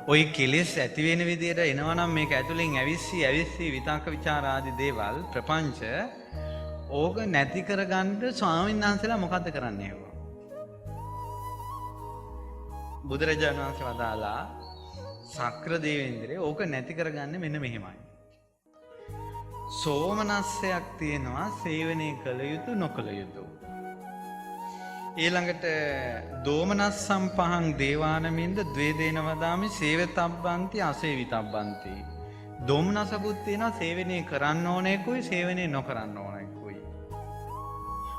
ඔය කෙලෙස් ඇති වෙන විදියට එනවනම් මේක ඇතුලෙන් ඇවිස්සි විතක්ක ਵਿਚාර ආදී දේවල් ප්‍රපංච ඕක නැති කරගන්න ස්වාමීන් වහන්සේලා මොකද්ද කරන්නේ ඒවා? බුදුරජාණන් වහන්සේ වදාලා සක්‍ර දේවේන්ද්‍රේ ඕක නැති කරගන්න මෙන්න මෙහෙමයි. සෝමනස්සයක් තියෙනවා සේවනය කළ යුතු නොකළ යුතු. ඊළඟට දෝමනස්සම් පහන් දේවානමින්ද ද්වේදේන වදාමි සේවිතබ්බන්ති අසේවිතබ්බන්ති. දෝමනසකුත් තියෙනවා සේවනය කරන්න ඕනෙකුයි සේවනය නොකරන්න ඕනෙකුයි.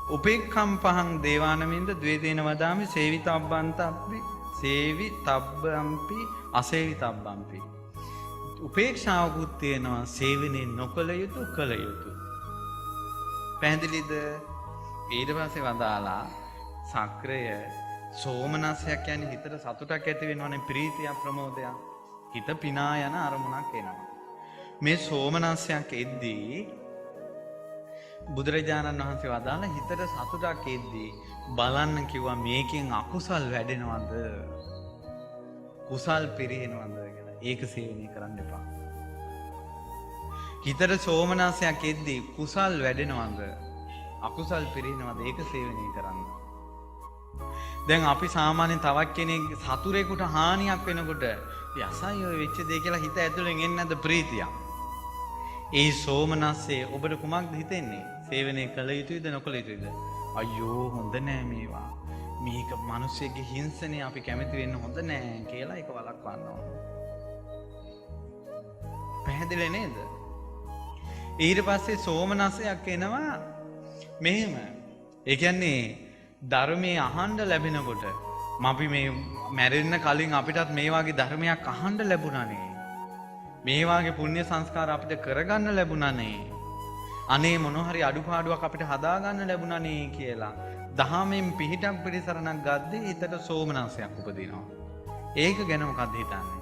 උපේක්ඛම් පහන් දේවානමින්ද ද්වේදේන වදාමි සේවිතබ්බන්තප්පි සේවිතබ්බම්පි අසේවිතබ්බම්පි. උපේක්ෂාවකුත් තියෙනවා සේවනය නොකළ යුතු කළ යුතු. පැහැදිලිද? ඊට පස්සේ වදාලා සක්‍රය සෝමනස්සයක් කියන්නේ හිතට සතුටක් ඇති වෙනවනේ, ප්‍රීතියක් ප්‍රමෝදයක්, හිත පිනා යන අරමුණක් එනවා. මේ සෝමනස්සයක් එද්දී බුදුරජාණන් වහන්සේ වදාළ හිතට සතුටක් එද්දී බලන්න කිව්වා මේකෙන් අකුසල් වැඩෙනවද කුසල් පිරිනවද කියලා. ඒක සේවනය කරන්න එපා. හිතට සෝමනස්සයක් එද්දී කුසල් වැඩෙනවද අකුසල් පිරිනවද ඒක සේවනය කරන්න. දැන් අපි සාමාන්‍යයෙන් තවත් කෙනෙක් සතුරේකට හානියක් වෙනකොට යසයි ඔය වෙච්ච දේ කියලා හිත ඇතුලෙන් එන්නේ නැද්ද ප්‍රීතියක්? ඒ සෝමනස්සේ ඔබට කුමක්ද හිතෙන්නේ? සේවනය කළ යුතුයිද නොකළ යුතුයිද? අයියෝ හොඳ නෑ මේවා. මේක මිනිස්සෙගේ හිංසනේ, අපි කැමති වෙන්න හොඳ නෑ කියලා ඒක වළක්වන්න ඕන. පැහැදිලි නේද? ඊට පස්සේ සෝමනස්සයක් එනවා මෙහෙම. ඒ කියන්නේ ධර්මයේ අහන්න ලැබෙනකොට අපි මේ මැරෙන්න කලින් අපිටත් මේ වගේ ධර්මයක් අහන්න ලැබුණානේ. මේ වගේ පුණ්‍ය සංස්කාර අපිට කරගන්න ලැබුණානේ. අනේ මොන හරි අඩුපාඩුවක් අපිට හදාගන්න ලැබුණානේ කියලා දහමෙන් පිහිටක් පිළිසරණක් ගද්දී හිතට සෝමනස්සයක් උපදිනවා. ඒක ගැන මොකද්ද හිතන්නේ?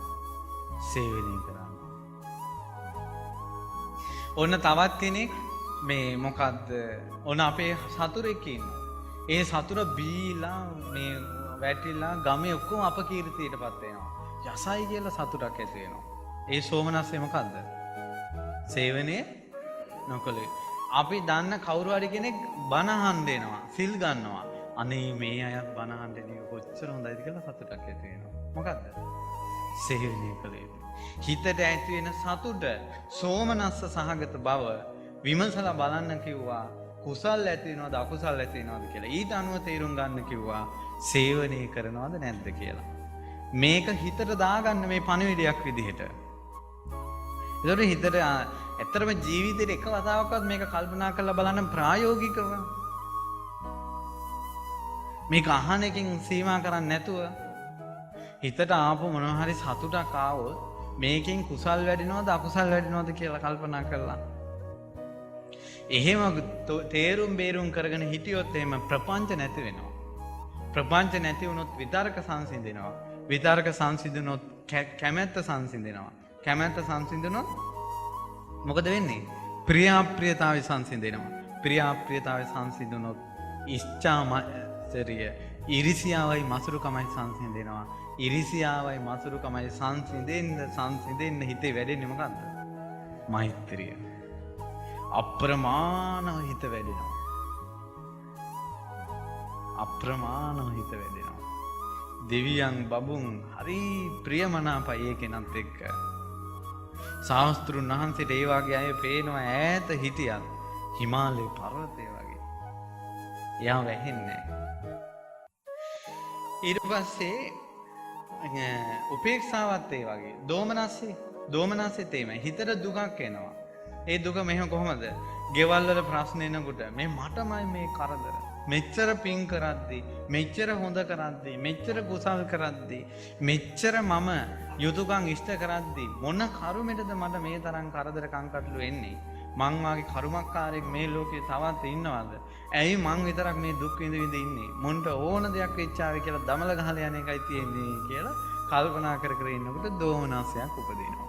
සේවනය කරන්න. ඔන්න තවත් කෙනෙක් මේ මොකද්ද? ඔන්න අපේ සතුරෙක් ඉන්නවා. ඒ සතුර බීලා මේ වැටිලා ගමේ ඔක්කොම අපකීර්තියටපත් වෙනවා. යසයි කියලා සතුටක් ඇති වෙනවා. ඒ සෝමනස්සේ මොකද්ද? සේවනය නොකළේ. අපි දන්න කවුරු හරි කෙනෙක් බණ අහන්න දෙනවා, සිල් ගන්නවා. අනේ මේ අයත් බණ අහන්න දෙන්නේ කොච්චර හොඳයිද කියලා සතුටක් ඇති වෙනවා. මොකද්ද? සේවනය කළේ. හිතට ඇති වෙන සතුට සෝමනස්ස සහගත බව විමසලා බලන්න කිව්වා. කුසල් ඇති වෙනවද අකුසල් ඇති වෙනවද කියලා. ඊට අනුව තේරුම් ගන්න කිව්වා සේවනය කරනවද නැද්ද කියලා. මේක හිතට දාගන්න මේ පණිවිඩයක් විදිහට. ඒතකොට හිතට ඇත්තටම ජීවිතේට එක වතාවක්වත් මේක කල්පනා කරලා බලන්න ප්‍රායෝගිකව. මේක අහන එකකින් සීමා කරන්නේ නැතුව හිතට ආපු මොනවා හරි සතුටක් ආවොත් මේකෙන් කුසල් වැඩිනවද අකුසල් වැඩිනවද කියලා කල්පනා කරලා එහෙම තේරුම් බේරුම් කරගෙන හිටියොත් එහෙම ප්‍රපංච නැති වෙනවා. ප්‍රපංච නැති වුණොත් විතර්ක සංසිඳෙනවා. විතර්ක සංසිඳුනොත් කැමැත්ත සංසිඳෙනවා. කැමැත්ත සංසිඳුනොත් මොකද වෙන්නේ? ප්‍රියාප්‍රියතාවය සංසිඳෙනවා. ප්‍රියාප්‍රියතාවය සංසිඳුනොත් ඉච්ඡාමචරිය ඉරිසියාවයි මසුරුකමයි සංසිඳෙනවා. ඉරිසියාවයි මසුරුකමයි සංසිඳෙන්න හිතේ වැඩෙන්නේ මොකද්ද? මෛත්‍රිය. අප්‍රමාණව හිත වැඩෙනවා. අප්‍රමාණව හිත වැඩෙනවා. දෙවියන් බබුන් හරි ප්‍රියමනාපයි ඒ කෙනත් එක්ක. ශාස්ත්‍රුන් වහන්සේට ඒ වගේ අය පේනවා ඈත හිටියත් හිමාලය පර්වතය වගේ. එයා වැහෙන්නේ නැහැ. ඊට පස්සේ උපේක්ෂාවත් ඒ වගේ. දෝමනස්සේ තේමයි. හිතට දුකක් එනවා. ඒ දුක මෙහෙම කොහොමද? ගෙවල් වල ප්‍රශ්න එනකොට මේ මටමයි මේ කරදර. මෙච්චර පින් කරද්දී, මෙච්චර හොඳ කරද්දී, මෙච්චර කුසල් කරද්දී, මෙච්චර මම යුතුයකම් ඉෂ්ට කරද්දී මොන කරුමෙටද මට මේ තරම් කරදර කංකටළු එන්නේ? මං වාගේ කරුමක්කාරයෙක් මේ ලෝකේ තවත් ඉන්නවද? ඇයි මං විතරක් මේ දුක් විඳ ඉන්නේ? මොන්ට ඕන දෙයක් වෙච්චාවේ කියලා දමල ගහලා යන එකයි තියෙන්නේ කියලා කල්පනා කර කර ඉන්නකොට දෝමනසයක් උපදිනවා.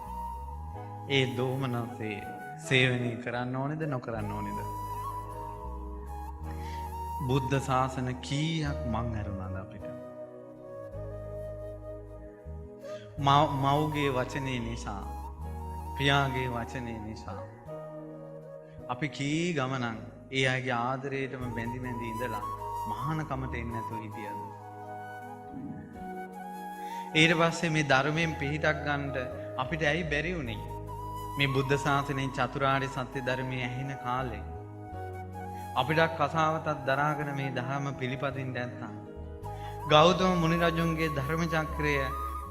ඒ දෝමනසේ සේවනය කරන්න ඕනේද නොකරන්න ඕනේද? බුද්ධ ශාසන කීයක් මං ඇරුණාද අපිට? මව්ගේ වචනේ නිසා, පියාගේ වචනේ නිසා අපි කී ගමනක් ඒ අයගේ ආදරයටම බැඳි බැඳි ඉඳලා මහානකමට එන්නේ නැතුව හිටියද? ඊට පස්සේ මේ ධර්මයෙන් පිහිටක් ගන්න අපිට ඇයි බැරි වුනේ? මේ බුද්ධ ශාසනයෙන් චතුරාර්ය සත්‍ය ධර්මයේ ඇහෙන කාලේ අපිට කසාවතක් දරාගෙන මේ ධර්ම පිළිපදින්න නැත්නම් ගෞතම මුනි රජුන්ගේ ධර්ම චක්‍රය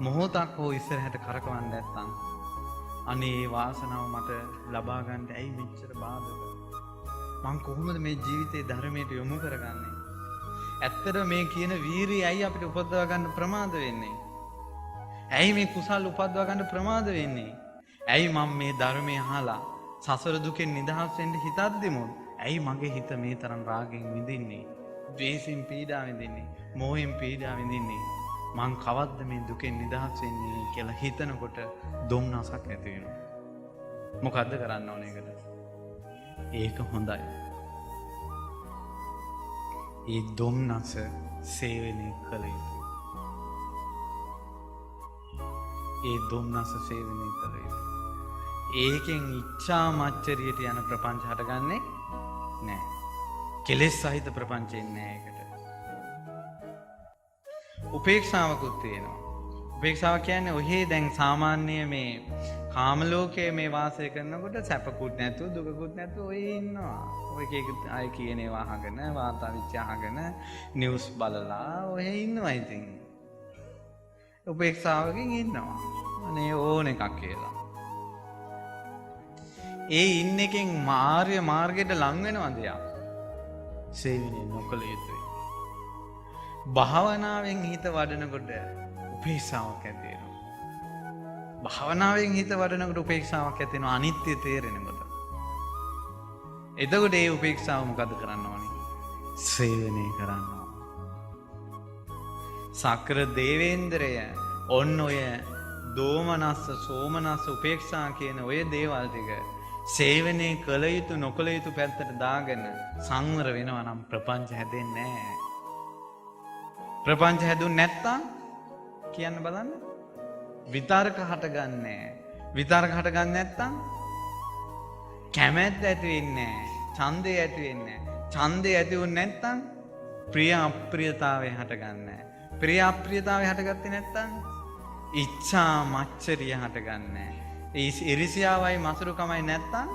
මොහොතක් හෝ ඉස්සරහට කරකවන්න නැත්නම් අනේ වාසනාව මට ලබා ගන්න ඇයි මෙච්චර බාධක? මං කොහොමද මේ ජීවිතේ ධර්මයට යොමු කරගන්නේ? ඇත්තට මේ කියන වීරිය ඇයි අපිට උපදවා ගන්න ප්‍රමාද වෙන්නේ? ඇයි මේ කුසල් උපදවා ගන්න ප්‍රමාද වෙන්නේ? ඇයි මම මේ ධර්මය අහලා සසර දුකෙන් නිදහස් වෙන්න හිතද්දිමොත් ඇයි මගේ හිත මේ තරම් රාගෙන් විඳින්නේ? ද්වේෂයෙන් පීඩා විඳින්නේ? මෝහෙන් පීඩා විඳින්නේ? මං කවද්ද මේ දුකෙන් නිදහස් වෙන්නේ කියලා හිතනකොට දුම්නසක් ඇති වෙනවා. මොකද්ද කරන්න ඕනේ ඒකට? ඒක හොඳයි. ඒ දුම්නස සේවනය කළ යුතුයි. ඒ දුම්නස සේවනය කළ යුතුයි. ඒකෙන් ඉච්ඡා මච්චරියට යන ප්‍රපංච හටගන්නේ නැහැ. කෙලෙස් සහිත ප්‍රපංචෙන්නේ නැහැ ඒකට. උපේක්ෂාවකුත් තියෙනවා. උපේක්ෂාව කියන්නේ ඔහේ දැන් සාමාන්‍ය මේ කාම ලෝකයේ මේ වාසය කරනකොට සැපකුත් නැතුව දුකකුත් නැතුව ඔය ඉන්නවා. ඔය එක අය කියන ඒවා අහගෙන වාර්තා විච අහගෙන නිවුස් බලලා ඔය ඉන්නවා ඉතින්. උපේක්ෂාවකින් ඉන්නවා. අනේ ඕන එකක් කියලා. ඒ ඉන්න එකෙන් මාර්ය මාර්ගයට ලං වෙනවද යා? සේවනය නොකළ යුතුයි. භාවනාවෙන් හිත වඩනකොට උපේක්ෂාවක් ඇති වෙනවා. භාවනාවෙන් හිත වඩනකොට උපේක්ෂාවක් ඇති වෙනවා අනිත්‍ය තේරෙනකොට. එතකොට ඒ උපේක්ෂාව මොකද කරන්න ඕනේ? සේවනය කරන්න ඕනේ. සක්‍ර දේවේන්ද්‍රය ඔන්න ඔය දෝමනස්ස සෝමනස්ස උපේක්ෂා කියන ඔය දේවල් ටික සේවනය කළ යුතු නොකළ යුතු පැත්තට දාගෙන සංවර වෙනවා නම් ප්‍රපංච හැදෙන්නේ නැහැ. ප්‍රපංච හැදුන්නේ නැත්තම් කියන්න බලන්න විතර්ක හටගන්නේ. විතර්ක හටගන්නේ නැත්තම් කැමැත්ත ඇති වෙන්නේ නැහැ. ඡන්දය ඇති වෙන්නේ නැහැ. ඡන්දය ඇති වුනේ නැත්තම් ප්‍රිය අප්‍රියතාවය හටගන්නේ නැහැ. ප්‍රිය අප්‍රියතාවය හටගත්තේ නැත්තම් ඉච්ඡා මච්චරිය හටගන්නේ නැහැ. ඒ ඉරිසියාවයි මසුරුකමයි නැත්තම්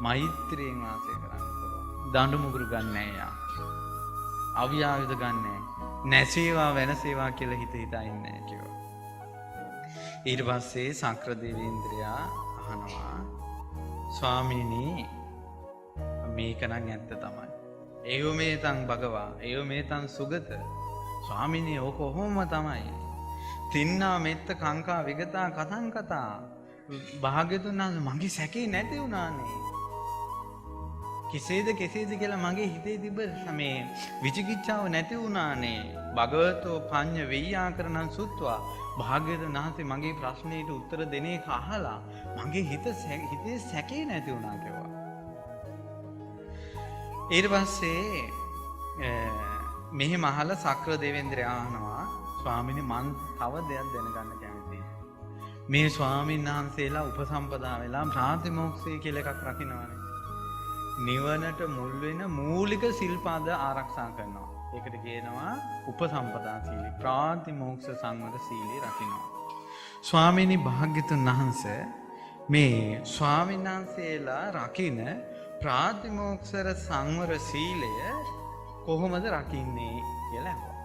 මෛත්‍රියෙන් වාසය කරන්න පුළුවන්. දඬු මුගුරු ගන්න නැහැ යා. අවියායුධ ගන්නෑ. නැසේවා වෙනසේවා කියලා හිත හිතා ඉන්නේ කිව්වා. ඊට පස්සේ සක්‍ර දේවේන්ද්‍රයා අහනවා ස්වාමීනි මේක නම් ඇත්ත තමයි. ඒව මේතං භගවා ඒව මේතං සුගත. ස්වාමීනි ඕක කොහොම තමයි. තින්නා මෙත්ත කංකා විගතා කතං කතා. භාග්‍යතුන් වහන්සේ මගේ සැකේ නැති වුණානේ. කෙසේද කියලා මගේ හිතේ තිබ්බ මේ විචිකිච්ඡාව නැති වුණානේ. භගවතෝ පඤ්ඤ වෙය්‍යාකරණං සුත්වා. භාග්‍යවතුන් වහන්සේ මගේ ප්‍රශ්නෙට උත්තර දෙන එක අහලා මගේ හිතේ සැකේ නැති වුණා කියලා. ඊට පස්සේ මෙහෙම අහලා සක්‍ර දේවේන්ද්‍රයා අහනවා ස්වාමීනි මං තව දෙයක් දැනගන්න කැමතියි. මේ ස්වාමීන් වහන්සේලා උපසම්පදා වෙලා ප්‍රාතිමෝක්ෂය කියලා එකක් රකින්නවානේ. නිවනට මුල් වෙන මූලික සිල්පද ආරක්ෂා කරනවා. ඒකට කියනවා උපසම්පදා සීලය. ප්‍රාතිමෝක්ෂ සංවර සීලය රකින්නවා. ස්වාමීනි භාග්‍යතුන් වහන්සේ මේ ස්වාමීන් වහන්සේලා රකින්න ප්‍රාතිමෝක්ෂර සංවර සීලය කොහොමද රකින්නේ කියලා අහුවා.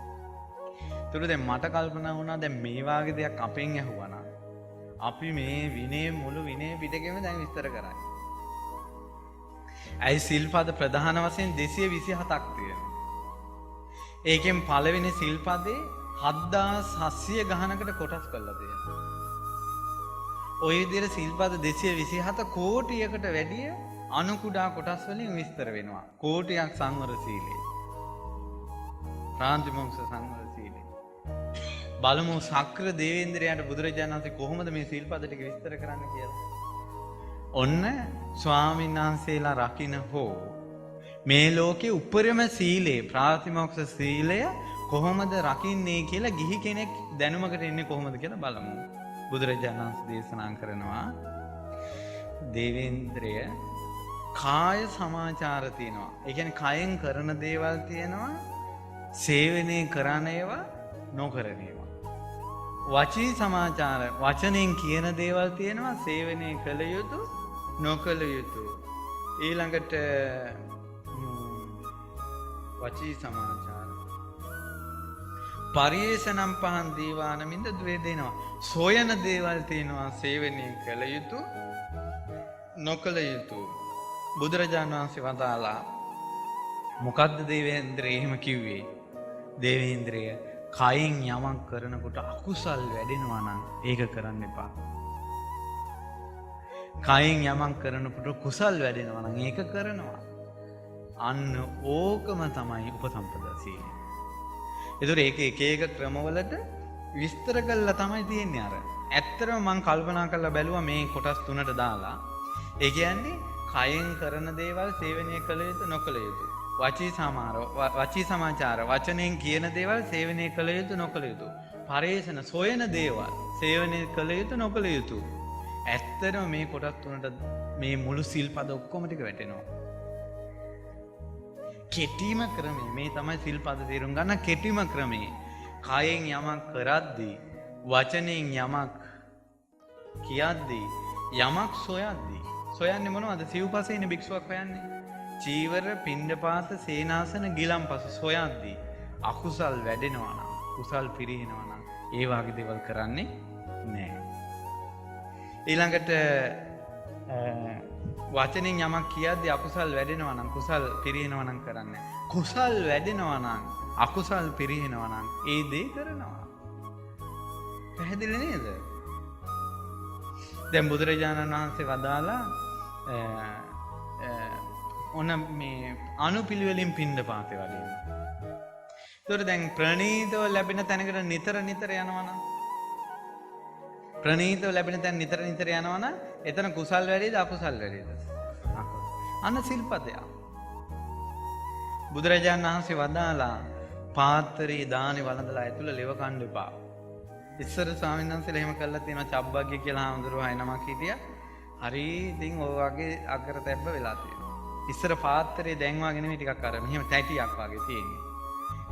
ඒතර දැන් මට කල්පනා වුණා දැන් මේ වාගේ දෙයක් අපෙන් ඇහුවනම් අපි මේ විනය මුළු විනය පිටකෙම දැන් විස්තර කරන්නේ. ඇයි සිල්පද ප්‍රධාන වශයෙන් 227ක් තියෙනවා. ඒකෙන් පළවෙනි සිල්පදේ 7700 ගණනකට කොටස් කරලා තියෙනවා. ওই විදිහට සිල්පද 227 කෝටියකට වැඩිය අණු කුඩා කොටස් වලින් විස්තර වෙනවා. කෝටියක් සංවර සීලය. ප්‍රාතිමෝක්ෂ සංවර සීලය. බලමු සක්‍ර දේවේන්ද්‍රයාට බුදුරජාණන් වහන්සේ කොහොමද මේ සිල්පද ටික විස්තර කරන්න කියලා. ඔන්න ස්වාමීන් වහන්සේලා රකින්න හෝ මේ ලෝකේ උපරිම සීලය ප්‍රාතිමෝක්ෂ සීලය කොහොමද රකින්නේ කියලා ගිහි කෙනෙක් දැනුමකට එන්නේ කොහොමද කියලා බලමු. බුදුරජාණන් වහන්සේ දේශනා කරනවා දේවේන්ද්‍රය කාය සමාචාර තියෙනවා. ඒ කියන්නේ කයෙන් කරන දේවල් තියෙනවා, සේවනය කරන ඒවා නොකරන ඒවා. වචී සමාචාර වචනෙන් කියන දේවල් තියෙනවා, සේවනය කළ යුතු නොකළ යුතු. ඊළඟට වචී සමාචාර පරිේෂණම් පහන් දීවානමින්ද ද්වේ දෙනවා. සොයන දේවල් තියෙනවා සේවනය කළ යුතු නොකළ යුතු. බුදුරජාණන් වහන්සේ වදාලා මොකද්ද දේවේන්ද්‍රය එහෙම කිව්වේ? දේවේන්ද්‍රය කයින් යමක් කරනකොට අකුසල් වැඩෙනවා නම් ඒක කරන්න එපා. කයින් යමක් කරනකොට කුසල් වැඩෙනවා නම් ඒක කරනවා. අන්න ඕකම තමයි උපසම්පදා සීලය. ඒතර ඒක එක එක ක්‍රමවලට විස්තර කරලා තමයි තියෙන්නේ අර. ඇත්තටම මම කල්පනා කරලා බැලුවා මේ කොටස් තුනට දාලා. ඒ කියන්නේ කයෙන් කරන දේවල් සේවනය කළ යුතු නොකළ යුතු. වචී සමාචාර වචනෙන් කියන දේවල් සේවනය කළ යුතු නොකළ යුතු. පරේෂණ සොයන දේවල් සේවනය කළ යුතු නොකළ යුතු. ඇත්තටම මේ කොටස් තුනට මේ මුළු සිල්පද ඔක්කොම ටික වැටෙනවා. කෙටිම ක්‍රමය මේ තමයි සිල්පද තේරුම් ගන්න කෙටිම ක්‍රමය. කයෙන් යමක් කරද්දී වචනෙන් යමක් කියද්දී යමක් සොයද්දී සොයන්නේ මොනවද? සිව්පසේන භික්ෂුවක් හොයන්නේ. චීවර පිණ්ඩපාත සේනාසන ගිලම්පස සොයද්දී අකුසල් වැඩෙනවා නම් කුසල් පිරිනවනවා නම් ඒ වගේ දේවල් කරන්නේ නැහැ. ඊළඟට වචනෙන් යමක් කියද්දී අකුසල් වැඩෙනවා නම් කුසල් පිරිනවනවා නම් කරන්නේ. කුසල් වැඩෙනවා නම් අකුසල් පිරිනවනවා නම් ඒ දේ කරනවා. පැහැදිලි නේද? දැන් බුදුරජාණන් වහන්සේ වදාලා ඔන්න මේ අනුපිළිවෙලින් පිණ්ඩපාතේ වලින්. ඒතකොට දැන් ප්‍රණීතව ලැබෙන තැනකට නිතර නිතර යනවා නම් ප්‍රණීතව ලැබෙන තැන නිතර නිතර යනවා නම් එතන කුසල් වැඩිද අකුසල් වැඩිද? අන්න සිල්පදයක්. බුදුරජාණන් වහන්සේ වදාලා පාත්‍රයේ දානේ වළඳලා ඇතුළ ලෙව කන්න එපා. ඉස්සර ස්වාමීන් වහන්සේලා එහෙම කළා තියෙනවා. චබ්බග්ගේ කියලා හාමුදුරුවෝ 6 නමක් හිටියා. හරි ඉතින් ඔය වගේ අගර තැබ්බ වෙලා තියෙනවා. ඉස්සර පාත්‍රයේ දැන් වගේ නෙමෙයි ටිකක් අර මෙහෙම තැටියක් වගේ තියෙන්නේ.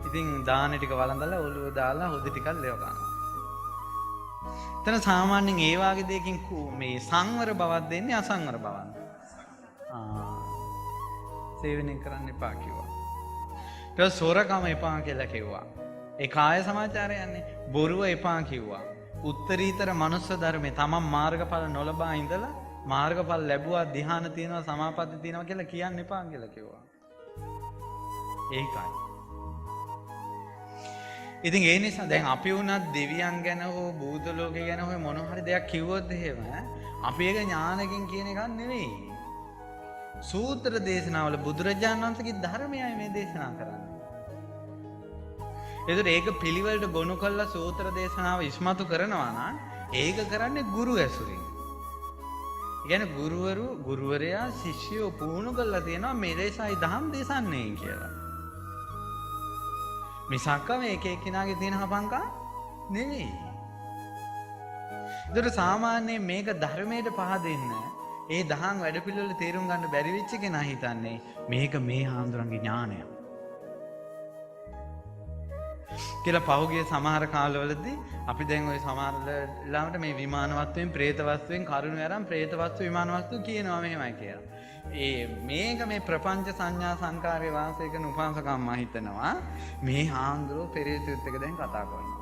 ඉතින් දානේ ටික වළඳලා ඔළුව දාලා හොදි ටිකක් ලෙව ගන්නවා. එතන සාමාන්‍යයෙන් ඒ වගේ දෙයකින් මේ සංවර බවක් දෙන්නේ අසංවර බවක්. සේවනය කරන්න එපා කිව්වා. ඊට සොරකම එපා කියලා කිව්වා. ඒ කාය සමාචාරය යන්නේ බොරුව එපා කිව්වා. උත්තරීතර මනුස්ස ධර්මේ තමන් මාර්ගඵල නොලබා ඉඳලා මාර්ගඵල ලැබුවා ධ්‍යාන තියෙනවා සමාපatti තියෙනවා කියලා කියන්න එපා කියලා කිව්වා. ඒකයි. ඉතින් ඒ නිසා දැන් අපි වුණත් දෙවියන් ගැන හෝ භූත ලෝකේ ගැන හෝ මොන හරි දෙයක් කිව්වොත් එහෙම අපි ඒක ඥානකින් කියන එකක් නෙවෙයි. සූත්‍ර දේශනාවල බුදුරජාණන් වහන්සේගේ ධර්මයයි මේ දේශනා කරන්නේ. ඒක පිළිවෙලට ගොනු කළා සූත්‍ර දේශනාව ඉස්මතු කරනවා නම් ඒක කරන්නේ ගුරු ඇසුරින්. කියන්නේ ගුරුවරයා ශිෂ්‍යයෝ පුහුණු කරලා තියෙනවා මෙලෙසයි දහම් දේශන්නේ කියලා. මිසක් මේක එක්කිනාගේ තියෙන හපංකා නෙවෙයි. ඒතර සාමාන්‍යයෙන් මේක ධර්මයට පහදින්න ඒ දහම් වැඩපිළිවෙල තේරුම් ගන්න බැරි වෙච්ච කෙනා හිතන්නේ මේක මේ හාමුදුරන්ගේ ඥානය කියලා. පහුගිය සමහර කාලවලදී අපි දැන් ওই සමහර ලාමට මේ විමාන වස්තුවෙන් പ്രേත වස්තුවෙන් කරුණු අරන් പ്രേත වස්තු විමාන වස්තු කියනවා මෙහෙමයි කියලා. මේක මේ ප්‍රපංච සංඥා සංකාරයේ වාසය කරන උපාසකම්ම හිතනවා මේ හාමුදුරුවෝ පෙරේතයොත් එක දැන් කතා කරනවා.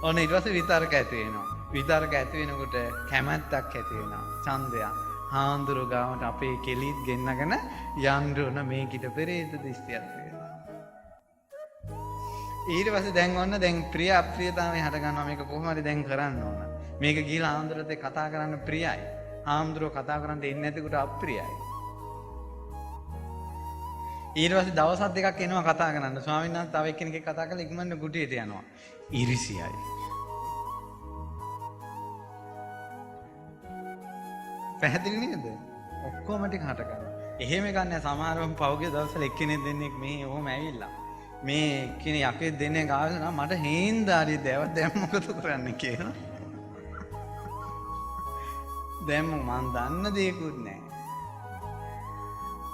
ඔන්න ඊට පස්සේ විතර්ක ඇති වෙනවා. විතර්ක ඇති වෙනකොට කැමැත්තක් ඇති වෙනවා. ඡන්දයක්. හාමුදුරුවෝ ගාවට අපේ කෙලිත් ගෙන්නගෙන යන්න ඕන මේකිට පෙරේත දිස්තියක් තියෙනවා. ඊට පස්සේ දැන් ඔන්න දැන් ප්‍රිය අප්‍රියතාවය හට ගන්නවා. මේක කොහොම හරි දැන් කරන්න ඕන. මේක ගිහලා හාමුදුරුවෝත් එක්ක කතා කරන්න ප්‍රියයි. හාමුදුරුවෝ කතා කරන්න එන්නේ නැතිකොට අප්‍රියයි. ඊට පස්සේ දවස් දෙකක් එනවා කතා කරන්න. ස්වාමීන් වහන්සේ තව එක්කෙනෙක් කතා කරලා ඉක්මනට කුටියට යනවා. ඉරිසියයි. පැහැදිලි නේද? ඔක්කොම ටික හට ගන්නවා. එහෙම ගන්න සමහරවම පහුගිය දවස්වල එක්කෙනෙක් දෙන්නෙක් මේ ඔහොම ඇවිල්ලා මේ එක්කෙනෙක් යකේ දෙන්නේ ගාවනවා මට හේන්දාරි දැන් මොකද කරන්නේ කියලා. දැන් මම දන්න දෙයක්වත් නැහැ.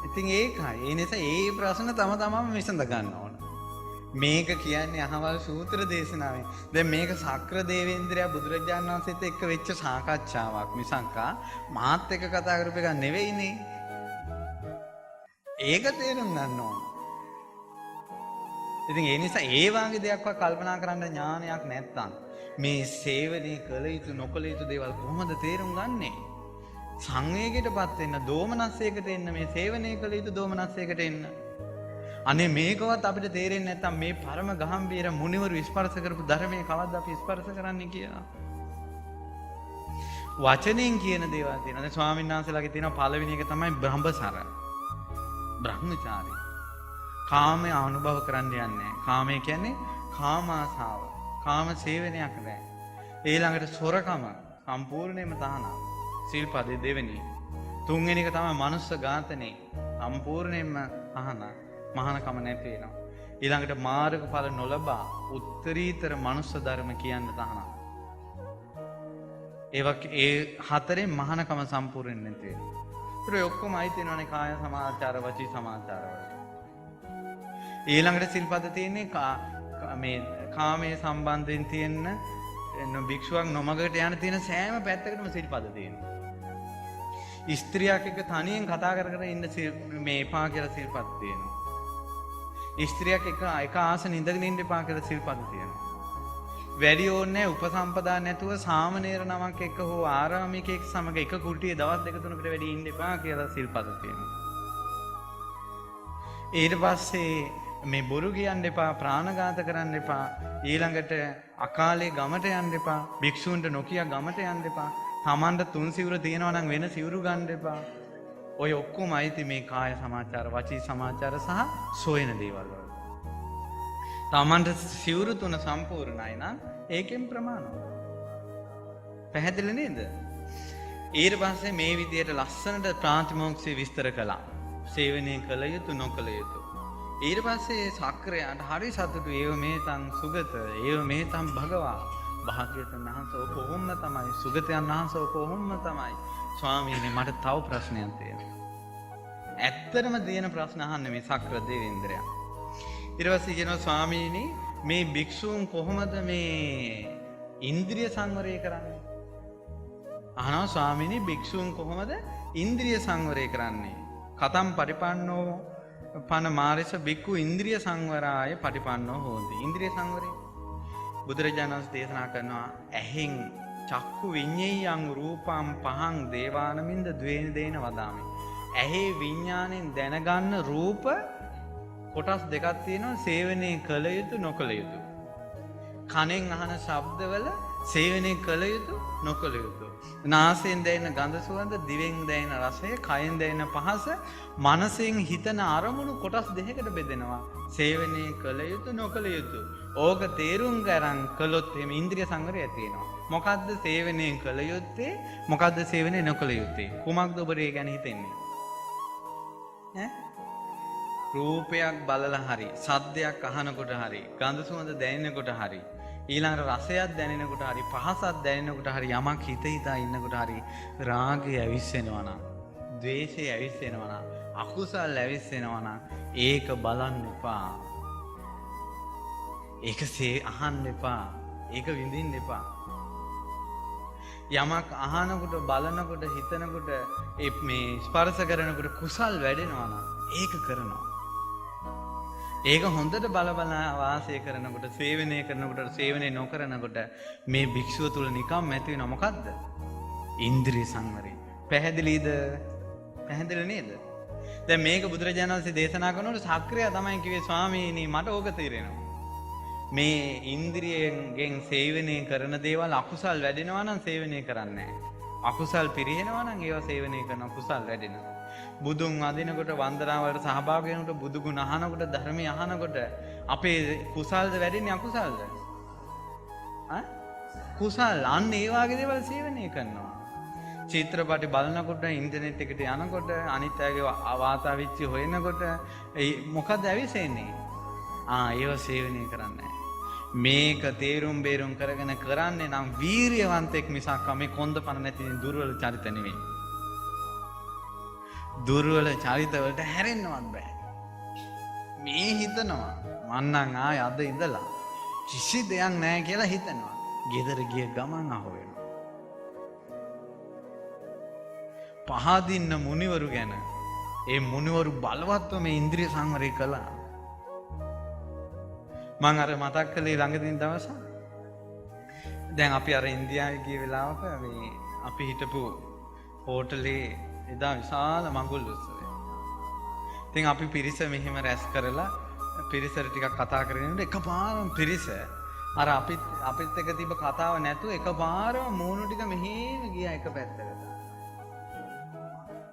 ඉතින් ඒකයි. ඒ නිසා ඒ ප්‍රශ්න තම තමම විසඳ ගන්න ඕන. මේක කියන්නේ අහවල් සූත්‍ර දේශනාවේ. දැන් මේක සක්‍ර දේවේන්ද්‍රයා බුදුරජාණන් වහන්සේත් එක්ක වෙච්ච සාකච්ඡාවක් මිසක්කා මාත් එක්ක කතා කරපු එක නෙවෙයිනේ. ඒක තේරුම් ගන්න ඕන. ඉතින් ඒ නිසා ඒ වගේ දෙයක්වත් කල්පනා කරන්න ඥානයක් නැත්තම් මේ සේවනය කළ යුතු නොකළ යුතු දේවල් කොහොමද තේරුම් ගන්නේ? සංවේගයටපත් වෙන්න, දෝමනස්සයකට එන්න, මේ සේවනය කළ යුතු දෝමනස්සයකට එන්න. අනේ මේකවත් අපිට තේරෙන්නේ නැත්තම් මේ පරම ගාම්භීර මුනිවරු ස්පර්ශ කරපු ධර්මයේ කවද්ද අපි ස්පර්ශ කරන්නේ කියලා. වචනෙන් කියන දේවල් තියෙනවා. දැන් ස්වාමීන් වහන්සේලාගේ තියෙන පළවෙනි එක තමයි බ්‍රහ්මසර. බ්‍රහ්මචාරී. කාමය අනුභව කරන්න යන්නේ නැහැ. කාමය කියන්නේ කාම ආසාව. කාම සේවනයක් නෑ. ඊළඟට සොරකම සම්පූර්ණයෙන්ම තහනම්. සිල්පදේ දෙවෙනි. තුන්වෙනි එක තමයි මනුස්ස ඝාතනේ. සම්පූර්ණයෙන්ම තහනම්. මහානකම නැති වෙනවා. ඊළඟට මාර්ගඵල නොලබා උත්තරීතර මනුස්ස ධර්ම කියන්න තහනම්. ඒ හතරෙන් මහානකම සම්පූර්ණ නැති වෙනවා. ඒක ඔක්කොම අයිති වෙනවනේ කාය සමාචාර, වචී සමාචාර වලට. ඊළඟට සිල්පද තියෙන්නේ මේ කාමයේ සම්බන්ධයෙන් තියෙන භික්ෂුවක් නොමගට යන තියෙන සෑම පැත්තකටම සිල්පද තියෙනවා. ස්ත්‍රියක් එක්ක තනියෙන් කතා කර කර ඉන්න මේ එපා කියලා සිල්පද තියෙනවා. ස්ත්‍රියක් එක ආසන ඉඳගෙන ඉන්න එපා කියලා සිල්පද තියෙනවා. වැඩි ඕනේ උපසම්පදා නැතුව සාමණේර නමක් එක්ක හෝ ආරාමිකයෙක් සමග එක කුටියේ දවස් දෙක තුනකට වැඩි ඉන්න එපා කියලා සිල්පද තියෙනවා. ඊට පස්සේ මේ බොරු කියන්න එපා, ප්‍රාණඝාත කරන්න එපා, ඊළඟට අකාලේ ගමට යන්න එපා, භික්ෂූන්ට නොකිය ගමට යන්න එපා, තමන්ට තුන් සිවුර තියෙනවා නම් වෙන සිවුරු ගන්න එපා. ඔය ඔක්කොම අයිති මේ කාය සමාචාර, වචී සමාචාර සහ සොයන දේවල් වලට. තමන්ට සිවුරු තුන සම්පූර්ණයි නම් ඒකෙන් ප්‍රමාණවත්. පැහැදිලි නේද? ඊට පස්සේ මේ විදියට ලස්සනට ප්‍රාතිමෝක්ෂය විස්තර කළා. සේවනය කළ යුතු නොකළ යුතු. ඊට පස්සේ සක්‍රයන්ට හරි සතුටු. ඒව මේ තං සුගත, ඒව මේ තං භගවා. භාග්‍යවතුන් වහන්සේ ඔක කොහොම තමයි, සුගතයන් වහන්සේ ඔක කොහොම තමයි. ස්වාමීනි මට තව ප්‍රශ්නයක් තියෙනවා. ඇත්තටම තියෙන ප්‍රශ්න අහන්නේ මේ සක්‍ර දේවේන්ද්‍රයා. ඊට පස්සේ කියනවා ස්වාමීනි මේ භික්ෂූන් කොහොමද මේ ඉන්ද්‍රිය සංවරය කරන්නේ? අහනවා ස්වාමීනි භික්ෂූන් කොහොමද ඉන්ද්‍රිය සංවරය කරන්නේ? කතම් පරිපන්නෝ පන මාරිස බික්කු ඉන්ද්‍රිය සංවරාය පටිපන්නෝ හෝති. ඉන්ද්‍රිය සංවරය බුදුරජාණන් වහන්සේ දේශනා කරනවා ඇහෙන් චක්කු විඤ්ඤේයං රූපං පහං දේවානමින්ද ද්වේන දේන වදාමි. ඇහි විඥාණයෙන් දැනගන්න රූප කොටස් දෙකක් තියෙනවා. සේවනය කළ යුතු නොකළ යුතු. කනෙන් අහන ශබ්දවල සේවනය කළ යුතු නොකළ යුතු. නාසයෙන් දැනෙන ගඳ සුවඳ, දිවෙන් දැනෙන රසය, කයෙන් දැනෙන පහස, මනසෙන් හිතන අරමුණු කොටස් දෙකකට බෙදෙනවා. සේවනය කළ යුතු නොකළ යුතු. ඕක තේරුම් ගන්න කළොත් එimhe ඉන්ද්‍රිය සංවරය ඇති වෙනවා. මොකද්ද සේවනය කළ යුත්තේ? මොකද්ද සේවනය නොකළ යුත්තේ? කුමක්ද ඔබ ඒ ගැන හිතන්නේ? රූපයක් බලලා හරි, සද්දයක් අහනකොට හරි, ගඳ සුවඳ දැනෙනකොට හරි, ඊළඟට රසයක් දැනෙනකොට හරි, පහසක් දැනෙනකොට හරි, යමක් හිත හිතා ඉන්නකොට හරි රාගය ඇවිස්සෙනවා නම්, ද්වේෂය ඇවිස්සෙනවා නම්, අකුසල් ඇවිස්සෙනවා නම් ඒක බලන්න එපා. ඒක අහන්න එපා. ඒක විඳින්න එපා. යමක් අහනකොට, බලනකොට, හිතනකොට, මේ ස්පර්ශ කරනකොට කුසල් වැඩෙනවා නම් ඒක කරනවා. ඒක හොඳට බල වාසය කරනකොට, සේවනය කරනකොට, සේවනය නොකරනකොට මේ භික්ෂුව තුල නිකම් ඇති වෙන මොකද්ද? ඉන්ද්‍රිය සංවරය. පැහැදිලිද? පැහැදිලි නේද? දැන් මේක බුදුරජාණන් වහන්සේ දේශනා කරනකොට සක්‍රිය තමයි කිව්වේ ස්වාමීනි මට ඕක තේරෙනවා. මේ ඉන්ද්‍රියෙන් සේවනය කරන දේවල් අකුසල් වැඩෙනවා නම් සේවනය කරන්නේ නැහැ. අකුසල් පිරිහෙනවා නම් ඒවා සේවනය කරන කුසල් වැඩෙනවා. බුදුන් වදිනකොට, වන්දනාවලට සහභාගී වෙනකොට, බුදු ගුණ අහනකොට, ධර්මය අහනකොට අපේ කුසල්ද වැඩෙන්නේ අකුසල්ද? කුසල්. අන්න ඒ වගේ දේවල් සේවනය කරනවා. චිත්‍රපටි බලනකොට, ඉන්ටර්නෙට් එකට යනකොට, අනිත් අයගේ වාතාවිච්චි හොයනකොට මොකද ඇවිසෙන්නේ? ඒව සේවනය කරන්නේ. මේක තේරුම් බේරුම් කරගෙන කරන්නේ නම් වීරියවන්තෙක් මිසක් මේ කොන්ද පණ නැති දුර්වල චරිත නෙවෙයි. දුර්වල චරිතවලට හැරෙන්නවත් බෑ. මේ හිතනවා මන්නම් ආය අද ඉඳලා කිසි දෙයක් නැහැ කියලා හිතනවා. ගෙදර ගිය ගමන් අහුවෙනවා. පහදින්න මුනිවරු ගැන ඒ මුනිවරු බලවත්ව මේ ඉන්ද්‍රිය සංවරය කළා. මං අර මතක් කළේ ළඟදින් දවසක්. දැන් අපි අර ඉන්දියාවේ ගිය වෙලාවක මේ අපි හිටපු හෝටලේ එදා විශාල මඟුල් උත්සවය. ඉතින් අපි පිරිස මෙහෙම රැස් කරලා පිරිසට ටිකක් කතා කරගෙන ඉන්න එකපාරම පිරිස අර අපිත් එක තිබ්බ කතාව නැතුව එකපාරම මූණු ටික මෙහෙම ගියා එක පැත්තකට.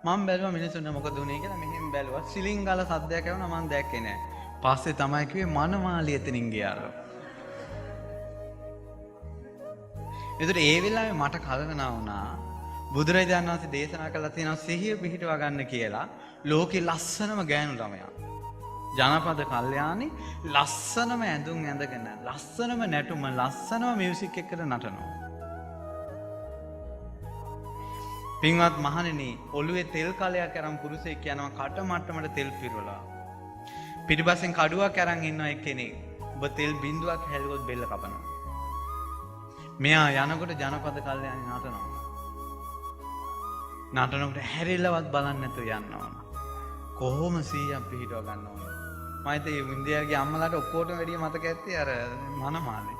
මම බැලුවා මිනිස්සුන්ට මොකද උනේ කියලා මෙහෙම බැලුවා. සිලින්ගල සද්දයක් ඇහුණා මම දැක්කේ නෑ. පස්සේ තමයි කිව්වේ මනමාලිය එතනින් ගියාලු. ඒතර ඒ වෙලාවේ මට කල්පනා වුණා බුදුරජාණන් වහන්සේ දේශනා කළා තියෙනවා සිහිය පිහිටවා ගන්න කියලා. ලෝකේ ලස්සනම ගෑනු ළමයා. ජනපද කල්යාණි ලස්සනම ඇඳුම් ඇඳගෙන ලස්සනම නැටුම ලස්සනම මියුසික් එකකට නටනවා. පින්වත් මහණෙනි ඔළුවේ තෙල් කලයක් අරන් පුරුෂයෙක් යනවා කට මට්ටමට තෙල් පිරවලා. පිටිපස්සෙන් කඩුවක් අරන් ඉන්නවා එක්කෙනෙක්. ඔබ තෙල් බින්දුවක් හැලුවොත් බෙල්ල කපනවා. මෙයා යනකොට ජනපද කල්යාණි නටනවා. නටනකොට හැරිලවත් බලන්නේ නැතුව යනවා. කොහොම 100ක් පිහිටව ගන්න ඕන. මම හිතේ ඉන්දියාවේ අම්මලාට ඔක්කොටම වැඩිය මතක ඇත්තේ අර මනමාලේ.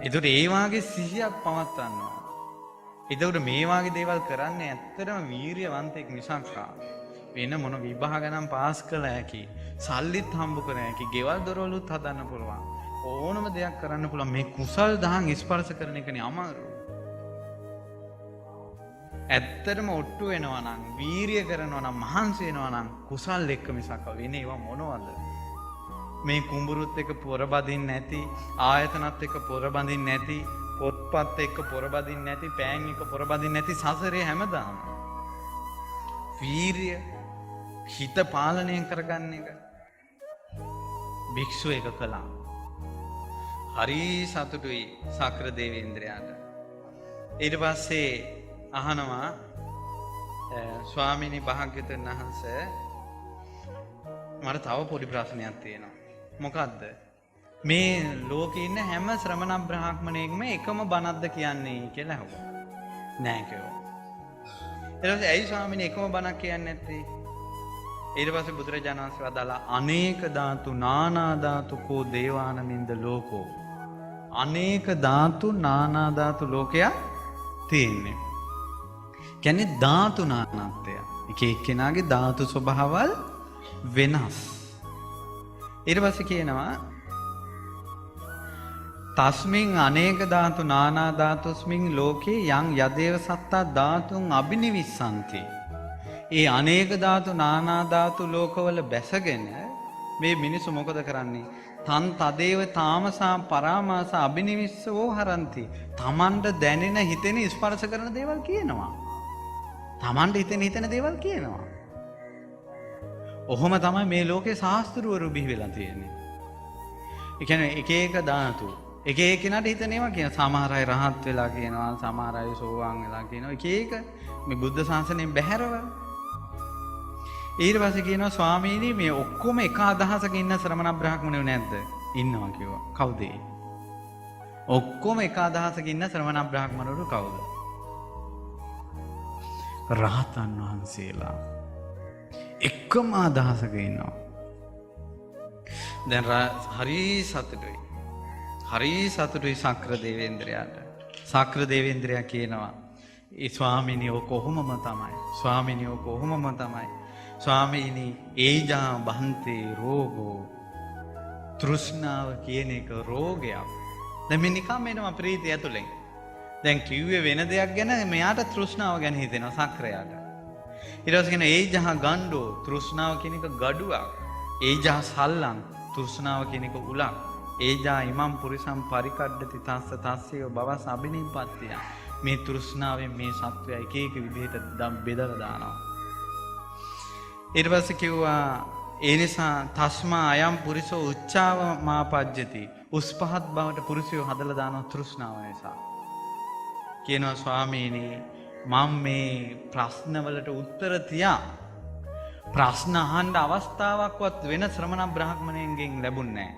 ඒකට ඒ වාගේ 100ක් පවත්වනවා. ඒකට මේ වාගේ දේවල් කරන්නේ ඇත්තටම වීරියවන්තෙක් මිසක් වෙන මොන විභාග නම් පාස් කළ හැකි, සල්ලිත් හම්බ කර හැකි, ගෙවල් දොරවලුත් හදන්න පුළුවන්. ඕනම දෙයක් කරන්න පුළුවන්. මේ කුසල් දහම් ස්පර්ශ කරන එකනේ අමාරු. ඇත්තටම ඔට්ටු වෙනවා නම්, වීරිය කරනවා නම්, මහන්සි වෙනවා නම් කුසල් එක්ක මිසක් වෙන ඒවා මොනවද? මේ කුඹුරුත් එක්ක පොරබදින්න නැති, ආයතනත් එක්ක පොරබදින්න නැති, පොත්පත් එක්ක පොරබදින්න නැති, පෑන් එක්ක පොරබදින්න නැති සසරේ හැමදාම වීරිය හිත පාලනය කරගන්න එක භික්ෂුව එක කළා. හරි සතුටුයි සක්‍ර දේවේන්ද්‍රයාට. ඊට පස්සේ අහනවා ස්වාමීනි භාග්‍යවතුන් වහන්සේ මට තව පොඩි ප්‍රශ්නයක් තියෙනවා. මොකද්ද? මේ ලෝකේ ඉන්න හැම ශ්‍රමණ බ්‍රාහ්මණයෙක්ම එකම බණක්ද කියන්නේ කියලා අහුවා. නෑ කිව්වා. ඊට පස්සේ ඇයි ස්වාමීනි එකම බණක් කියන්නේ නැත්තේ? ඊට පස්සේ බුදුරජාණන් වහන්සේ වදාලා අනේක ධාතු නානා ධාතු කෝ දේවානමින්ද ලෝකෝ. අනේක ධාතු නානා ධාතු ලෝකයක් තියෙන්නේ. කියන්නේ ධාතු නානත්වය. එක එක්කෙනාගේ ධාතු ස්වභාවල් වෙනස්. ඊට පස්සේ කියනවා තස්මින් අනේක ධාතු නානා ධාතුස්මින් ලෝකේ යං යදේව සත්තා ධාතුන් අබිනිවිස්සanti. ඒ අනේක ධාතු නානා ධාතු ලෝකවල බැසගෙන මේ මිනිස්සු මොකද කරන්නේ? තන් තදේව තාමසා පරාමාස අබිනිවිස්සෝ හරಂತಿ. තමන්ට දැනෙන හිතෙන ස්පර්ශ කරන දේවල් කියනවා. තමන්ට හිතෙන දේවල් කියනවා. ඔහොම තමයි මේ ලෝකේ ශාස්ත්‍රවරු බිහි වෙලා තියෙන්නේ. ඒ කියන්නේ එක එක ධාතු එක එක්කෙනාට හිතන ඒවා කියන සමහර අය රහත් වෙලා කියනවා, සමහර අය සෝවාන් වෙලා කියනවා. එක එක මේ බුද්ධ ශාසනයෙන් බැහැරව. ඊට පස්සේ කියනවා ස්වාමීනි මේ ඔක්කොම එක අදහසක ඉන්න ශ්‍රමණ බ්‍රාහ්මණයෝ නැද්ද? ඉන්නවා කිව්වා. කවුද ඒ? ඔක්කොම එක අදහසක ඉන්න ශ්‍රමණ බ්‍රාහ්මණවරු කවුද? රහතන් වහන්සේලා. එකම අදහසක ඉන්නවා. දැන් හරි සතුටුයි. හරි සතුටුයි සක්‍ර දේවේන්ද්‍රයාට. සක්‍ර දේවේන්ද්‍රයා කියනවා ඒ ස්වාමීනි ඔක කොහොමම තමයි. ස්වාමීනි ඔක කොහොමම තමයි. ස්වාමීනි ඒජා බන්තේ රෝගෝ. තෘෂ්ණාව කියන එක රෝගයක්. දැන් මේ නිකම් එනවා ප්‍රීතිය ඇතුලෙන්. දැන් කිව්වේ වෙන දෙයක් ගැන මෙයාට තෘෂ්ණාව ගැන හිතෙනවා සක්‍රයාට. ඊට පස්සේ කියන ඒජා ගණ්ඩෝ තෘෂ්ණාව කියන එක ගඩුවක්. ඒජා සල්ලං තෘෂ්ණාව කියන එක උලක්. ඒජා ඉමම් පුරිසම් පරිකඩ්ඩති තස්ස තස්සේව බවස් අබිනිප්පත්තිය. මේ තෘෂ්ණාවෙන් මේ සත්වය එක එක විදිහට බෙදලා දානවා. ඊට පස්සේ කිව්වා ඒ නිසා තස්මා අයම් පුරිසෝ උච්චාව මාපජ්ජති. උස් පහත් බවට පුරුෂයෝ හදලා දානවා තෘෂ්ණාව නිසා. කියනවා ස්වාමීනි මම මේ ප්‍රශ්නවලට උත්තර තියා ප්‍රශ්න අහන්න අවස්ථාවක්වත් වෙන ශ්‍රමණ බ්‍රාහ්මණයෙන්ගෙන් ලැබුණේ නැහැ.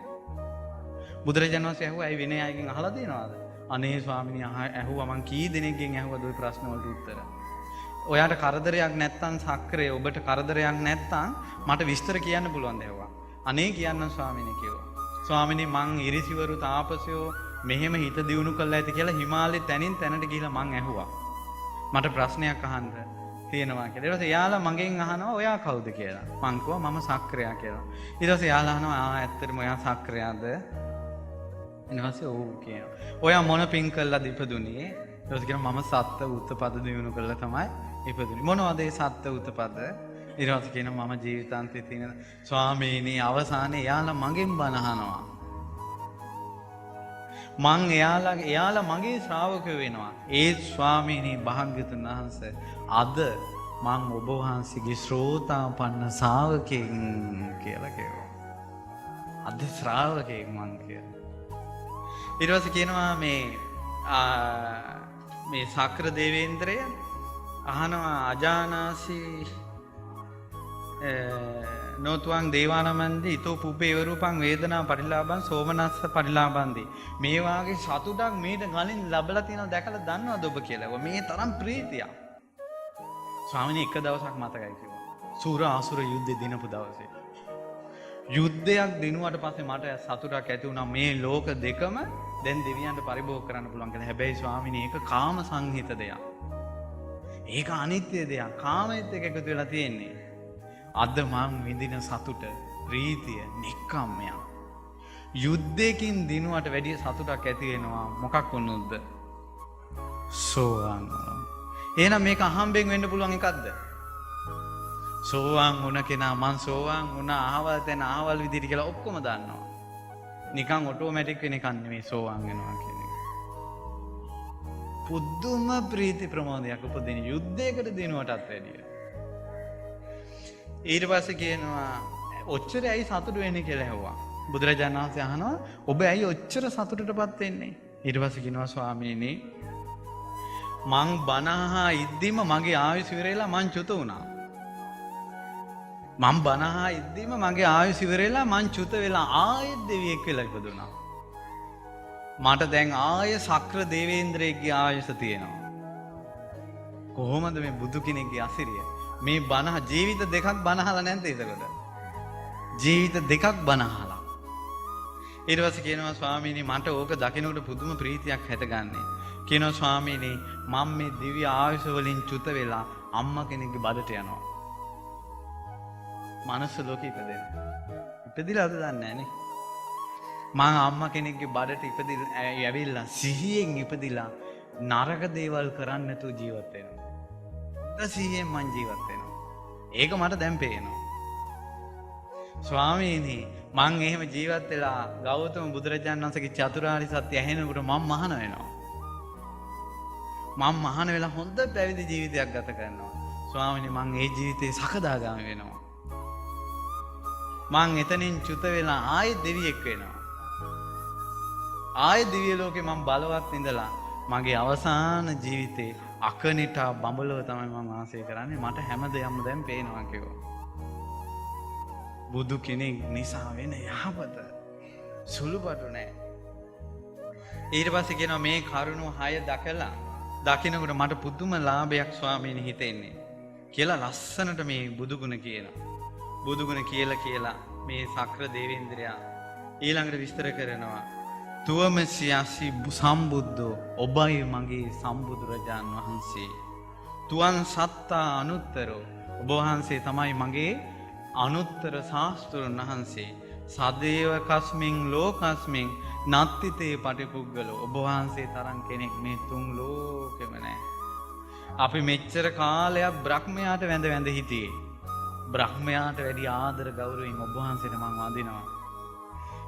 බුදුරජාණන් වහන්සේ ඇහුවා "ඇයි වෙන අයගෙන් අහලා දෙනවද?" "අනේ ස්වාමිනේ ඇහුවා මං කී දෙනෙක්ගෙන් ඇහුවද ওই ප්‍රශ්න වලට උත්තර." "ඔයාට කරදරයක් නැත්තම් සක්‍රේ ඔබට කරදරයක් නැත්තම් මට විස්තර කියන්න පුළුවන්ද?" ඇහුවා. "අනේ කියන්න ස්වාමිනේ" කිව්වා. "ස්වාමිනේ මං ඉරිසිවරු තාපසයෝ මෙහෙම හිත දියුණු කළා ඇති කියලා හිමාලයේ තැනින් තැනට ගිහිල්ලා මං ඇහුවා. මට ප්‍රශ්නයක් අහන්න තියෙනවා කියලා. ඊට පස්සේ එයාලා මගෙන් අහනවා "ඔයා කවුද?" කියලා. මං කිව්වා "මම සක්‍රයා" කියලා. ඊට පස්සේ එයාලා අහනවා ඇත්තටම ඔයා සක්‍රයාද?" ඊට පස්සේ "ඔව්" කියනවා. "ඔයා මොන පින් කළාද ඉපදුනේ?" ඊට පස්සේ කියනවා "මම සත්ත්ව උත්පද දිනු කළා තමයි ඉපදුනේ." "මොනවද ඒ සත්ත්ව උත්පද?" ඊට පස්සේ කියනවා "මම ජීවිතාන්තයේ තියෙන ස්වාමීනි අවසානයේ එයාලා මගෙන් බණ අහනවා. මං එයාලා මගේ ශ්‍රාවකයෝ වෙනවා. ඒ ස්වාමීනි භාග්‍යතුන් වහන්සේ අද මං ඔබ වහන්සේගේ ශ්‍රෝතාපන්න ශ්‍රාවකෙක් කියලා කිව්වා. අද ශ්‍රාවකෙක් මං කියලා. ඊට පස්සේ කියනවා මේ සක්‍ර දේවේන්ද්‍රය අහනවා අජානාසි නොතුවං දේවානමන්දි ඊතෝ පුබ්බේ රූපං වේදනා පරිලාභං සෝමනස්ස පරිලාභන්ති. මේ වාගේ සතුටක් මේට කලින් ලැබලා තියෙනවා දැකලා දන්නවද ඔබ කියලා. මේ තරම් ප්‍රීතියක්. ස්වාමීනි එක දවසක් මතකයි කිව්වා. සූර ආසුර යුද්ධේ දිනපු දවසේ. යුද්ධයක් දිනුවට පස්සේ මට සතුටක් ඇති වුණා මේ ලෝක දෙකම දැන් දෙවියන්ට පරිභෝග කරන්න පුළුවන් කියලා. හැබැයි ස්වාමීනි ඒක කාම සංහිත දෙයක්. ඒක අනිත්‍ය දෙයක්. කාමයේත් එක එකතු වෙලා තියෙන්නේ. අද මං විඳින සතුට, ප්‍රීතිය, නික්කම්මය. යුද්ධයකින් දිනුවට වැඩිය සතුටක් ඇති වෙනවා මොකක් වුණොත්ද? සෝවාන් වුණා. එහෙනම් මේක අහම්බෙන් වෙන්න පුළුවන් එකක්ද? සෝවාන් වුණ කෙනා මං සෝවාන් වුණා අහවල් තැන අහවල් විදිහට කියලා ඔක්කොම දන්නවා. නිකන් ඔටෝමැටික් වෙන එකක් නෙමෙයි සෝවාන් වෙනවා කියන එක. පුදුම ප්‍රීති ප්‍රමෝදයක් උපදින යුද්ධයකට දිනුවටත් වැඩිය. ඊට පස්සේ කියනවා ඔච්චර ඇයි සතුට වෙන්නේ කියලා ඇහුවා. බුදුරජාණන් වහන්සේ අහනවා ඔබ ඇයි ඔච්චර සතුටටපත් වෙන්නේ? ඊට පස්සේ කියනවා ස්වාමීනි මං බනහා ඉද්දිම මගේ ආයුෂ ඉවරලා මං චුත වුණා. මං බනහා ඉද්දිම මගේ ආයුෂ ඉවරලා මං චුත වෙලා ආයෙත් දෙවියෙක් වෙලා ඉපදුණා. මට දැන් ආයෙ සක්‍ර දේවේන්ද්‍රයෙක්ගේ ආයුෂ තියෙනවා. කොහොමද මේ බුදු කෙනෙක්ගේ අසිරිය? මේ බනහ ජීවිත දෙකක් බනහලා නැන්ද එතකොට? ජීවිත දෙකක් බනහලා. ඊට පස්සේ කියනවා ස්වාමීනි මට ඕක දකිනකොට පුදුම ප්‍රීතියක් හැටගන්නේ. කියනවා ස්වාමීනි මම මේ දිව්‍ය ආයුෂ වලින් චුත වෙලා අම්මා කෙනෙක්ගේ බඩට යනවා. මනස ලෝකෙ ඉපදෙන. ඉපදිලාද දන්නේ නැහැ නේ. මම අම්මා කෙනෙක්ගේ බඩට ඉපදිලා ඇවිල්ලා සිහියෙන් ඉපදිලා නරක දේවල් කරන්නේ නැතුව ජීවත් වෙනවා. සිහියෙන් මං ජීවත් වෙනවා. ඒක මට දැන් පේනවා. ස්වාමීනි මං එහෙම ජීවත් වෙලා ගෞතම බුදුරජාණන් වහන්සේගේ චතුරාර්ය සත්‍ය ඇහෙනකොට මම මහාන වෙනවා. මම මහාන වෙලා හොඳ පැවිදි ජීවිතයක් ගත කරනවා. ස්වාමීනි මං ඒ ජීවිතේ සකදාගාමී වෙනවා. මං එතනින් චුත වෙලා ආයෙත් දෙවියෙක් වෙනවා. ආයෙත් දිව්‍ය ලෝකේ මං බලවත් ඉඳලා මගේ අවසාන ජීවිතේ අකනිටා බඹලව තමයි මම වාසය කරන්නේ. මට හැම දෙයක්ම දැන් පේනවා කිව්වා. බුදු කෙනෙක් නිසා වෙන යහපත සුළුබඩු නෑ. ඊට පස්සේ කියනවා මේ කරුණු 6 දකලා දකින්නකොට මට පුදුම ලාභයක් ස්වාමීනි හිතෙන්නේ කියලා ලස්සනට මේ බුදුගුණ කියනවා. බුදුගුණ කියලා මේ සක්‍ර දේවේන්ද්‍රයා ඊළඟට විස්තර කරනවා. තුවමසියසි සම්බුද්ධෝ ඔබයි මගේ සම්බුදුරජාන් වහන්සේ. තුවන් සත්තා අනුත්තරෝ ඔබ වහන්සේ තමයි මගේ අනුත්තර ශාස්ත්‍රඥ වහන්සේ. සදේව කස්මින් ලෝකස්මින් නත්තිතේ පටිපුග්ගලෝ ඔබ වහන්සේ තරම් කෙනෙක් මේ තුන් ලෝකෙම නැහැ. අපි මෙච්චර කාලයක් බ්‍රහ්මයාට වැඳ හිටියේ. බ්‍රහ්මයාට වැඩි ආදර ගෞරවයෙන් ඔබ වහන්සේට මම වඳිනවා.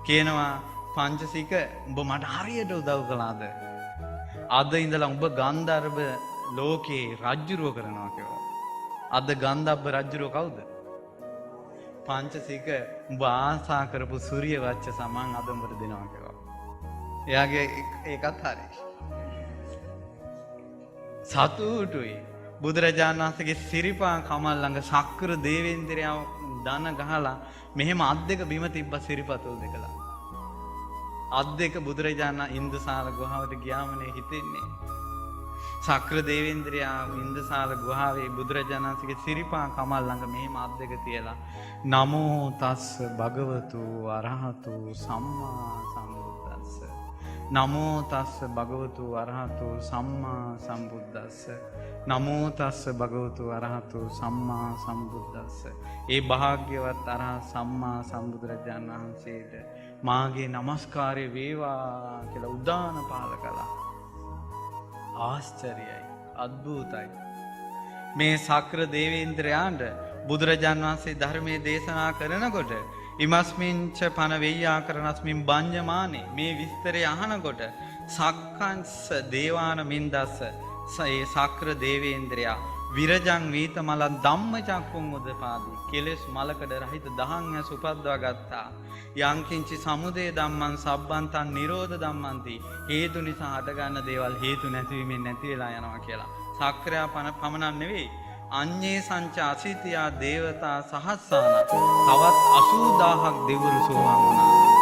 කියනවා පංචසික උඹ මට හරියට උදව් කළාද? අද ඉඳලා උඹ ගන්ධර්ව ලෝකේ රජ්ජුරුව කරනවා කියලා. අද ගන්ධබ්බ රජ්ජුරුව කවුද? පංචසික උඹ ආසා කරපු සූර්ය වච්ච සමන් අද උඹට දෙනවා කියලා. එයාගේ ඒකත් හරි. සතුටුයි. බුදුරජාණන් වහන්සේගේ සිරිපා කමල් ළඟ ශක්‍ර දේවේන්ද්‍රයා දන ගහලා මෙහෙම අත් දෙක බිම තිබ්බ සිරිපතුල් දෙකලා. අත් දෙක බුදුරජාණන් ඉන්දසාල ගුහාවට ගියාමනේ හිතෙන්නේ. ශක්‍ර දේවේන්ද්‍රයා ඉන්දසාල ගුහාවේ බුදුරජාණන් වහන්සේගේ සිරිපා කමල් ළඟ මෙහෙම අත් දෙක තියලා නමෝ තස්ස භගවතු අරහතු සම්මා සම්බුද්දස්ස. නමෝ තස්ස භගවතු අරහතු සම්මා සම්බුද්දස්ස. නමෝ තස්ස භගවතු අරහතු සම්මා සම්බුද්දස්ස. ඒ භාග්‍යවත් අරහත් සම්මා සම්බුදුරජාණන් වහන්සේට මාගේ නමස්කාරය වේවා කියලා උදාන පාල කළා. ආශ්චර්යයි, අද්භූතයි. මේ ශක්‍ර දේවේන්ද්‍රයාට බුදුරජාණන් වහන්සේ ධර්මයේ දේශනා කරනකොට ඉමස්මින්ච පන වෙය්‍යාකරණස්මින් බඤ්ඤමානේ මේ විස්තරය අහනකොට සක්කංස දේවාන මින්දස්ස ඒ ශක්‍ර දේවේන්ද්‍රයා විරජං වීතමල ධම්මචක්කුම් උදපාදී කෙලෙස් මලකඩ රහිත දහං ඇස් උපද්දවා ගත්තා. යංකින්චි සමුදය ධම්මං සබ්බන්තං නිරෝධ ධම්මන්ති. හේතු නිසා හටගන්න දේවල් හේතු නැතිවීමෙන් නැති වෙලා යනවා කියලා. සක්‍රයා පමණක් නෙවෙයි අඤ්ඤේ සංච අසිතියා දේවතා සහස්සාන තවත් 80000ක් දෙවිවරු සෝවාන් වුණා.